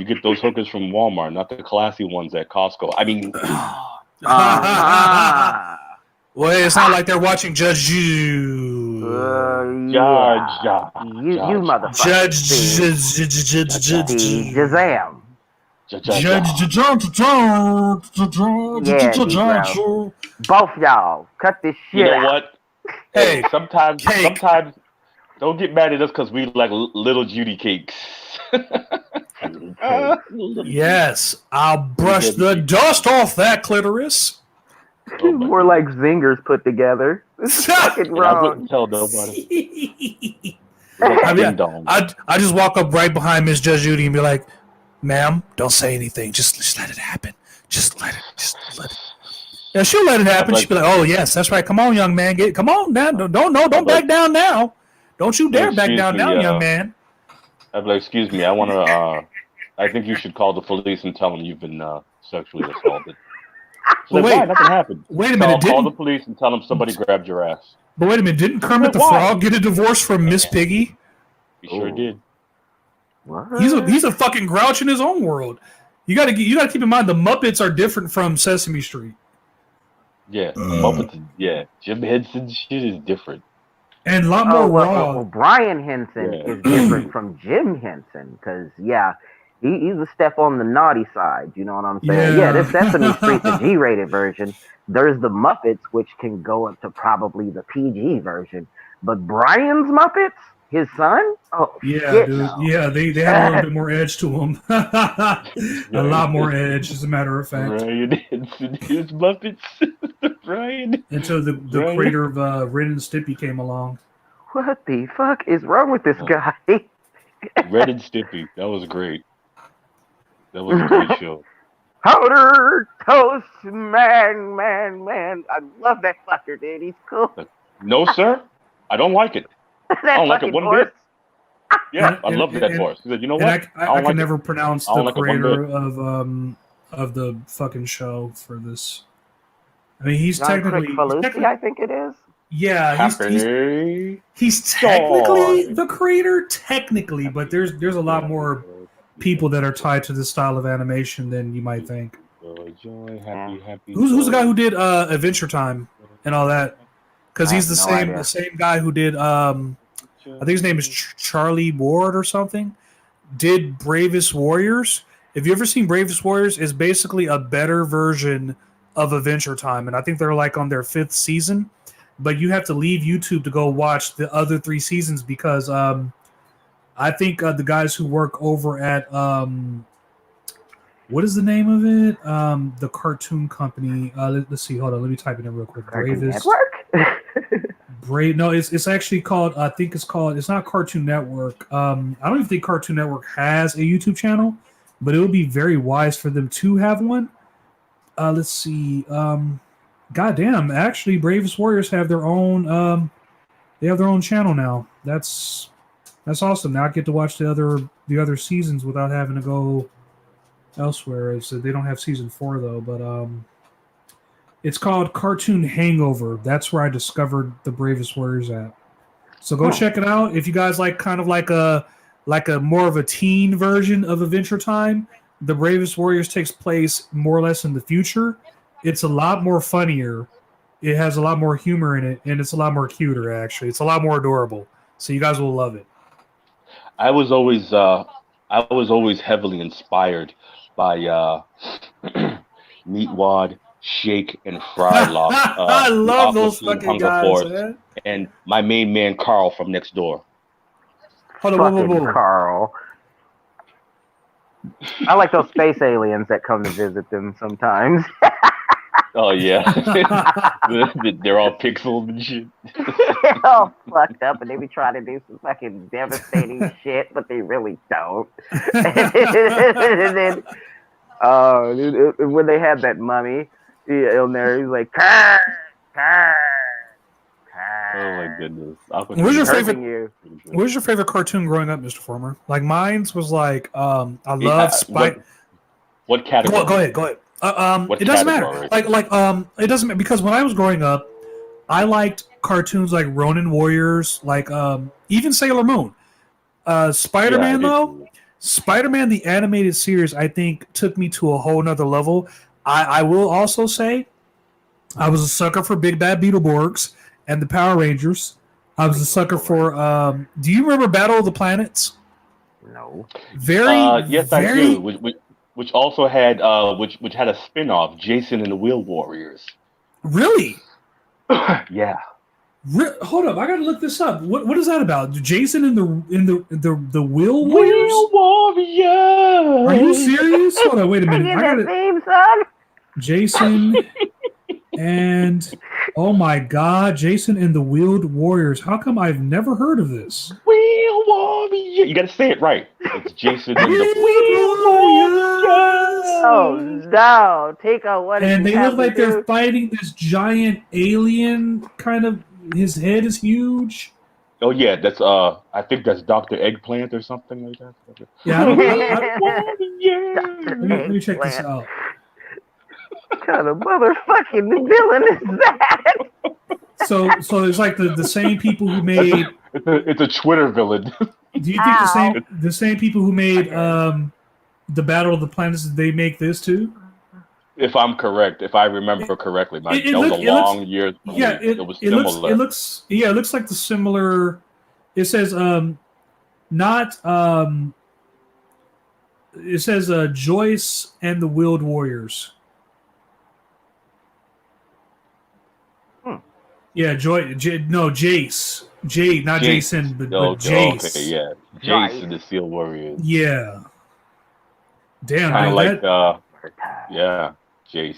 get those hookers from Walmart, not the classy ones at Costco. I mean, Well, it's not like they're watching Judge Jude. Yeah. You motherfucker. Judge Shazam. Both y'all. Cut this shit You know out. what? Hey, sometimes cake. don't get mad at us because we like little Judy cakes. yes, I'll brush the dust off that clitoris. Oh my More like zingers put together. This is fucking And I wrong. wouldn't tell nobody. I mean, Ding dong. I just walk up right behind Miss Judge Judy and be like, "Ma'am, don't say anything. Just let it happen. Just let it." Yeah, she'll let it happen. She'll be like, "Oh yes, that's right. Come on, young man. Come on now. Don't back down now. Don't you dare back down now, young man." I'd be like, "Excuse me, I want to. I think you should call the police and tell them you've been sexually assaulted." Well, Why? wait. Nothing happened. Wait a minute. Call the police and tell them somebody grabbed your ass. But wait a minute. Didn't Kermit the Why? Frog get a divorce from Miss Piggy? He sure did. What? He's a fucking grouch in his own world. You gotta keep in mind the Muppets are different from Sesame Street. Yeah, Muppets. Yeah, Jim Henson's shit is different. And a lot more raw. Well, Brian Henson Yeah. is different from Jim Henson because, he's a step on the naughty side. You know what I'm saying? Yeah. This Sesame Street, the G-rated version. There's the Muppets, which can go up to probably the PG version. But Brian's Muppets, his son? Oh, Yeah, shit, dude. no. Yeah, they have a little bit more edge to them. A lot more edge, as a matter of fact. Brian Henson, his Muppets. Brian. Until the Right. creator of Ren and Stimpy came along. What the fuck is wrong with this guy? Red and Stimpy. That was great. That was a great show. Powder toast, man. I love that fucker, dude. He's cool. No, sir. I don't like it. That don't like it fucking one horse. bit. Yeah, I And- love that and- voice. He said, you know And what? I don't can like never pronounce I don't the like it one creator of the fucking show for this. I mean, he's John technically, Crick-Falusi, I think it is. yeah, Happy. he's technically the creator, technically, but there's a lot more people that are tied to this style of animation than you might think. Joy, happy. Who's the guy who did Adventure Time and all that? Because I he's have the no same idea. the same guy who did I think his name is Charlie Ward or something. Did Bravest Warriors? Have you ever seen Bravest Warriors? It's basically a better version of Adventure Time, and I think they're like on their 5th season. But you have to leave YouTube to go watch the other 3 seasons because I think the guys who work over at what is the name of it? The cartoon company. Let's see. Hold on. Let me type it in real quick. Cartoon Bravest. Network? No, it's actually called. I think it's called. It's not Cartoon Network. I don't even think Cartoon Network has a YouTube channel, but it would be very wise for them to have one. Let's see. Goddamn! Actually, Bravest Warriors have their own. They have their own channel now. That's awesome. Now I get to watch the other seasons without having to go elsewhere. So they don't have season 4 though, but it's called Cartoon Hangover. That's where I discovered the Bravest Warriors at. So go check it out if you guys like kind of like a more of a teen version of Adventure Time. The Bravest Warriors takes place more or less in the future. It's a lot more funnier. It has a lot more humor in it, and it's a lot more cuter actually. It's a lot more adorable. So you guys will love it. I was always heavily inspired by Meatwad, Shake, and Frylock. I love the those Aqua Teen fucking Hunger guys, Force, man. and my main man Carl from next door. Hold on, whoa, Fucking whoa, whoa. Carl. I like those space aliens that come to visit them sometimes. Oh yeah, they're all pixels and shit. They're all fucked up, and they be trying to do some fucking devastating shit, but they really don't. And then, when they had that mummy in there, he's like, "Car, car, Oh my goodness. Where's your favorite? you." Where's your favorite cartoon growing up, Mr. Former? Like mine's was like I love Spike. What category? Go ahead. What It doesn't category? matter. It doesn't matter because when I was growing up, I liked cartoons like Ronin Warriors, like even Sailor Moon. Spider-Man though, Spider-Man the animated series, I think took me to a whole nother level. I will also say, I was a sucker for Big Bad Beetleborgs and the Power Rangers. I was a sucker for. Do you remember Battle of the Planets? No. Yes, I do. Which also had which had a spin-off, Jason and the Wheel Warriors. Really? Yeah. Hold up, I gotta look this up. What is that about? Jason in the Wheel Warriors? Wheel Warriors. Are you serious? Hold on, wait a minute. I gotta. Theme song? Jason and oh my God, Jason and the Wheeled Warriors. How come I've never heard of this? Wheel Warriors. You got to say it right. It's Jason and the Wheel Warriors. Oh no! Take out what? And they look like they're fighting this giant alien. Kind of, his head is huge. Oh yeah, that's I think that's Dr. Eggplant or something like that. Yeah, Yeah. let me check this out. What kind of motherfucking villain is that? So it's like the same people who made. It's a Twitter villain. Do you think the same people who made the Battle of the Planets, did they make this too? If I'm correct, if I remember correctly, that was a long year. Yeah, it was similar. It looks like the similar. It says it says Joyce and the Wheeled Warriors. Yeah, Jace. Jade, not Jason, but Jace. Okay, yeah. Jace and the Seal Warriors. Yeah. Damn, Kind of man, like, yeah, Jace.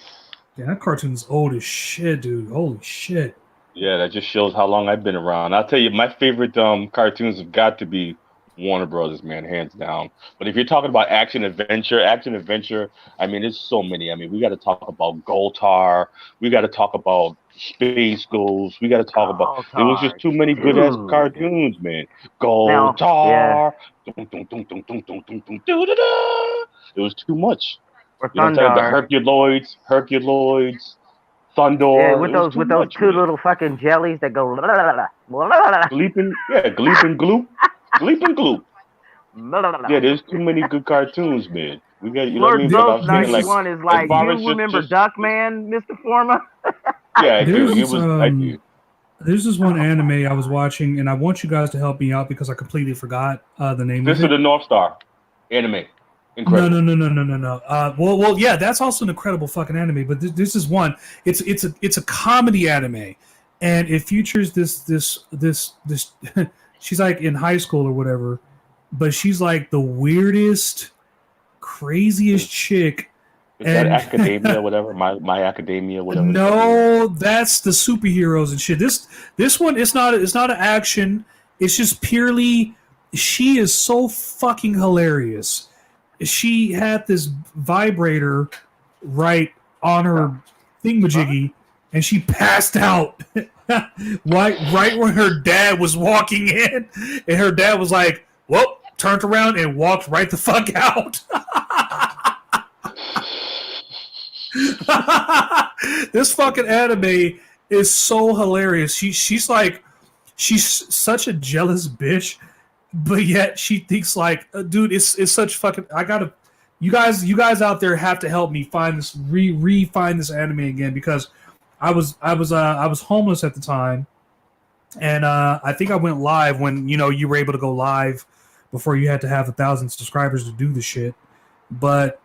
Yeah, that cartoon's old as shit, dude. Holy shit. Yeah, that just shows how long I've been around. I'll tell you, my favorite cartoons have got to be Warner Brothers, man, hands down. But if you're talking about action adventure, I mean, there's so many. I mean, we got to talk about Goltar. We got to talk about Space Ghost. We got to talk about. There was just too many good ass cartoons, man. Goltar. It was too much. Or You know what I'm saying? The Herculoids, Thunder. Yeah, with those two little fucking jellies that go. Gleep and Gloop. Gleep and Gloop. Yeah, there's too many good cartoons, man. We got, you know what I mean? Those 91 is like, you remember Duckman, Mr. Forma? Yeah, I do. There's this one anime I was watching, and I want you guys to help me out because I completely forgot the name This of it. is the North Star anime. Incredible. No. Well, yeah, that's also an incredible fucking anime. But this is one. It's a comedy anime, and it features this. She's like in high school or whatever, but she's like the weirdest, craziest chick. Is that Academia, whatever? My Academia, whatever. No, that's the superheroes and shit. This one, it's not an action. It's just purely. She is so fucking hilarious. She had this vibrator right on her thingamajiggy, and she passed out right when her dad was walking in, and her dad was like, "Well," turned around and walked right the fuck out. This fucking anime is so hilarious. She's such a jealous bitch. But yet she thinks like, dude, it's such fucking. You guys out there have to help me find this, find this anime again because I was homeless at the time, and I think I went live when you were able to go live before you had to have 1,000 subscribers to do the shit. But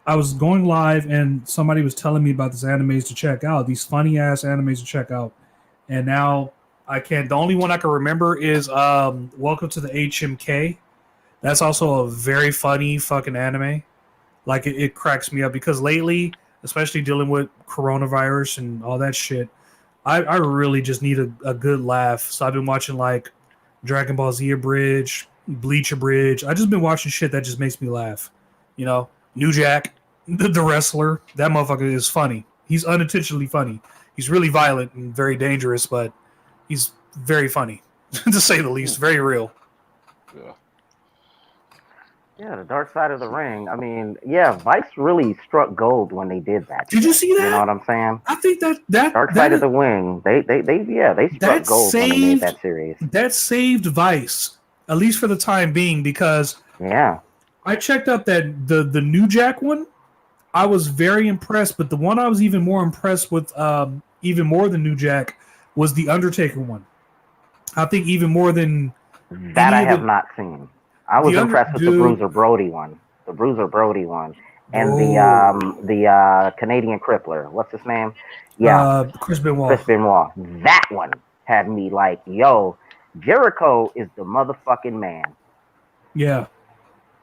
I was going live and somebody was telling me about these animes to check out, these funny ass animes to check out, and now. I can't. The only one I can remember is Welcome to the HMK. That's also a very funny fucking anime. Like it cracks me up because lately, especially dealing with coronavirus and all that shit, I really just need a good laugh. So I've been watching like Dragon Ball Z Abridged, Bleach Abridged. I just been watching shit that just makes me laugh. You know, New Jack, the wrestler, that motherfucker is funny. He's unintentionally funny. He's really violent and very dangerous, but he's very funny, to say the least. Very real. Yeah. Yeah, the Dark Side of the Ring. I mean, yeah, Vice really struck gold when they did that. Did you see that? You know what I'm saying? I think that Dark Side of the Wing. They struck gold when they made that series. That saved Vice, at least for the time being, because I checked out that the New Jack one. I was very impressed, but the one I was even more impressed with, even more than New Jack, was the Undertaker one. I think even more than that. I have not seen. I was impressed with the Bruiser Brody one. The Bruiser Brody one. And the Canadian Crippler. What's his name? Yeah. Chris Benoit. Chris Benoit. That one had me like, yo, Jericho is the motherfucking man. Yeah.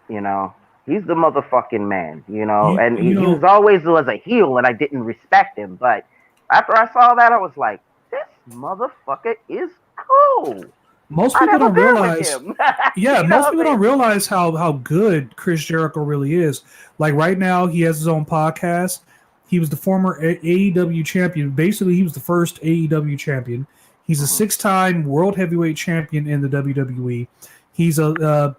You know, he's the motherfucking man, you know, and he was always a heel and I didn't respect him. But after I saw that, I was like, this motherfucker is cool. Most people don't realize. Most people don't realize how good Chris Jericho really is. Like right now, he has his own podcast. He was the former AEW champion. Basically, he was the first AEW champion. He's a 6-time world heavyweight champion in the WWE. He's a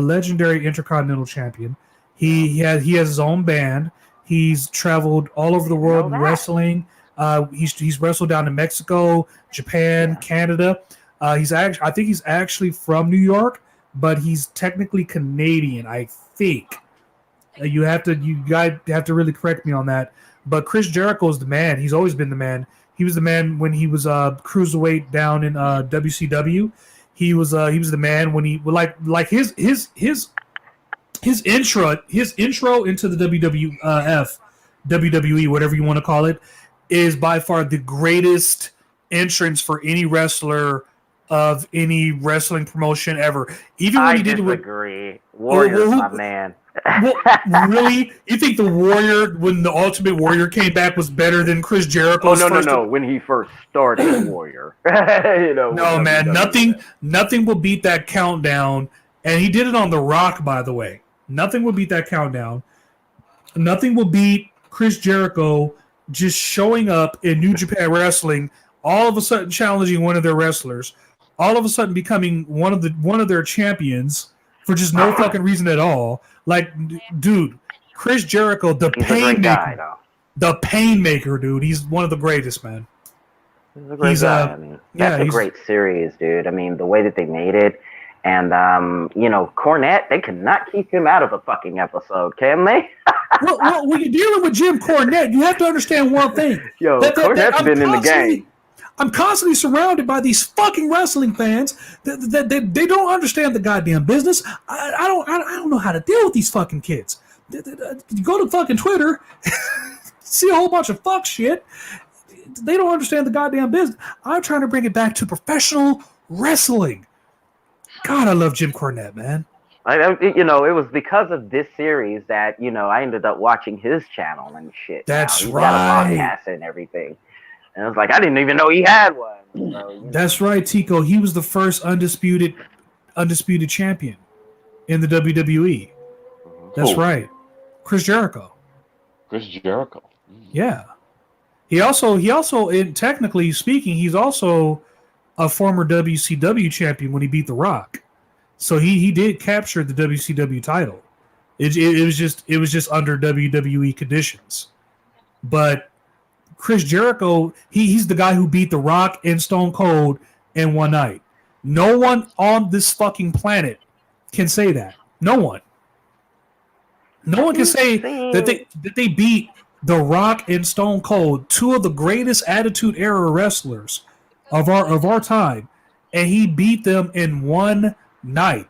legendary intercontinental champion. He has his own band. He's traveled all over the world in wrestling. He's wrestled down in Mexico, Japan, Canada. I think he's actually from New York, but he's technically Canadian, I think. You guys have to really correct me on that. But Chris Jericho is the man. He's always been the man. He was the man when he was cruiserweight down in WCW. He was the man when he like his intro into the WWE, whatever you want to call it, is by far the greatest entrance for any wrestler of any wrestling promotion ever. Even when he did it with Warrior's my man. Really? You think the Warrior, when the Ultimate Warrior came back, was better than Chris Jericho? No. When he first started Warrior, no man, nothing will beat that countdown. And he did it on The Rock, by the way. Nothing will beat that countdown. Nothing will beat Chris Jericho just showing up in New Japan Wrestling, all of a sudden challenging one of their wrestlers, all of a sudden becoming one of their champions for just no fucking reason at all. Like, dude, Chris Jericho, the Painmaker, dude. He's one of the greatest, man. He's a great guy. I mean, that's a great series, dude. I mean, the way that they made it, and Cornette, they cannot keep him out of a fucking episode, can they? well, when you're dealing with Jim Cornette, you have to understand one thing. Cornette's been in the game. I'm constantly surrounded by these fucking wrestling fans that they don't understand the goddamn business. I don't know how to deal with these fucking kids. You go to fucking Twitter, see a whole bunch of fuck shit. They don't understand the goddamn business. I'm trying to bring it back to professional wrestling. God, I love Jim Cornette, man. It was because of this series that I ended up watching his channel and shit. That's He's right. Got a podcast and everything. And I was like, I didn't even know he had one. So, That's right, Tico. He was the first undisputed champion in the WWE. That's right. Chris Jericho. Yeah. He also, technically speaking, he's also a former WCW champion when he beat The Rock. So he did capture the WCW title. It was just under WWE conditions. But Chris Jericho, he's the guy who beat The Rock and Stone Cold in one night. No one on this fucking planet can say that. No one. No one can say that they beat The Rock and Stone Cold, two of the greatest Attitude Era wrestlers of our time, and he beat them in one night.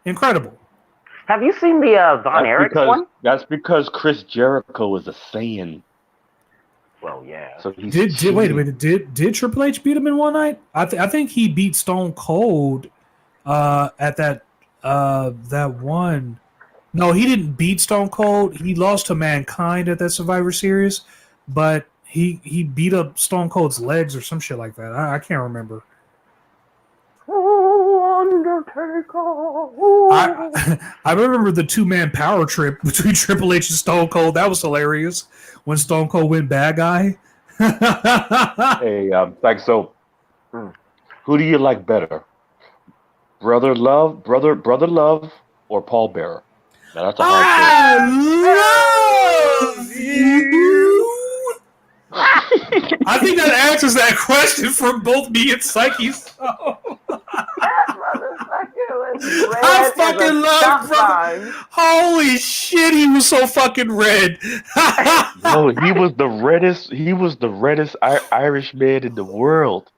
Incredible. Have you seen the Von Erich one? That's because Chris Jericho is a Saiyan. Well, yeah. So wait a minute. Did Triple H beat him in one night? I think he beat Stone Cold at that one. No, he didn't beat Stone Cold. He lost to Mankind at that Survivor Series, but he beat up Stone Cold's legs or some shit like that. I can't remember. Oh, Undertaker! I remember the 2-man power trip between Triple H and Stone Cold. That was hilarious when Stone Cold went bad guy. Hey, so who do you like better, Brother Love, or Paul Bearer? Now that's a hard I love you. I think that answers that question for both me and Psychesoap. I fucking love brother. Holy shit, he was so fucking red. No, he was the reddest. He was the reddest Irish man in the world.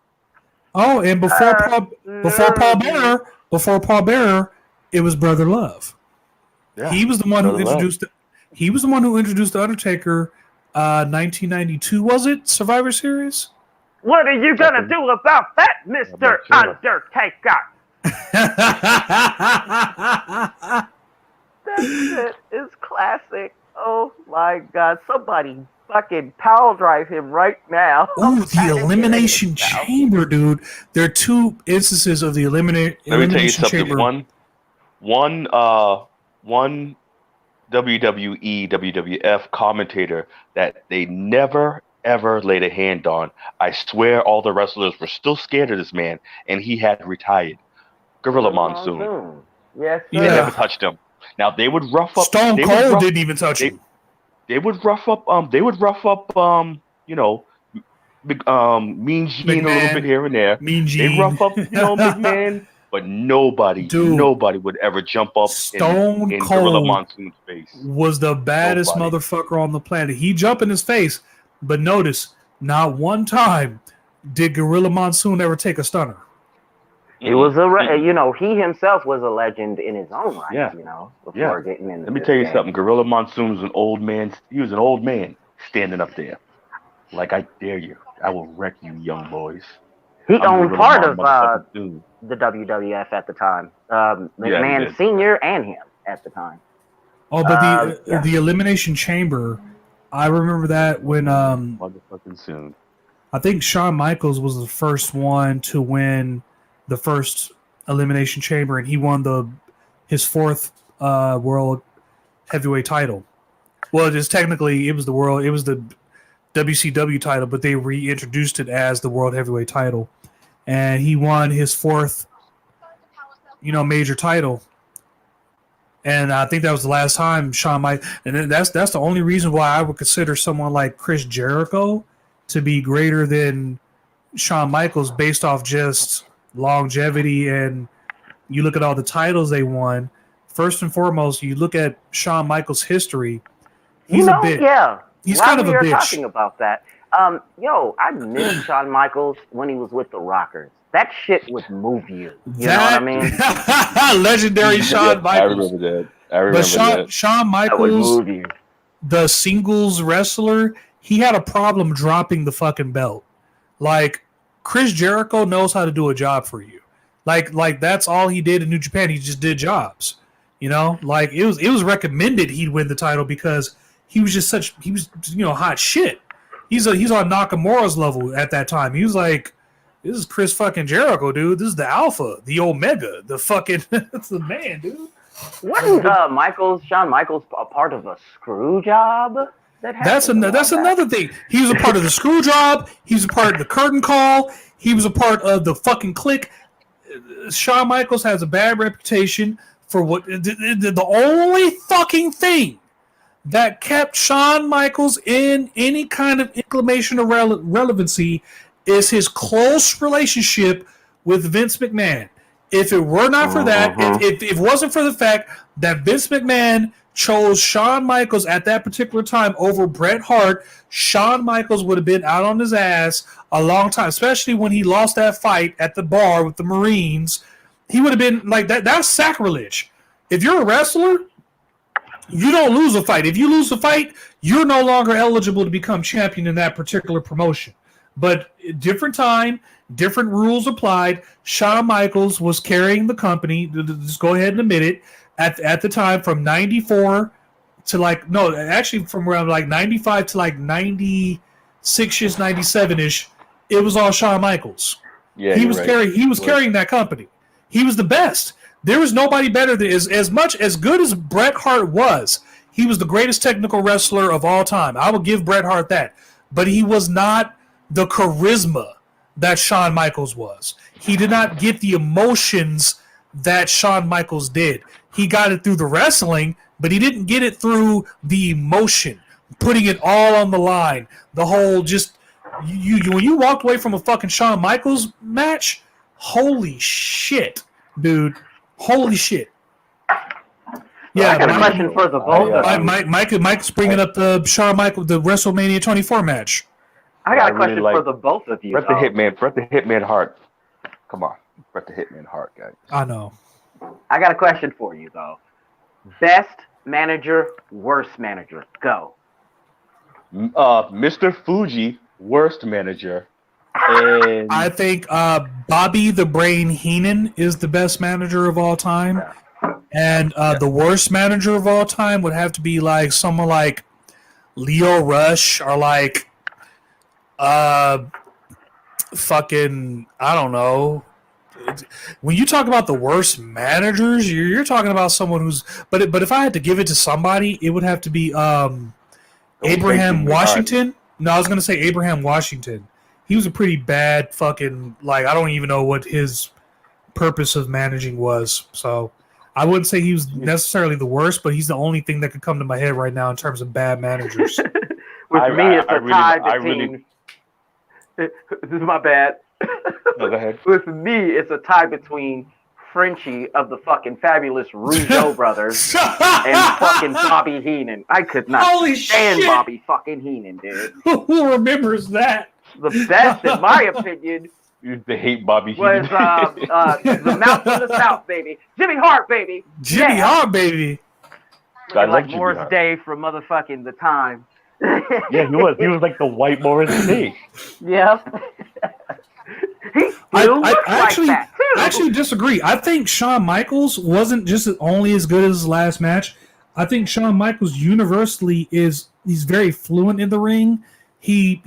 Oh, and before Paul Bearer, it was Brother Love. Yeah, he was the one who introduced. He was the one who introduced the Undertaker. 1992 was it? Survivor Series. What are you gonna do about that, Mr. Undertaker? That shit is classic. Oh my god! Somebody fucking power drive him right now. Oh, the Elimination Chamber, dude. There are two instances of the Elimination Chamber. Let me tell you something. One WWE, WWF commentator that they never, ever laid a hand on. I swear all the wrestlers were still scared of this man, and he had retired. Gorilla Monsoon. Yes, They never touched him. Now, they would rough up... Stone Cold didn't even touch him. They would rough up, you know, Mean Gene a little bit here and there. Mean Gene. They rough up, McMahon. But nobody would ever jump up in Gorilla Monsoon's face. Was the baddest motherfucker on the planet. He jumped in his face, but notice, not one time did Gorilla Monsoon ever take a stunner. He was he himself was a legend in his own right. Before getting in. Let me tell you something. Gorilla Monsoon was an old man. He was an old man standing up there, like I dare you. I will wreck you, young boys. He owned part of the WWF at the time. McMahon Sr. and him at the time. Oh, but the Elimination Chamber, I remember that when motherfucking soon. I think Shawn Michaels was the first one to win the first Elimination Chamber, and he won his fourth World Heavyweight title. Well, it was the WCW title, but they reintroduced it as the World Heavyweight title. And he won his fourth, major title. And I think that was the last time Shawn Michaels. And that's the only reason why I would consider someone like Chris Jericho to be greater than Shawn Michaels based off just longevity. And you look at all the titles they won. First and foremost, you look at Shawn Michaels' history. He's a bitch. Yeah. He's kind of a bitch. Talking about that. I miss Shawn Michaels when he was with the Rockers. That shit would move you. You know what I mean? Legendary Shawn Michaels. I remember that. Shawn Michaels, the singles wrestler, he had a problem dropping the fucking belt. Like, Chris Jericho knows how to do a job for you. Like that's all he did in New Japan. He just did jobs. Like it was recommended he'd win the title because he was hot shit. He's on Nakamura's level at that time. He was like, this is Chris fucking Jericho, dude. This is the Alpha, the Omega, the fucking that's the man, dude. Wasn't Shawn Michaels a part of a screw job? That's another thing. He was a part of the screw job. He was a part of the curtain call. He was a part of the fucking clique. Shawn Michaels has a bad reputation for what the only fucking thing that kept Shawn Michaels in any kind of inclination of relevancy is his close relationship with Vince McMahon. If it were not for that, if it wasn't for the fact that Vince McMahon chose Shawn Michaels at that particular time over Bret Hart, Shawn Michaels would have been out on his ass a long time, especially when he lost that fight at the bar with the Marines. He would have been like that. That's sacrilege. If you're a wrestler, you don't lose a fight. If you lose a fight, you're no longer eligible to become champion in that particular promotion. But different time, different rules applied. Shawn Michaels was carrying the company. Just go ahead and admit it. At the time, from 94 to actually from around 95 to 96ish, 97ish, it was all Shawn Michaels. Yeah, he was carrying that company. He was the best. There was nobody better than as good as Bret Hart was. He was the greatest technical wrestler of all time. I will give Bret Hart that. But he was not the charisma that Shawn Michaels was. He did not get the emotions that Shawn Michaels did. He got it through the wrestling, but he didn't get it through the emotion, putting it all on the line. The whole just you when you walked away from a fucking Shawn Michaels match, holy shit, dude. Holy shit. Yeah, I got a question for the both of you. Mike's bringing up the Shawn Michaels, the WrestleMania 24 match. I got a question for the both of you. Bret the Hitman Hart. Come on. Bret the Hitman Hart, guys. I know. I got a question for you, though. Best manager, worst manager. Go. Mr. Fuji, worst manager. And I think Bobby the Brain Heenan is the best manager of all time. Yeah. And the worst manager of all time would have to be someone like Leo Rush or fucking, I don't know. When you talk about the worst managers, you're talking about someone who's. But if I had to give it to somebody, it would have to be Abraham Washington. No, I was going to say Abraham Washington. He was a pretty bad fucking, I don't even know what his purpose of managing was. So I wouldn't say he was necessarily the worst, but he's the only thing that could come to my head right now in terms of bad managers. With me, it's a tie between. This is my bad. No, go ahead. With me, it's a tie between Frenchie of the fucking fabulous Rougeau brothers and fucking Bobby Heenan. I could not stand Bobby fucking Heenan, dude. Who remembers that? The best, in my opinion, used to hate Bobby Heenan. Was the Mouse from the South, baby. Jimmy Hart, baby. Jimmy Hart, baby. I like Morris Hart. Day from motherfucking The Time. Yeah, he was. He was like the white Morris Day. Yep. I actually disagree. I think Shawn Michaels wasn't just only as good as his last match. I think Shawn Michaels universally he's very fluent in the ring. He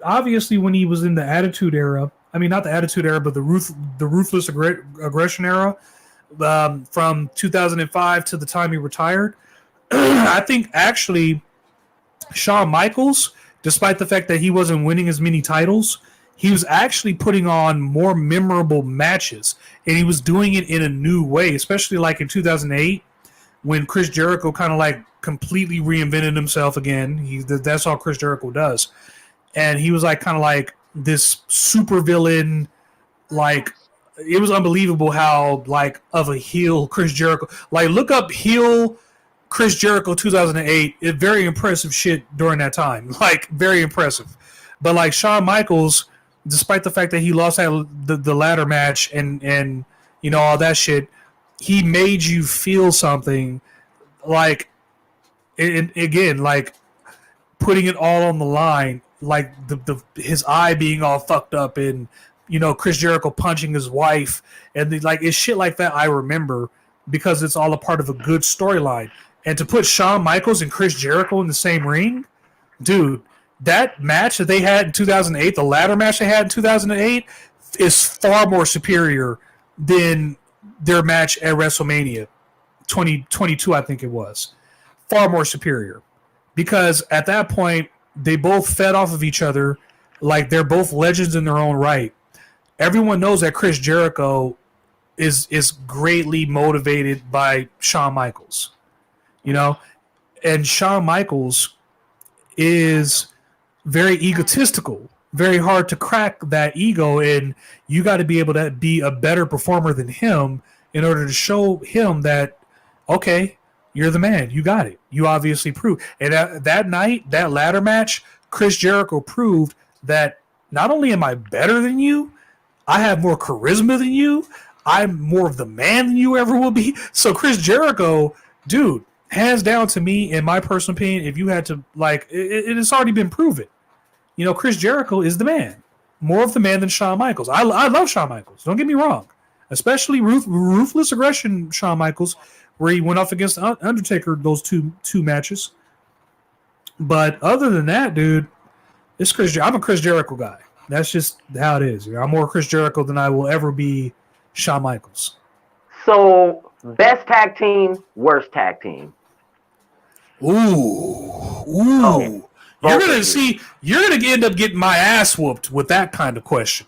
obviously when he was in the Attitude Era. I mean, not the Attitude Era, but the Ruthless Aggression Era, from 2005 to the time he retired. I think actually Shawn Michaels, despite the fact that he wasn't winning as many titles, he was actually putting on more memorable matches, and he was doing it in a new way, especially in 2008 when Chris Jericho kind of completely reinvented himself again. That's all Chris Jericho does. And he was kind of this super villain, it was unbelievable how of a heel Chris Jericho. Look up heel Chris Jericho 2008. Very impressive shit during that time. Very impressive. But Shawn Michaels, despite the fact that he lost the ladder match and all that shit, he made you feel something again, putting it all on the line, his eye being all fucked up and Chris Jericho punching his wife and it's shit like that I remember because it's all a part of a good storyline. And to put Shawn Michaels and Chris Jericho in the same ring, dude, that match that they had in 2008, the ladder match they had in 2008, is far more superior than their match at WrestleMania 2022, I think it was. Far more superior. Because at that point, they both fed off of each other they're both legends in their own right. Everyone knows that Chris Jericho is greatly motivated by Shawn Michaels. And Shawn Michaels is very egotistical, very hard to crack that ego, and you got to be able to be a better performer than him in order to show him that, okay, you're the man, you got it, you obviously proved. And that night, that ladder match, Chris Jericho proved that not only am I better than you, I have more charisma than you, I'm more of the man than you ever will be. So Chris Jericho, dude, hands down to me, in my personal opinion, if you had to it has already been proven. Chris Jericho is the man. More of the man than Shawn Michaels. I love Shawn Michaels. Don't get me wrong. Especially Ruthless Aggression Shawn Michaels, where he went off against Undertaker those two matches. But other than that, dude, I'm a Chris Jericho guy. That's just how it is. I'm more Chris Jericho than I will ever be Shawn Michaels. So, best tag team, worst tag team. Ooh. Okay. You're gonna end up getting my ass whooped with that kind of question.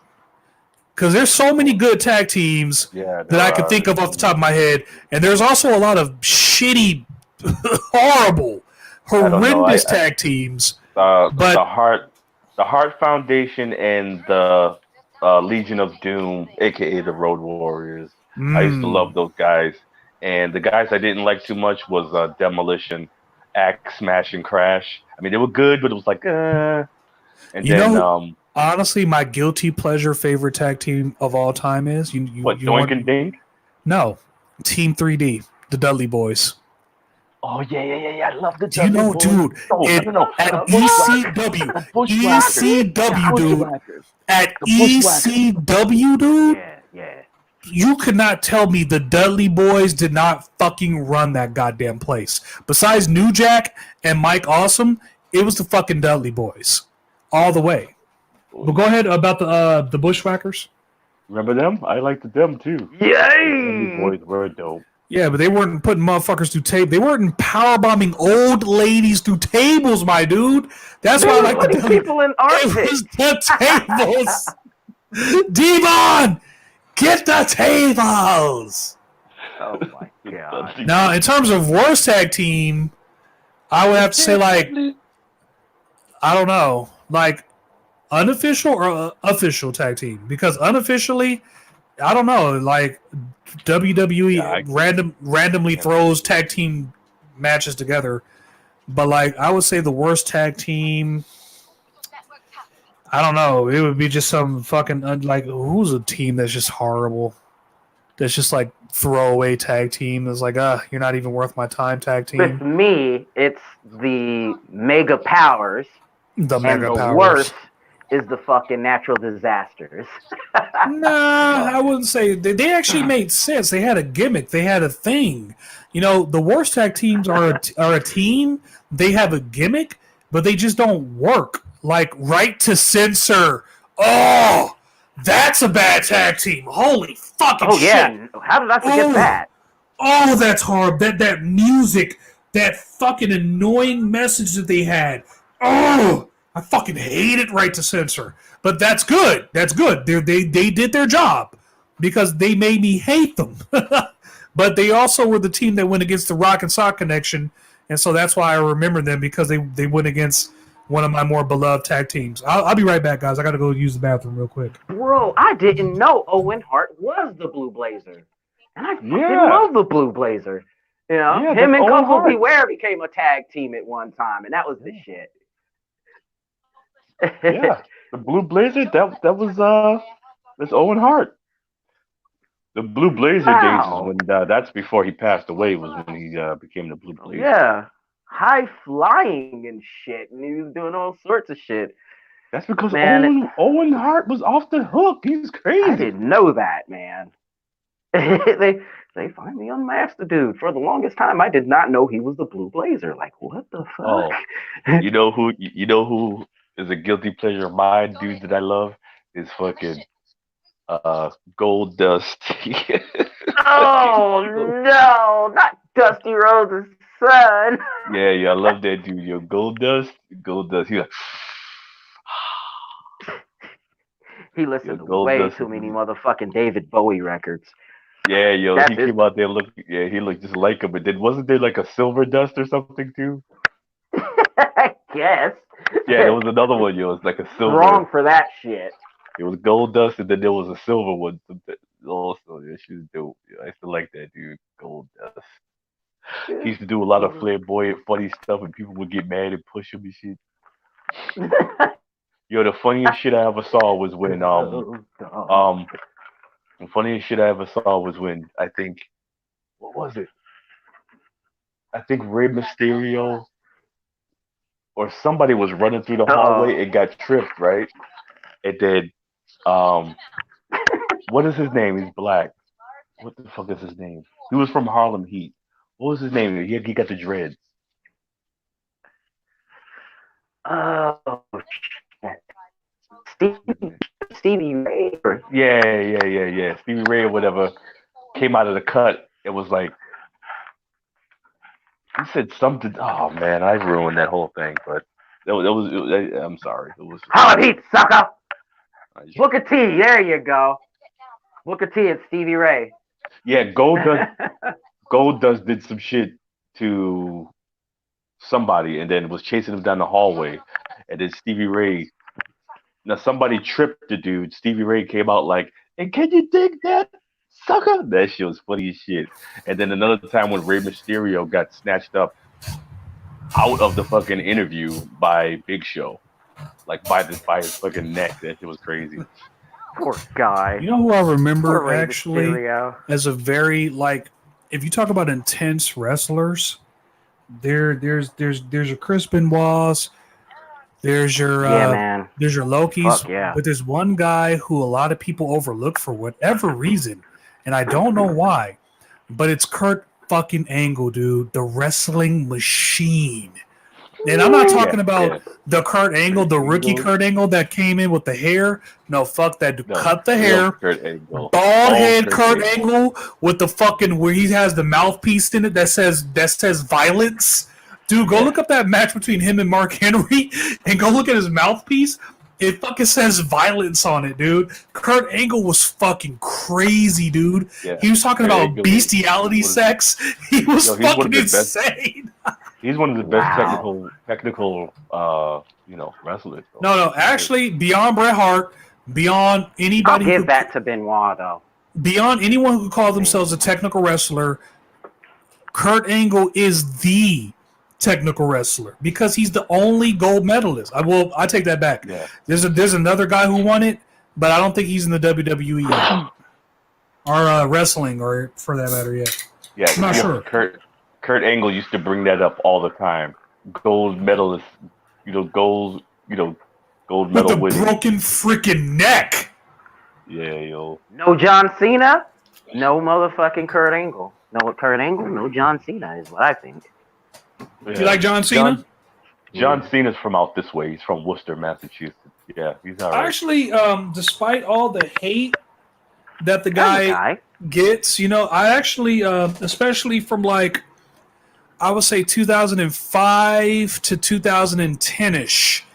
Because there's so many good tag teams that I can think of off the top of my head, and there's also a lot of shitty, horrible, horrendous tag teams. But the Heart Foundation and the Legion of Doom, aka the Road Warriors. I used to love those guys, and the guys I didn't like too much was Demolition, Axe, Smash, and Crash. I mean, they were good, but it was like, And then, honestly, my guilty pleasure favorite tag team of all time is Doink and Dink? No, Team 3D, the Dudley Boys. Oh yeah! I love the. Do you know, boys. Dude? At ECW, dude. At ECW, dude. Yeah. You could not tell me the Dudley Boys did not fucking run that goddamn place. Besides New Jack and Mike Awesome, it was the fucking Dudley Boys, all the way. But go ahead about the Bushwhackers. Remember them? I liked them too. Yay! The boys were dope. Yeah, but they weren't putting motherfuckers through tables. They weren't powerbombing old ladies through tables, my dude. That's why I like the people in armpits. The tables. Devon, get the tables. Oh my god. Now, in terms of worst tag team, I would have to say I don't know, unofficial or official tag team, because unofficially, I don't know, WWE randomly throws tag team matches together, but I would say the worst tag team, I don't know, it would be just some fucking who's a team that's just horrible, that's just throwaway tag team that's you're not even worth my time tag team. With me, it's the Mega Powers. The worst is the fucking Natural Disasters. Nah, I wouldn't say. They actually made sense. They had a gimmick. They had a thing. The worst tag teams are a team. They have a gimmick, but they just don't work. Right to Censor. Oh, that's a bad tag team. Holy fucking shit. Yeah. How did I forget that? Oh, that's hard. That music, that fucking annoying message that they had. Oh, I fucking hate it. Right to Censor. But that's good. That's good. They did their job because they made me hate them. But they also were the team that went against the Rock and Sock Connection, and so that's why I remember them, because they went against one of my more beloved tag teams. I'll be right back, guys. I got to go use the bathroom real quick. Bro, I didn't know Owen Hart was the Blue Blazer. And I fucking love the Blue Blazer. Him and Kung Beware became a tag team at one time, and that was the shit. Yeah, the Blue Blazer, that was that's Owen Hart. The Blue Blazer days is when that's before he passed away, was when he became the Blue Blazer. Yeah. High flying and shit, and he was doing all sorts of shit. That's because Owen Hart was off the hook. He's crazy. I didn't know that, man. They finally unmasked the dude. For the longest time, I did not know he was the Blue Blazer. What the fuck? Oh, you know who is a guilty pleasure of mine, dude, that I love, is fucking Gold Dust. Oh no, not Dusty Rhodes' son. Yeah, I love that dude. Yo, Gold Dust. He listened to way too many motherfucking David Bowie records. Yeah, he came out there he looked just like him. But then wasn't there a Silver Dust or something too? I guess. Yeah, there was another one, It was a silver. Wrong for that shit. It was Gold Dust, and then there was a silver one. Also, she was dope. I used to like that dude, Gold Dust. He used to do a lot of flamboyant, funny stuff, and people would get mad and push him and shit. The funniest shit I ever saw was when the funniest shit I ever saw was when I think, what was it? I think Rey Mysterio or somebody was running through the hallway and got tripped, right? And then, what is his name? He's black. What the fuck is his name? He was from Harlem Heat. What was his name? He got the dreads. Oh shit. Stevie Ray. Yeah. Stevie Ray or whatever came out of the cut. It was like he said something. Oh man, I ruined that whole thing. But I'm sorry. It was Harlem Heat, sucker. Booker T. There you go. Booker T. and Stevie Ray. Yeah, Gold did some shit to somebody and then was chasing him down the hallway. And then Stevie Ray, now somebody tripped the dude. Stevie Ray came out like, and can you dig that, sucker? That shit was funny as shit. And then another time when Rey Mysterio got snatched up out of the fucking interview by Big Show, like by his fucking neck. That shit was crazy. Poor guy. You know who I remember Poor Rey actually Mysterio. as a very like, if you talk about intense wrestlers, there's your Chris Benoit's, there's your man. there's your Loki's, Fuck yeah. but there's one guy who a lot of people overlook for whatever reason, and I don't know why, but it's Kurt fucking Angle, dude, the wrestling machine. And I'm not talking about the Kurt Angle, the rookie Kurt Angle that came in with the hair. No, fuck that. Dude. No, cut the hair. Bald head Kurt Angle with the fucking where he has the mouthpiece in it that says violence. Dude, go look up that match between him and Mark Henry and go look at his mouthpiece. It fucking says violence on it, dude. Kurt Angle was fucking crazy, dude. Yeah. He was talking about bestiality sex. He was fucking insane. He's one of the best technical wrestlers. No, actually, beyond Bret Hart, beyond anybody. I'll give that to Benoit, though. Beyond anyone who calls themselves a technical wrestler, Kurt Angle is the technical wrestler because he's the only gold medalist. I take that back. Yeah. There's another guy who won it, but I don't think he's in the WWE yet. Or wrestling, or for that matter, yet. Yeah, I'm not sure. Kurt Angle used to bring that up all the time. Gold medalist, gold medal with the winning. Broken freaking neck. Yeah, yo. No John Cena, no motherfucking Kurt Angle. No Kurt Angle, no John Cena is what I think. Yeah. Do you like John Cena? John Cena's from out this way. He's from Worcester, Massachusetts. Yeah, he's all right. Actually, despite all the hate that the guy gets, I actually, especially from like, I would say 2005 to 2010-ish,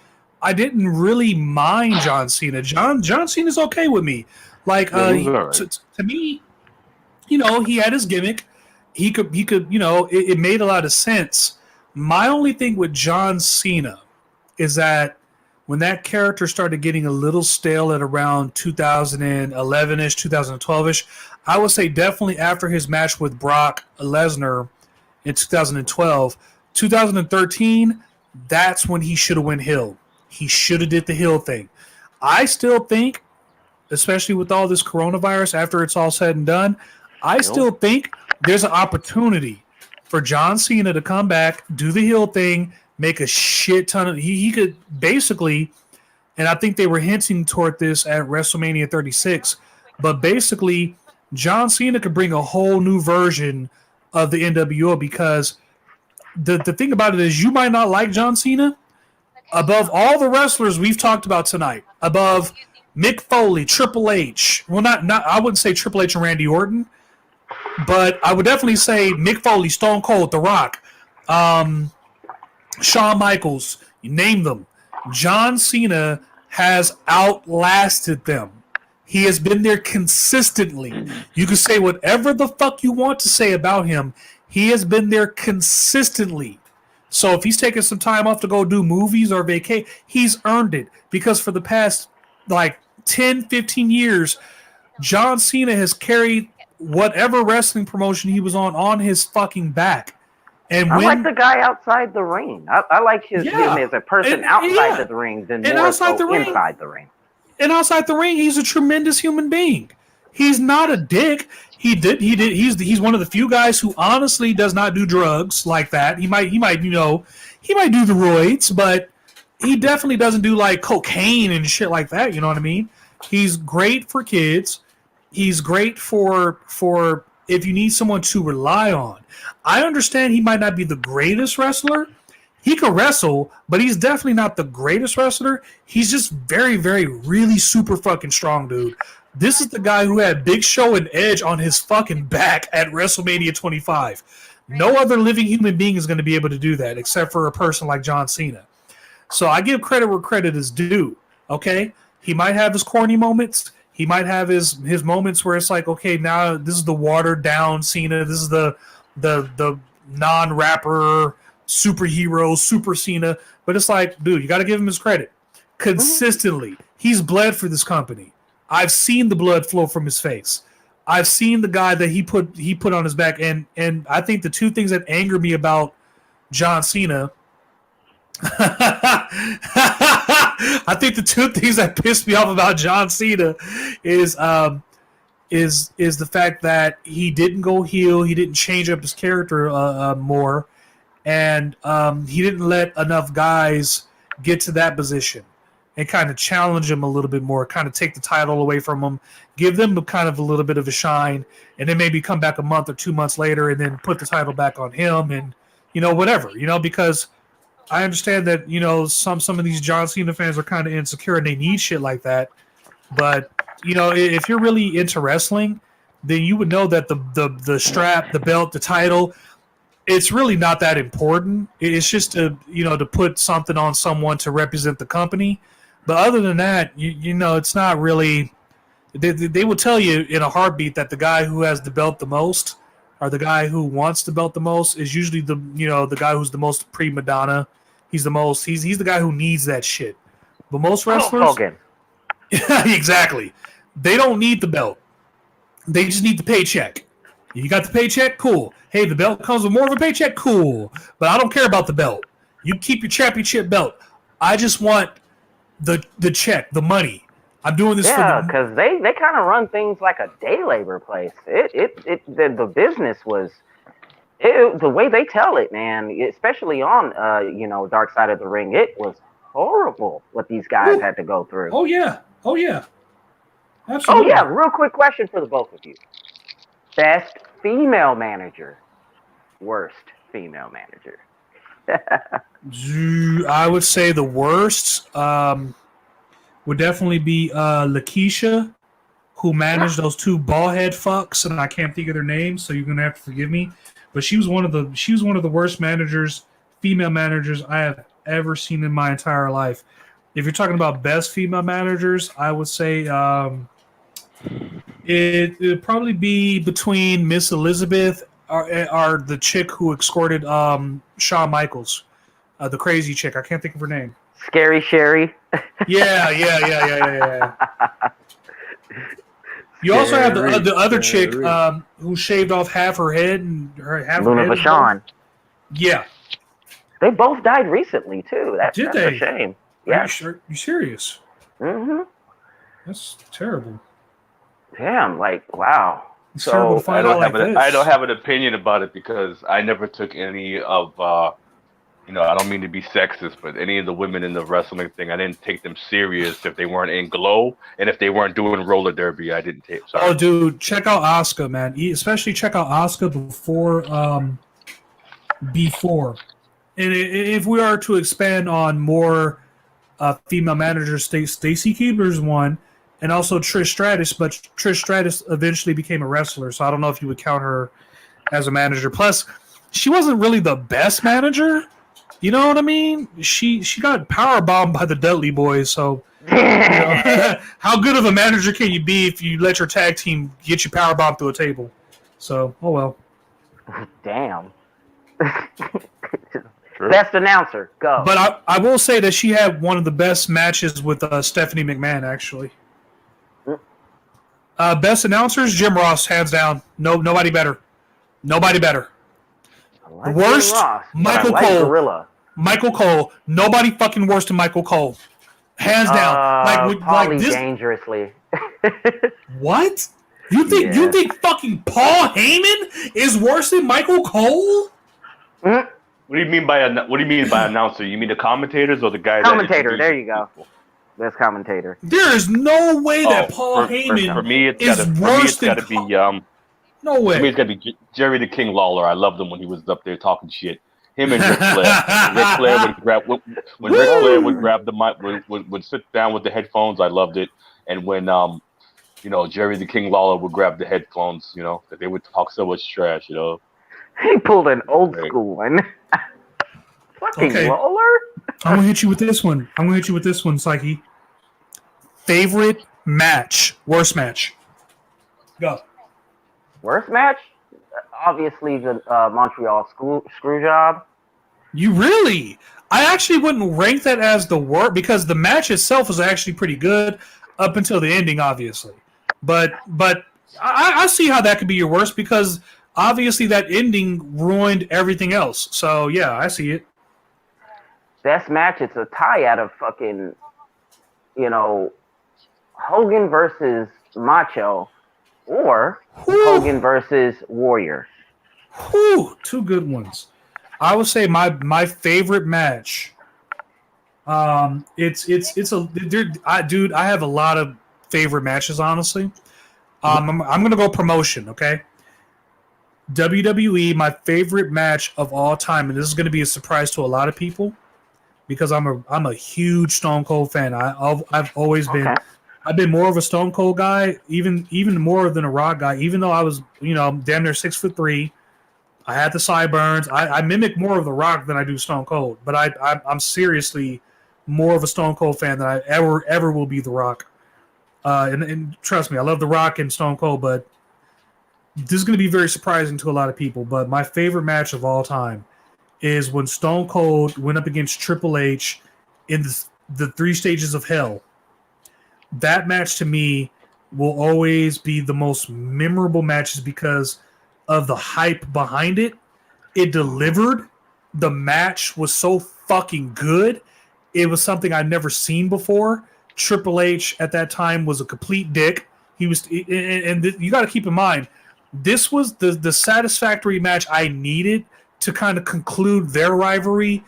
I didn't really mind John Cena. John Cena's okay with me. Like, to me, he had his gimmick. He could, it made a lot of sense. My only thing with John Cena is that when that character started getting a little stale at around 2011-ish, 2012-ish, I would say definitely after his match with Brock Lesnar in 2012, 2013, that's when he should have went heel. He should have did the heel thing. I still think, especially with all this coronavirus, after it's all said and done, I still think there's an opportunity for John Cena to come back, do the heel thing, make a shit ton of... He could basically, and I think they were hinting toward this at WrestleMania 36, but basically, John Cena could bring a whole new version of the NWO because the thing about it is you might not like John Cena. Above all the wrestlers we've talked about tonight, above Mick Foley, Triple H, well, not I wouldn't say Triple H and Randy Orton, but I would definitely say Mick Foley, Stone Cold, The Rock, Shawn Michaels, you name them. John Cena has outlasted them. He has been there consistently. You can say whatever the fuck you want to say about him. He has been there consistently. So if he's taking some time off to go do movies or vacay, he's earned it. Because for the past, 10, 15 years, John Cena has carried whatever wrestling promotion he was on his fucking back. And I like the guy outside the ring. I like him as a person outside the ring than more so inside the ring. And outside the ring, he's a tremendous human being. He's not a dick. He's one of the few guys who honestly does not do drugs like that. He might do the roids, but he definitely doesn't do like cocaine and shit like that. You know what I mean? He's great for kids. He's great for if you need someone to rely on. I understand he might not be the greatest wrestler. He can wrestle, but he's definitely not the greatest wrestler. He's just very, very, really super fucking strong, dude. This is the guy who had Big Show and Edge on his fucking back at WrestleMania 25. No other living human being is going to be able to do that except for a person like John Cena. So I give credit where credit is due, okay? He might have his corny moments. He might have his moments where it's like, okay, now this is the watered down Cena. This is the non-rapper superhero, Super Cena. But it's like, dude, you got to give him his credit. Consistently, he's bled for this company. I've seen the blood flow from his face. I've seen the guy that he put on his back. And I think the two things that anger me about John Cena I think the two things that pissed me off about John Cena is the fact that he didn't go heel, he didn't change up his character more, and he didn't let enough guys get to that position and kind of challenge him a little bit more, kind of take the title away from him, give them kind of a little bit of a shine, and then maybe come back a month or 2 months later and then put the title back on him and, whatever, because I understand that, some of these John Cena fans are kind of insecure and they need shit like that. But, if you're really into wrestling, then you would know that the strap, the belt, the title, it's really not that important. It's just to put something on someone to represent the company. But other than that, it's not really. They will tell you in a heartbeat that the guy who has the belt the most, or the guy who wants the belt the most, is usually the guy who's the most prima donna. He's the most. He's the guy who needs that shit. But most wrestlers, Hogan. Exactly. They don't need the belt. They just need the paycheck. You got the paycheck, cool. Hey, the belt comes with more of a paycheck, cool. But I don't care about the belt. You keep your championship belt. I just want the check, the money. I'm doing this for because they kind of run things like a day labor place. The business was. The way they tell it, man, especially on Dark Side of the Ring, it was horrible what these guys had to go through. Oh yeah, absolutely. Oh yeah, real quick question for the both of you: best female manager, worst female manager. I would say the worst would definitely be Lakeisha, who managed those two ballhead fucks, and I can't think of their names, so you're gonna have to forgive me. But she was one of the worst managers, female managers I have ever seen in my entire life. If you're talking about best female managers, I would say it'd probably be between Miss Elizabeth or the chick who escorted Shawn Michaels, the crazy chick. I can't think of her name. Scary Sherry. Yeah. You also have the other chick who shaved off half her head and Luna Vachon. Yeah. They both died recently too. That's a shame. Yeah. You serious? Mm-hmm. That's terrible. Damn, wow. It's terrible to find out like this. I don't have an opinion about it because I never took any of I don't mean to be sexist, but any of the women in the wrestling thing, I didn't take them serious if they weren't in Glow, and if they weren't doing roller derby, I didn't take. Sorry. Oh, dude, check out Asuka, man. Especially check out Asuka before. And if we are to expand on more female managers, Stacy Keibler's one, and also Trish Stratus, but Trish Stratus eventually became a wrestler, so I don't know if you would count her as a manager. Plus, she wasn't really the best manager. You know what I mean? She got powerbombed by the Dudley Boys, so how good of a manager can you be if you let your tag team get you powerbombed through a table? So, oh well. Damn. Best announcer, go. But I will say that she had one of the best matches with Stephanie McMahon, actually. Best announcers, Jim Ross, hands down. Nobody better. Nobody better. Like worst, Ross, Michael Cole. Gorilla. Michael Cole. Nobody fucking worse than Michael Cole. Hands down. Like this. Dangerously. What? You think fucking Paul Heyman is worse than Michael Cole? Mm-hmm. What do you mean by announcer? You mean the commentators or the guy? Commentator. There you go. That's commentator. There is no way that Paul Heyman for me, is worse than. Gotta be no way. For me, it's gotta be Jerry the King Lawler. I loved him when he was up there talking shit. Him and Ric Flair. Ric Flair would grab the mic, would sit down with the headphones. I loved it. And when Jerry the King Lawler would grab the headphones, that they would talk so much trash, He pulled an old school one. Fucking Lawler. I'm gonna hit you with this one. Psyche. Favorite match, worst match. Go. Worst match? Obviously, the Montreal screw job. You really? I actually wouldn't rank that as the worst because the match itself was actually pretty good up until the ending, obviously. But I see how that could be your worst because obviously that ending ruined everything else. So yeah, I see it. Best match, it's a tie out of fucking, Hogan versus Macho or Hogan versus Warrior. Two good ones. I would say my favorite match. I have a lot of favorite matches, honestly. I'm gonna go promotion, okay? WWE, my favorite match of all time, and this is gonna be a surprise to a lot of people because I'm a huge Stone Cold fan. I've always been. Okay. I've been more of a Stone Cold guy, even more than a Rock guy. Even though I was, damn near 6'3", I had the sideburns. I mimic more of the Rock than I do Stone Cold. But I'm seriously more of a Stone Cold fan than I ever will be the Rock. And trust me, I love the Rock and Stone Cold, but this is going to be very surprising to a lot of people. But my favorite match of all time is when Stone Cold went up against Triple H in the 3 stages of hell. That match to me will always be the most memorable matches because of the hype behind it. It delivered. The match was so fucking good. It was something I'd never seen before. Triple H at that time was a complete dick. He was, and you got to keep in mind, this was the satisfactory match I needed to kind of conclude their rivalry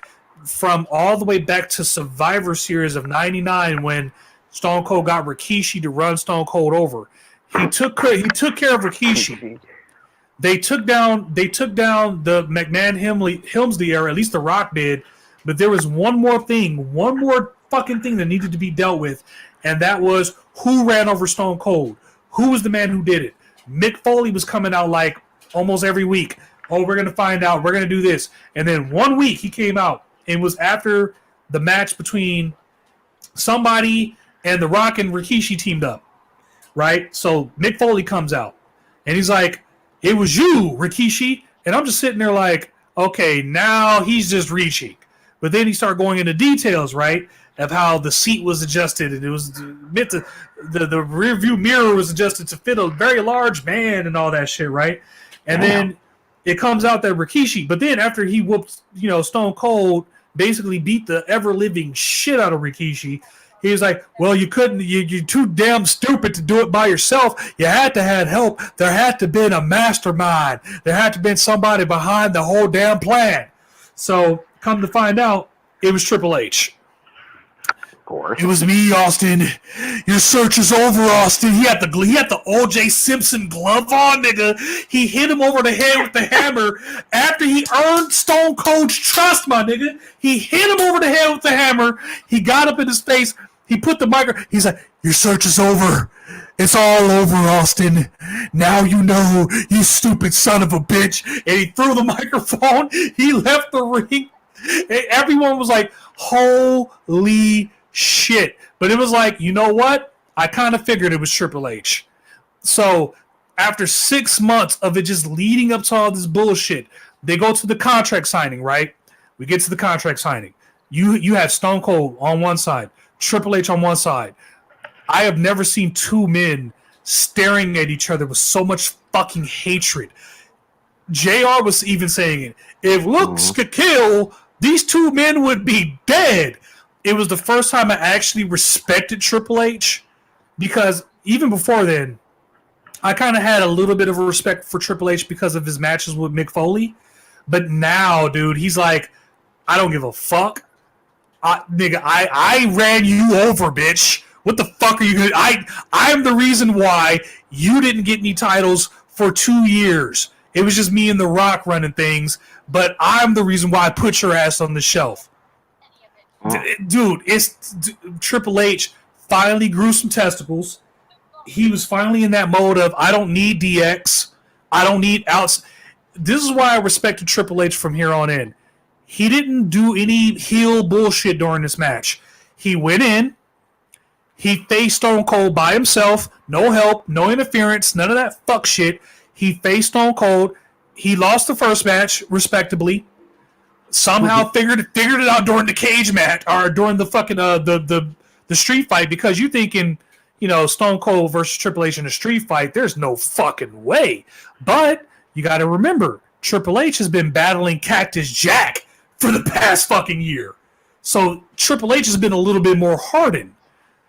from all the way back to Survivor Series of '99 when Stone Cold got Rikishi to run Stone Cold over. He took care of Rikishi. They took down the McMahon-Helmsley era, at least The Rock did, but there was one more fucking thing that needed to be dealt with, and that was who ran over Stone Cold. Who was the man who did it? Mick Foley was coming out like almost every week. Oh, we're going to find out. We're going to do this. And then one week he came out and was after the match between somebody and The Rock and Rikishi teamed up, right? So Mick Foley comes out, and he's like, it was you, Rikishi. And I'm just sitting there like, okay, now he's just reaching. But then he started going into details, right, of how the seat was adjusted, and it was meant to, the rear view mirror was adjusted to fit a very large man and all that shit, right? And then it comes out that Rikishi, but then after he whooped, Stone Cold, basically beat the ever-living shit out of Rikishi, he was like, well, you couldn't, you're too damn stupid to do it by yourself. You had to have help. There had to have been a mastermind. There had to have been somebody behind the whole damn plan. So come to find out, it was Triple H. Of course. It was me, Austin. Your search is over, Austin. He had the O.J. Simpson glove on, nigga. He hit him over the head with the hammer after he earned Stone Cold's trust, my nigga. He hit him over the head with the hammer. He got up in his face. He put the microphone. He's like, your search is over. It's all over, Austin. Now you know, you stupid son of a bitch. And he threw the microphone. He left the ring. And everyone was like, holy shit. But it was like, you know what? I kind of figured it was Triple H. So after 6 months of it just leading up to all this bullshit, they go to the contract signing, right? We get to the contract signing. You have Stone Cold on one side, Triple H on one side. I have never seen two men staring at each other with so much fucking hatred. JR was even saying it. If looks could kill, these two men would be dead. It was the first time I actually respected Triple H because even before then, I kind of had a little bit of a respect for Triple H because of his matches with Mick Foley. But now, dude, he's like, I don't give a fuck. I ran you over, bitch. What the fuck are you going to... I am the reason why you didn't get any titles for 2 years. It was just me and The Rock running things, but I'm the reason why I put your ass on the shelf. Dude, Triple H finally grew some testicles. He was finally in that mode of, I don't need DX. I don't need outs. This is why I respected Triple H from here on in. He didn't do any heel bullshit during this match. He went in. He faced Stone Cold by himself. No help, no interference, none of that fuck shit. He faced Stone Cold. He lost the first match, respectably. Somehow figured it out during the cage match, or during the fucking the street fight, because you thinking, you know, Stone Cold versus Triple H in a street fight, there's no fucking way. But you got to remember, Triple H has been battling Cactus Jack for the past fucking year. So Triple H has been a little bit more hardened.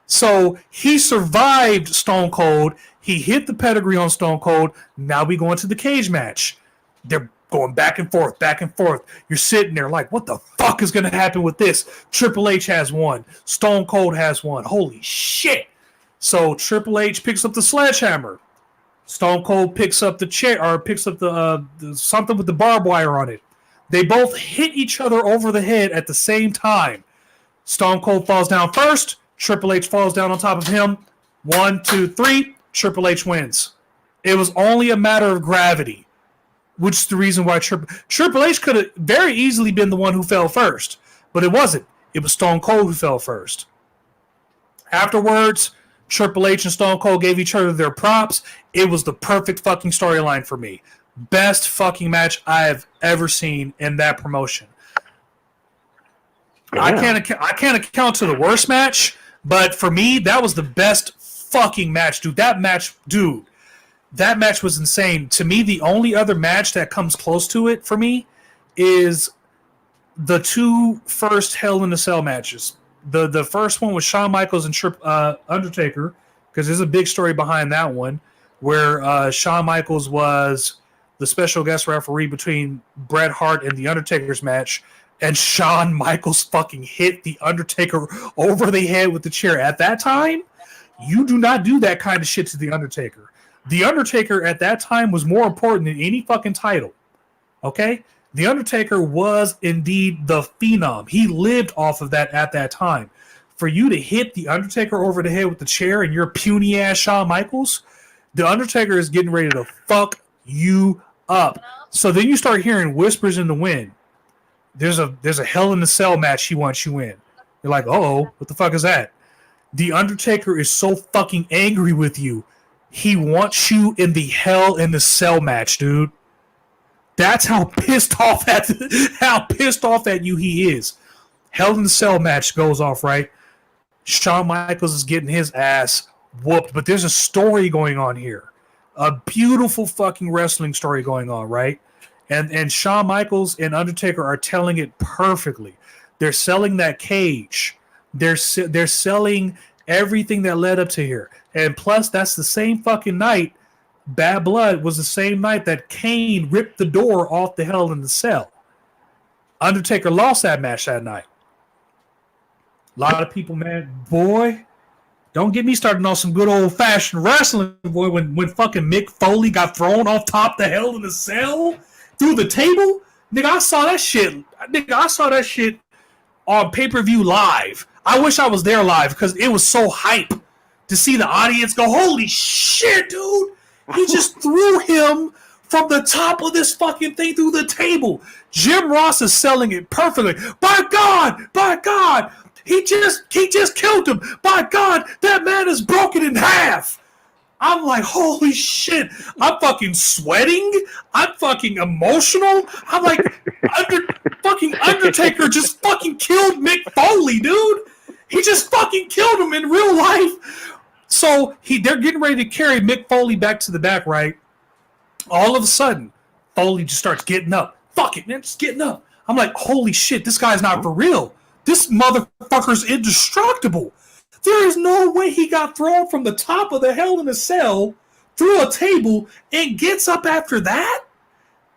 So he survived Stone Cold. He hit the pedigree on Stone Cold. Now we go into the cage match. They're going back and forth, back and forth. You're sitting there like, what the fuck is going to happen with this? Triple H has won. Stone Cold has won. Holy shit. So Triple H picks up the sledgehammer. Stone Cold picks up the chair, or picks up the something with the barbed wire on it. They both hit each other over the head at the same time. Stone Cold falls down first. Triple H falls down on top of him. 1, 2, 3. Triple H wins. It was only a matter of gravity, which is the reason why Triple H could have very easily been the one who fell first, but it wasn't. It was Stone Cold who fell first. Afterwards, Triple H and Stone Cold gave each other their props. It was the perfect fucking storyline for me. Best fucking match I have ever seen in that promotion. Yeah. I can't account to the worst match, but for me, that was the best fucking match, dude. That match was insane. To me, the only other match that comes close to it for me is the two first Hell in a Cell matches. The first one was Shawn Michaels and Undertaker, because there's a big story behind that one, where Shawn Michaels was the special guest referee between Bret Hart and The Undertaker's match, and Shawn Michaels fucking hit The Undertaker over the head with the chair. At that time, you do not do that kind of shit to The Undertaker. The Undertaker at that time was more important than any fucking title. Okay? The Undertaker was indeed the phenom. He lived off of that at that time. For you to hit The Undertaker over the head with the chair and you're puny-ass Shawn Michaels, The Undertaker is getting ready to fuck you up. So then you start hearing whispers in the wind. There's a Hell in a Cell match he wants you in. You're like, uh-oh, what the fuck is that? The Undertaker is so fucking angry with you. He wants you in the Hell in a Cell match, dude. That's how pissed off at you he is. Hell in a Cell match goes off, right? Shawn Michaels is getting his ass whooped, but there's a story going on here. A beautiful fucking wrestling story going on, right? And Shawn Michaels and Undertaker are telling it perfectly. They're selling that cage. They're selling everything that led up to here. And plus, that's the same fucking night. Bad Blood was the same night that Kane ripped the door off the Hell in the Cell. Undertaker lost that match that night. A lot of people, man, boy, don't get me started on some good old-fashioned wrestling, boy, when fucking Mick Foley got thrown off top the Hell in the Cell through the table. Nigga, I saw that shit on pay-per-view live. I wish I was there live because it was so hype to see the audience go, holy shit, dude. He just threw him from the top of this fucking thing through the table. Jim Ross is selling it perfectly. By God, he just killed him. By God, that man is broken in half. I'm like, holy shit. I'm fucking sweating. I'm fucking emotional. I'm like, fucking Undertaker just fucking killed Mick Foley, dude. He just fucking killed him in real life. So they're getting ready to carry Mick Foley back to the back, right? All of a sudden, Foley just starts getting up. Fuck it, man, just getting up. I'm like, holy shit, this guy's not for real. This motherfucker's indestructible. There is no way he got thrown from the top of the Hell in a Cell through a table and gets up after that.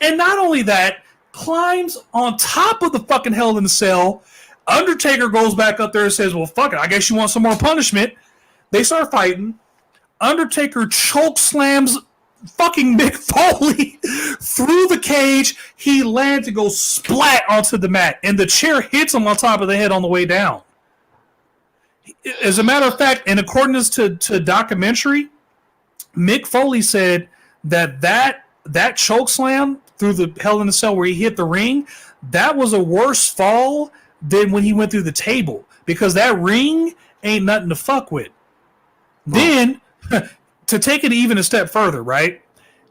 And not only that, climbs on top of the fucking Hell in the Cell. Undertaker goes back up there and says, well, fuck it, I guess you want some more punishment. They start fighting. Undertaker choke slams fucking Mick Foley through the cage. He lands and goes splat onto the mat, and the chair hits him on top of the head on the way down. As a matter of fact, in accordance to documentary, Mick Foley said that choke slam through the Hell in a Cell where he hit the ring, that was a worse fall than when he went through the table, because that ring ain't nothing to fuck with. Then, to take it even a step further, right?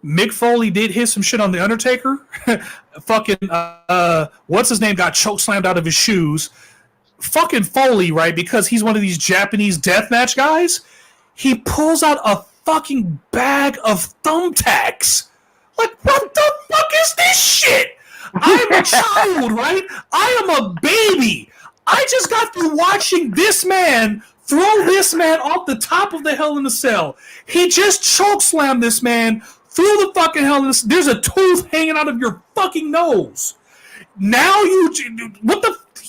Mick Foley did hit some shit on The Undertaker. Fucking, what's his name got choke slammed out of his shoes. Fucking Foley, right? Because he's one of these Japanese deathmatch guys. He pulls out a fucking bag of thumbtacks. Like, what the fuck is this shit? I am a child, right? I am a baby. I just got through watching this man throw this man off the top of the Hell in a Cell. He just choke slammed this man through the fucking Hell in a Cell. There's a tooth hanging out of your fucking nose. Now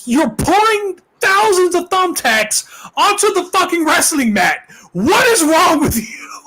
you're pouring thousands of thumbtacks onto the fucking wrestling mat. What is wrong with you?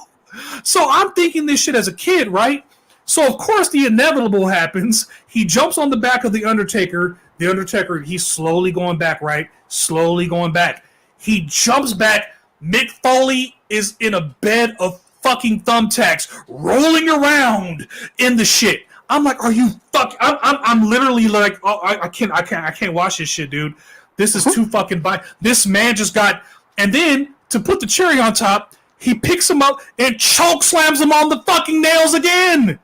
So I'm thinking this shit as a kid, right? So of course the inevitable happens. He jumps on the back of the Undertaker. The Undertaker, he's slowly going back, right? Slowly going back. He jumps back. Mick Foley is in a bed of fucking thumbtacks, rolling around in the shit. I'm like, are you fuck? I'm literally like, oh, I can't watch this shit, dude. This is too fucking bad. This man just got, and then to put the cherry on top, he picks him up and choke slams him on the fucking nails again.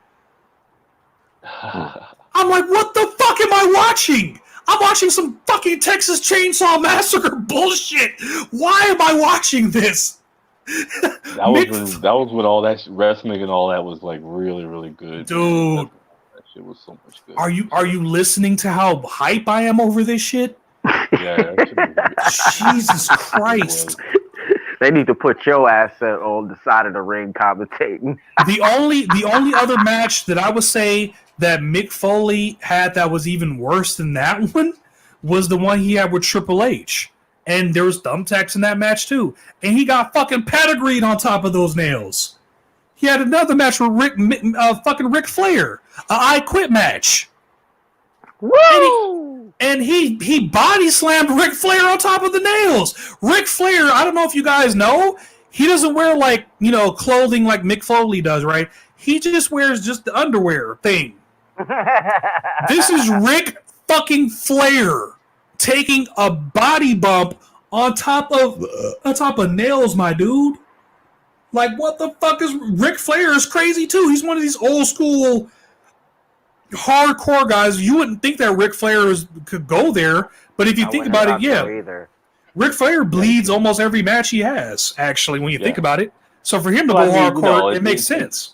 I'm like, what the fuck am I watching? I'm watching some fucking Texas Chainsaw Massacre bullshit. Why am I watching this? That was when all that wrestling and all that was like really, really good. Dude. That shit was so much good. Are you listening to how hype I am over this shit? Yeah. Jesus Christ. They need to put your ass on the side of the ring commentating. The only other match that I would say that Mick Foley had that was even worse than that one was the one he had with Triple H. And there was thumbtacks in that match too. And he got fucking pedigreed on top of those nails. He had another match with fucking Ric Flair. An I Quit match. Woo! And he body slammed Ric Flair on top of the nails. Ric Flair, I don't know if you guys know, he doesn't wear clothing like Mick Foley does, right? He just wears just the underwear thing. This is Ric fucking Flair taking a body bump on top of nails, my dude. Like, what the fuck is Ric Flair is crazy too. He's one of these old school hardcore guys. You wouldn't think that Ric Flair could go there, but if you think about it, yeah. Ric Flair bleeds almost every match he has, actually, when you think about it. So for him to go hardcore, it makes sense.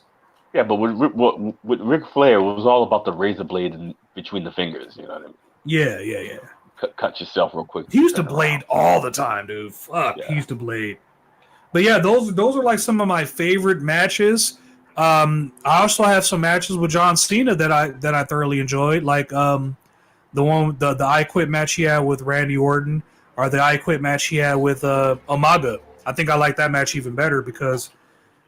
Yeah, but with Ric Flair, it was all about the razor blade in between the fingers. You know what I mean? Yeah. Cut yourself real quick. He used to blade all the time, dude. Fuck, yeah. He used to blade. But yeah, those are like some of my favorite matches. I also have some matches with John Cena that I thoroughly enjoyed, like the I Quit match he had with Randy Orton, or the I Quit match he had with Umaga. I think I like that match even better because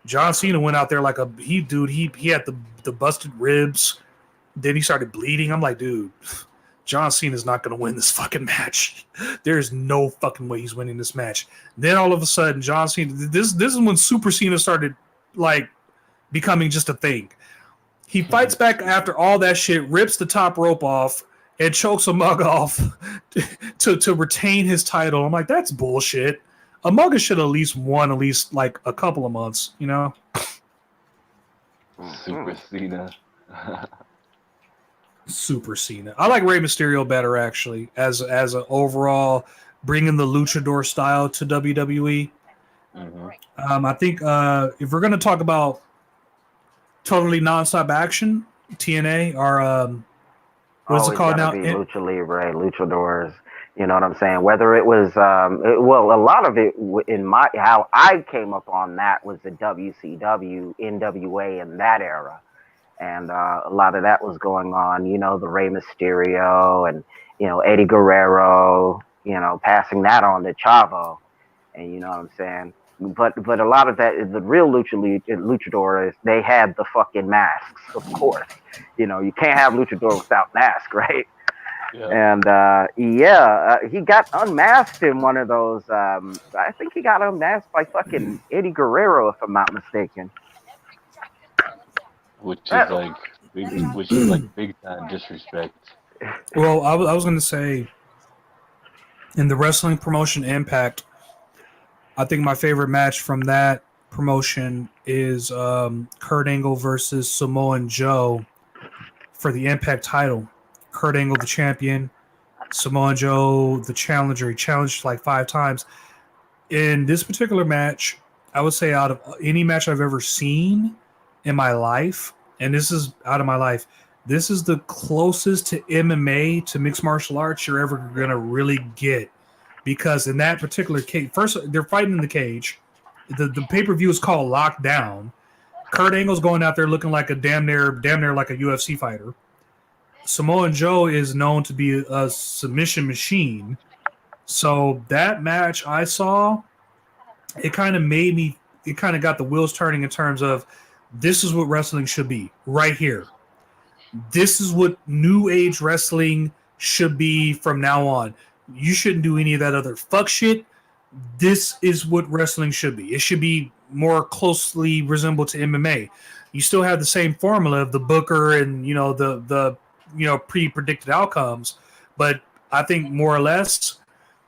John Cena went out there like he had the busted ribs, then he started bleeding. I'm like, dude, John Cena's not going to win this fucking match. There's no fucking way he's winning this match. Then all of a sudden, John Cena, this is when Super Cena started like becoming just a thing. He fights back after all that shit, rips the top rope off, and chokes Umaga off to retain his title. I'm like, that's bullshit. Umaga should at least won like a couple of months, you know? Super Cena. Super Cena. I like Rey Mysterio better, actually, as an overall bringing the luchador style to WWE. Mm-hmm. I think if we're going to talk about totally nonstop action, TNA, or what is it called now? Lucha Libre, luchadors. You know what I'm saying? Whether it was, well, a lot of it in how I came up on that was the WCW, NWA, in that era, and a lot of that was going on. You know, the Rey Mysterio and Eddie Guerrero. Passing that on to Chavo, and you know what I'm saying. But a lot of that, the real luchadors, they had the fucking masks, of course. You can't have luchador without mask, right? Yeah. And he got unmasked in one of those. I think he got unmasked by fucking Eddie Guerrero, if I'm not mistaken. Which is like big time disrespect. Well, I was going to say, in the wrestling promotion Impact, I think my favorite match from that promotion is Kurt Angle versus Samoa Joe for the Impact title. Kurt Angle, the champion. Samoa Joe, the challenger. He challenged like 5 times. In this particular match, I would say out of any match I've ever seen in my life, and this is out of my life, this is the closest to MMA, to mixed martial arts, you're ever going to really get. Because in that particular cage, first, they're fighting in the cage. The pay-per-view is called Lockdown. Kurt Angle's going out there looking like a damn near like a UFC fighter. Samoa Joe is known to be a submission machine. So that match I saw, it kind of got the wheels turning in terms of, this is what wrestling should be right here. This is what new age wrestling should be from now on. You shouldn't do any of that other fuck shit. This is what wrestling should be. It should be more closely resembled to MMA. You still have the same formula of the booker and the pre-predicted outcomes, but I think more or less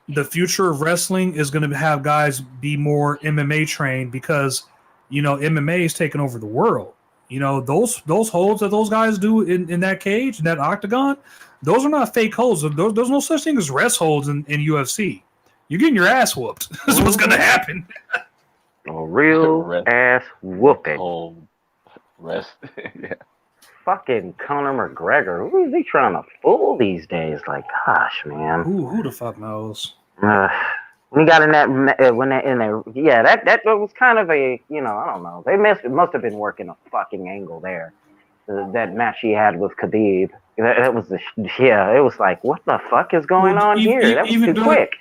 the future of wrestling is going to have guys be more MMA trained, because MMA is taking over the world. Those holds that those guys do in that cage, in that octagon, those are not fake holds. There's no such thing as rest holds in UFC. You're getting your ass whooped. That's what's going to happen. A real ass whooping. Rest. Yeah. Fucking Conor McGregor. Who is he trying to fool these days? Like, gosh, man. Who the fuck knows? When he got in that, that was kind of a, I don't know. They must have been working a fucking angle there. That match he had with Khabib. It was like, what the fuck is going on here? That was too quick.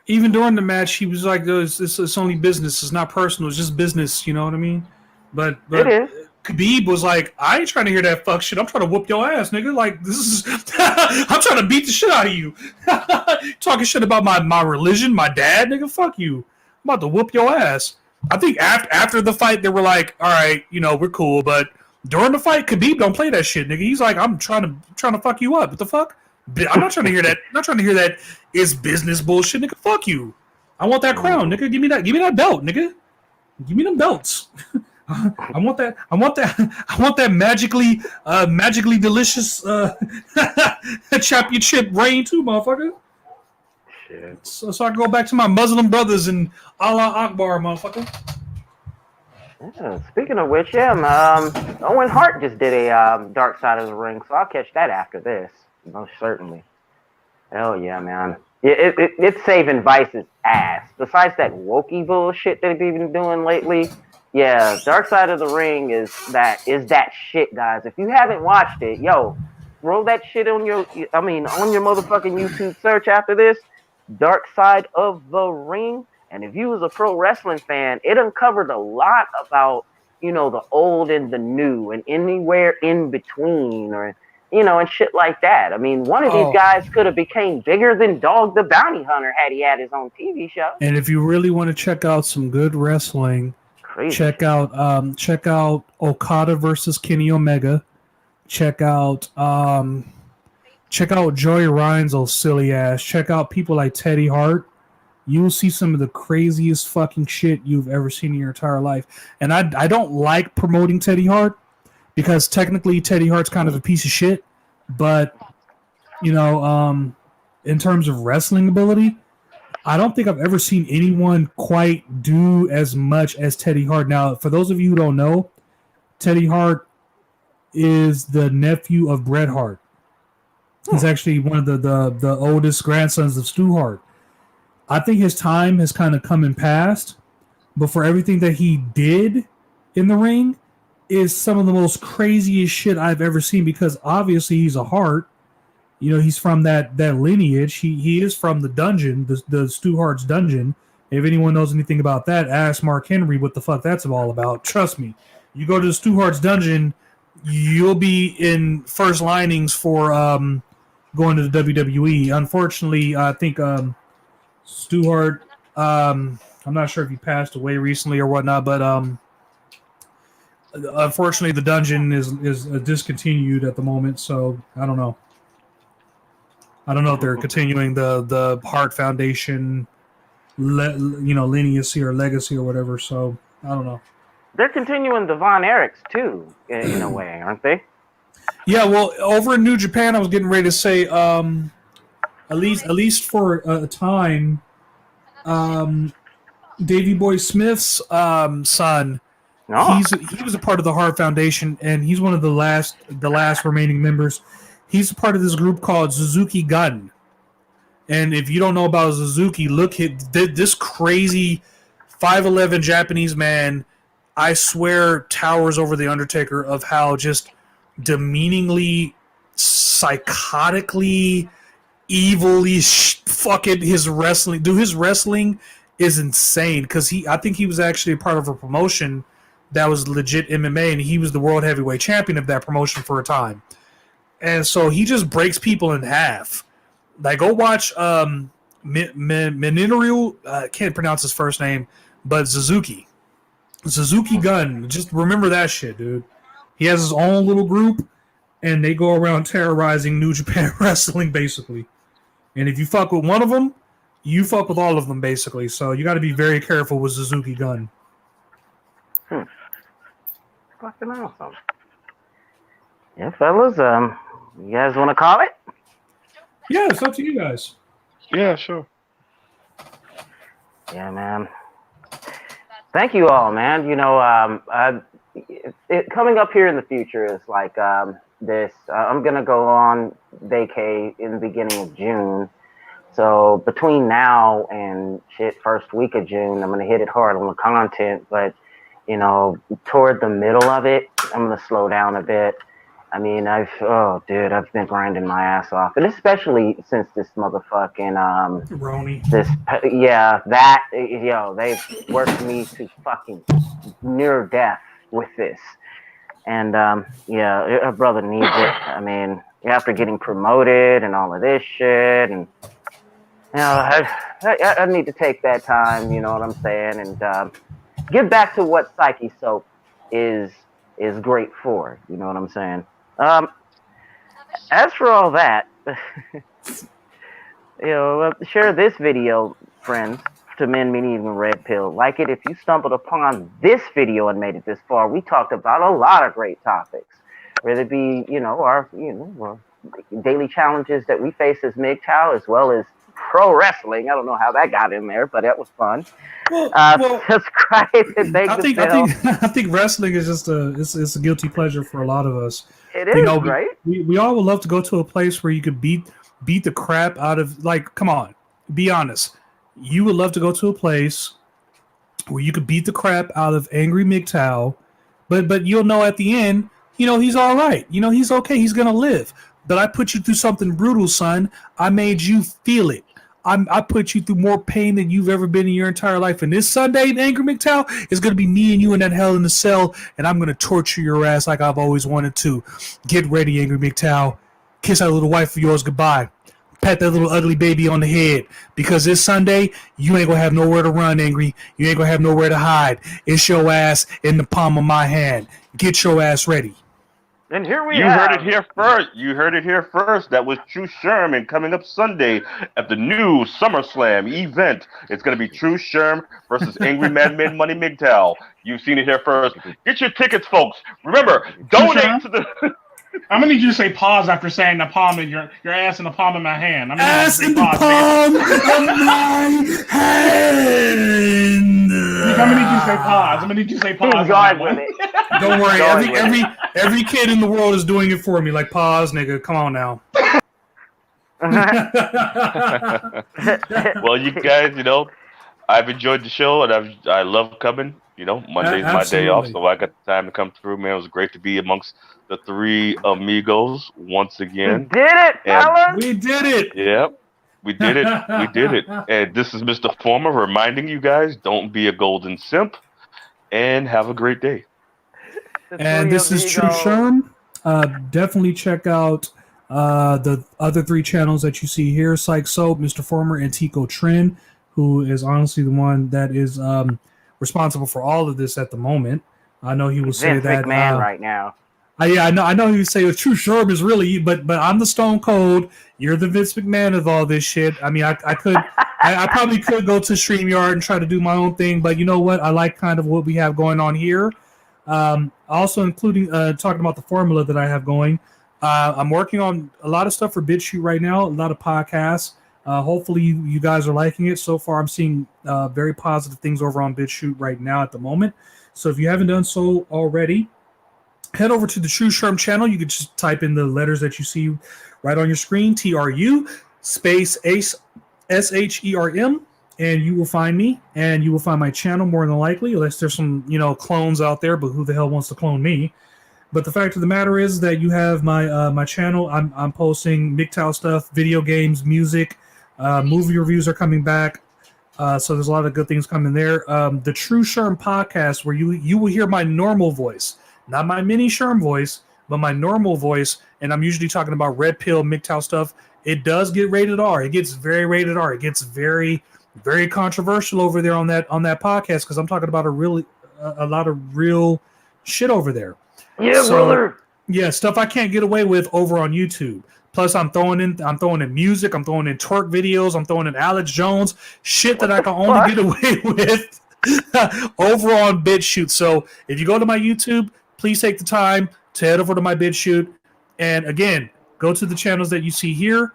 Even during the match, he was like, it's only business. It's not personal. It's just business. You know what I mean? But it is. Khabib was like, I ain't trying to hear that fuck shit. I'm trying to whoop your ass, nigga. Like, this is, I'm trying to beat the shit out of you. Talking shit about my religion, my dad, nigga. Fuck you. I'm about to whoop your ass. I think after the fight, they were like, all right, we're cool. But during the fight, Khabib don't play that shit, nigga. He's like, I'm trying to fuck you up. What the fuck? I'm not trying to hear that. I'm not trying to hear that is business bullshit, nigga. Fuck you. I want that crown, nigga. Give me that belt, nigga. Give me them belts. I want that magically delicious championship reign too, motherfucker. Shit. So I can go back to my Muslim brothers and Allah Akbar, motherfucker. Yeah, speaking of which, Owen Hart just did a Dark Side of the Ring, so I'll catch that after this, most certainly. Hell yeah, man. It's saving Vice's ass. Besides that wokey bullshit they've been doing lately. Yeah, Dark Side of the Ring is that shit, guys. If you haven't watched it, throw that shit on your motherfucking YouTube search after this. Dark Side of the Ring. And if you was a pro wrestling fan, it uncovered a lot about, the old and the new and anywhere in between, or, and shit like that. I mean, one of these guys could have became bigger than Dog the Bounty Hunter had he had his own TV show. And if you really want to check out some good wrestling, check out Okada versus Kenny Omega. Check out Joey Ryan's old silly ass. Check out people like Teddy Hart. You will see some of the craziest fucking shit you've ever seen in your entire life. And I don't like promoting Teddy Hart because technically Teddy Hart's kind of a piece of shit. But in terms of wrestling ability, I don't think I've ever seen anyone quite do as much as Teddy Hart. Now, for those of you who don't know, Teddy Hart is the nephew of Bret Hart. He's actually one of the oldest grandsons of Stu Hart. I think his time has kind of come and passed, but for everything that he did in the ring is some of the most craziest shit I've ever seen, because obviously he's a Hart. You know, he's from that lineage. He is from the dungeon, the Stu Hart's dungeon. If anyone knows anything about that, ask Mark Henry what the fuck that's all about. Trust me. You go to the Stu Hart's dungeon, you'll be in first linings for going to the WWE. Unfortunately, I think Stu Hart, I'm not sure if he passed away recently or whatnot, but unfortunately the dungeon is discontinued at the moment, so I don't know. I don't know if they're continuing the Hart Foundation, lineage or legacy or whatever. So I don't know. They're continuing the Von Erichs too, in a way, aren't they? Yeah, well, over in New Japan, I was getting ready to say, at least for a time, Davey Boy Smith's son, he was a part of the Hart Foundation, and he's one of the last remaining members. He's a part of this group called Suzuki Gun. And if you don't know about Suzuki, look at this crazy 5'11" Japanese man, I swear, towers over the Undertaker of how just demeaningly, psychotically, evilly fucking his wrestling. Dude, his wrestling is insane, because I think he was actually a part of a promotion that was legit MMA, and he was the world heavyweight champion of that promotion for a time. And so he just breaks people in half. Like, go watch Minoru, I can't pronounce his first name, but Suzuki Gun. Just remember that shit, dude. He has his own little group, and they go around terrorizing New Japan Wrestling, basically. And if you fuck with one of them, you fuck with all of them, basically. So you got to be very careful with Suzuki Gun. Fucking awesome. Yeah, fellas, you guys want to call it? Yeah, it's up to you guys. Yeah, sure. Yeah, man. Thank you all, man. You know, coming up here in the future is like this. I'm going to go on vacay in the beginning of June. So between now and first week of June, I'm going to hit it hard on the content. But, you know, toward the middle of it, I'm going to slow down a bit. I mean, I've been grinding my ass off, and especially since this motherfucking Roni. They've worked me to fucking near death with this, and a brother needs it. I mean, after getting promoted and all of this shit, and you know, I need to take that time. You know what I'm saying, and get back to what Psychesoap is great for. You know what I'm saying. As for all that, share this video, friends, to Men Meaning Even Red Pill. Like it if you stumbled upon this video and made it this far. We talked about a lot of great topics, whether it be, our daily challenges that we face as MGTOW, as well as pro wrestling. I don't know how that got in there, but that was fun. Subscribe and I think wrestling is just it's a guilty pleasure for a lot of us. It is, right? We all would love to go to a place where you could beat the crap out of, like, come on, be honest. You would love to go to a place where you could beat the crap out of angry MGTOW, but you'll know at the end, he's all right. He's okay. He's gonna live. But I put you through something brutal, son. I made you feel it. I put you through more pain than you've ever been in your entire life. And this Sunday, Angry MGTOW, is going to be me and you in that hell in the cell, and I'm going to torture your ass like I've always wanted to. Get ready, Angry MGTOW. Kiss that little wife of yours goodbye. Pat that little ugly baby on the head. Because this Sunday, you ain't going to have nowhere to run, Angry. You ain't going to have nowhere to hide. It's your ass in the palm of my hand. Get your ass ready. And here we You heard it here first. You heard it here first. That was Tru Sherm, and coming up Sunday at the new SummerSlam event, it's going to be Tru Sherm versus Angry Madman Money MGTOW. You've seen it here first. Get your tickets, folks. Remember, donate to the... I'm gonna need you to say pause after saying the palm of your ass in the palm of my hand. Ass in the palm of my hand. I'm gonna need you to say pause. I'm gonna need you to say pause. Don't worry. Every kid in the world is doing it for me. Like, pause, nigga. Come on now. Well, you guys, I've enjoyed the show, and I love coming. Monday's my day off, Absolutely. so I got the time to come through. Man, it was great to be amongst the three amigos once We again. did it, And fellas. We did it. yeah, we did it. We did it. And this is Mr. Forma reminding you guys, don't be a golden simp, and have a great day. The And three this is Tru amigos. Sherm. Definitely check out the other three channels that you see here: Psychesoap, Mr. Former, and Tico Trend, who is honestly the one that is responsible for all of this at the moment. I know he will say Vince that. McMahon right now. Yeah, I know he would say Tru Sherm is really you, but I'm the Stone Cold. You're the Vince McMahon of all this shit. I mean, I could, I probably could go to StreamYard and try to do my own thing, but you know what? I like kind of what we have going on here. Also, including talking about the formula that I have going. I'm working on a lot of stuff for BitChute right now, a lot of podcasts. Hopefully, you guys are liking it. So far, I'm seeing very positive things over on BitChute right now at the moment. So if you haven't done so already, head over to the Tru Sherm channel. You can just type in the letters that you see right on your screen, TRU space SHERM, and you will find me, and you will find my channel more than likely, unless there's some clones out there. But who the hell wants to clone me? But the fact of the matter is that you have my my channel. I'm posting MGTOW stuff, video games, music, movie reviews are coming back. So there's a lot of good things coming there. The Tru Sherm podcast, where you will hear my normal voice, not my mini Sherm voice, but my normal voice, and I'm usually talking about red pill MGTOW stuff. It does get rated R. It gets very rated R. It gets very, very controversial over there on that podcast, because I'm talking about a lot of real shit over there. Yeah, So, brother. yeah, stuff I can't get away with over on YouTube. Plus, I'm throwing in music, I'm throwing in twerk videos, I'm throwing in Alex Jones, shit that I can only get away with over on BitChute. So if you go to my YouTube, please take the time to head over to my BitChute. And again, go to the channels that you see here.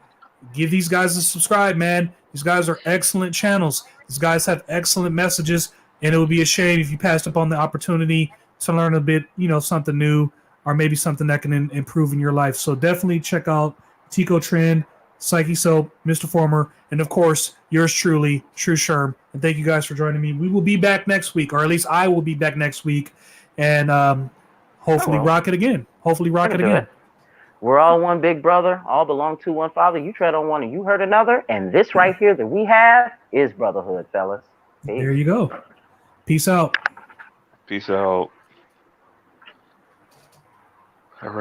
Give these guys a subscribe, man. These guys are excellent channels. These guys have excellent messages, and it would be a shame if you passed up on the opportunity to learn a bit, something new, or maybe something that can improve in your life. So definitely check out Tico Trend, Psychesoap, Mr. Former, and of course, yours truly, Tru Sherm. And thank you guys for joining me. We will be back next week, or at least I will be back next week, and hopefully rock it again. We're all one big brother, all belong to one father. You tread on one and you hurt another. And this right here that we have is brotherhood, fellas. Peace. There you go. Peace out. Peace out.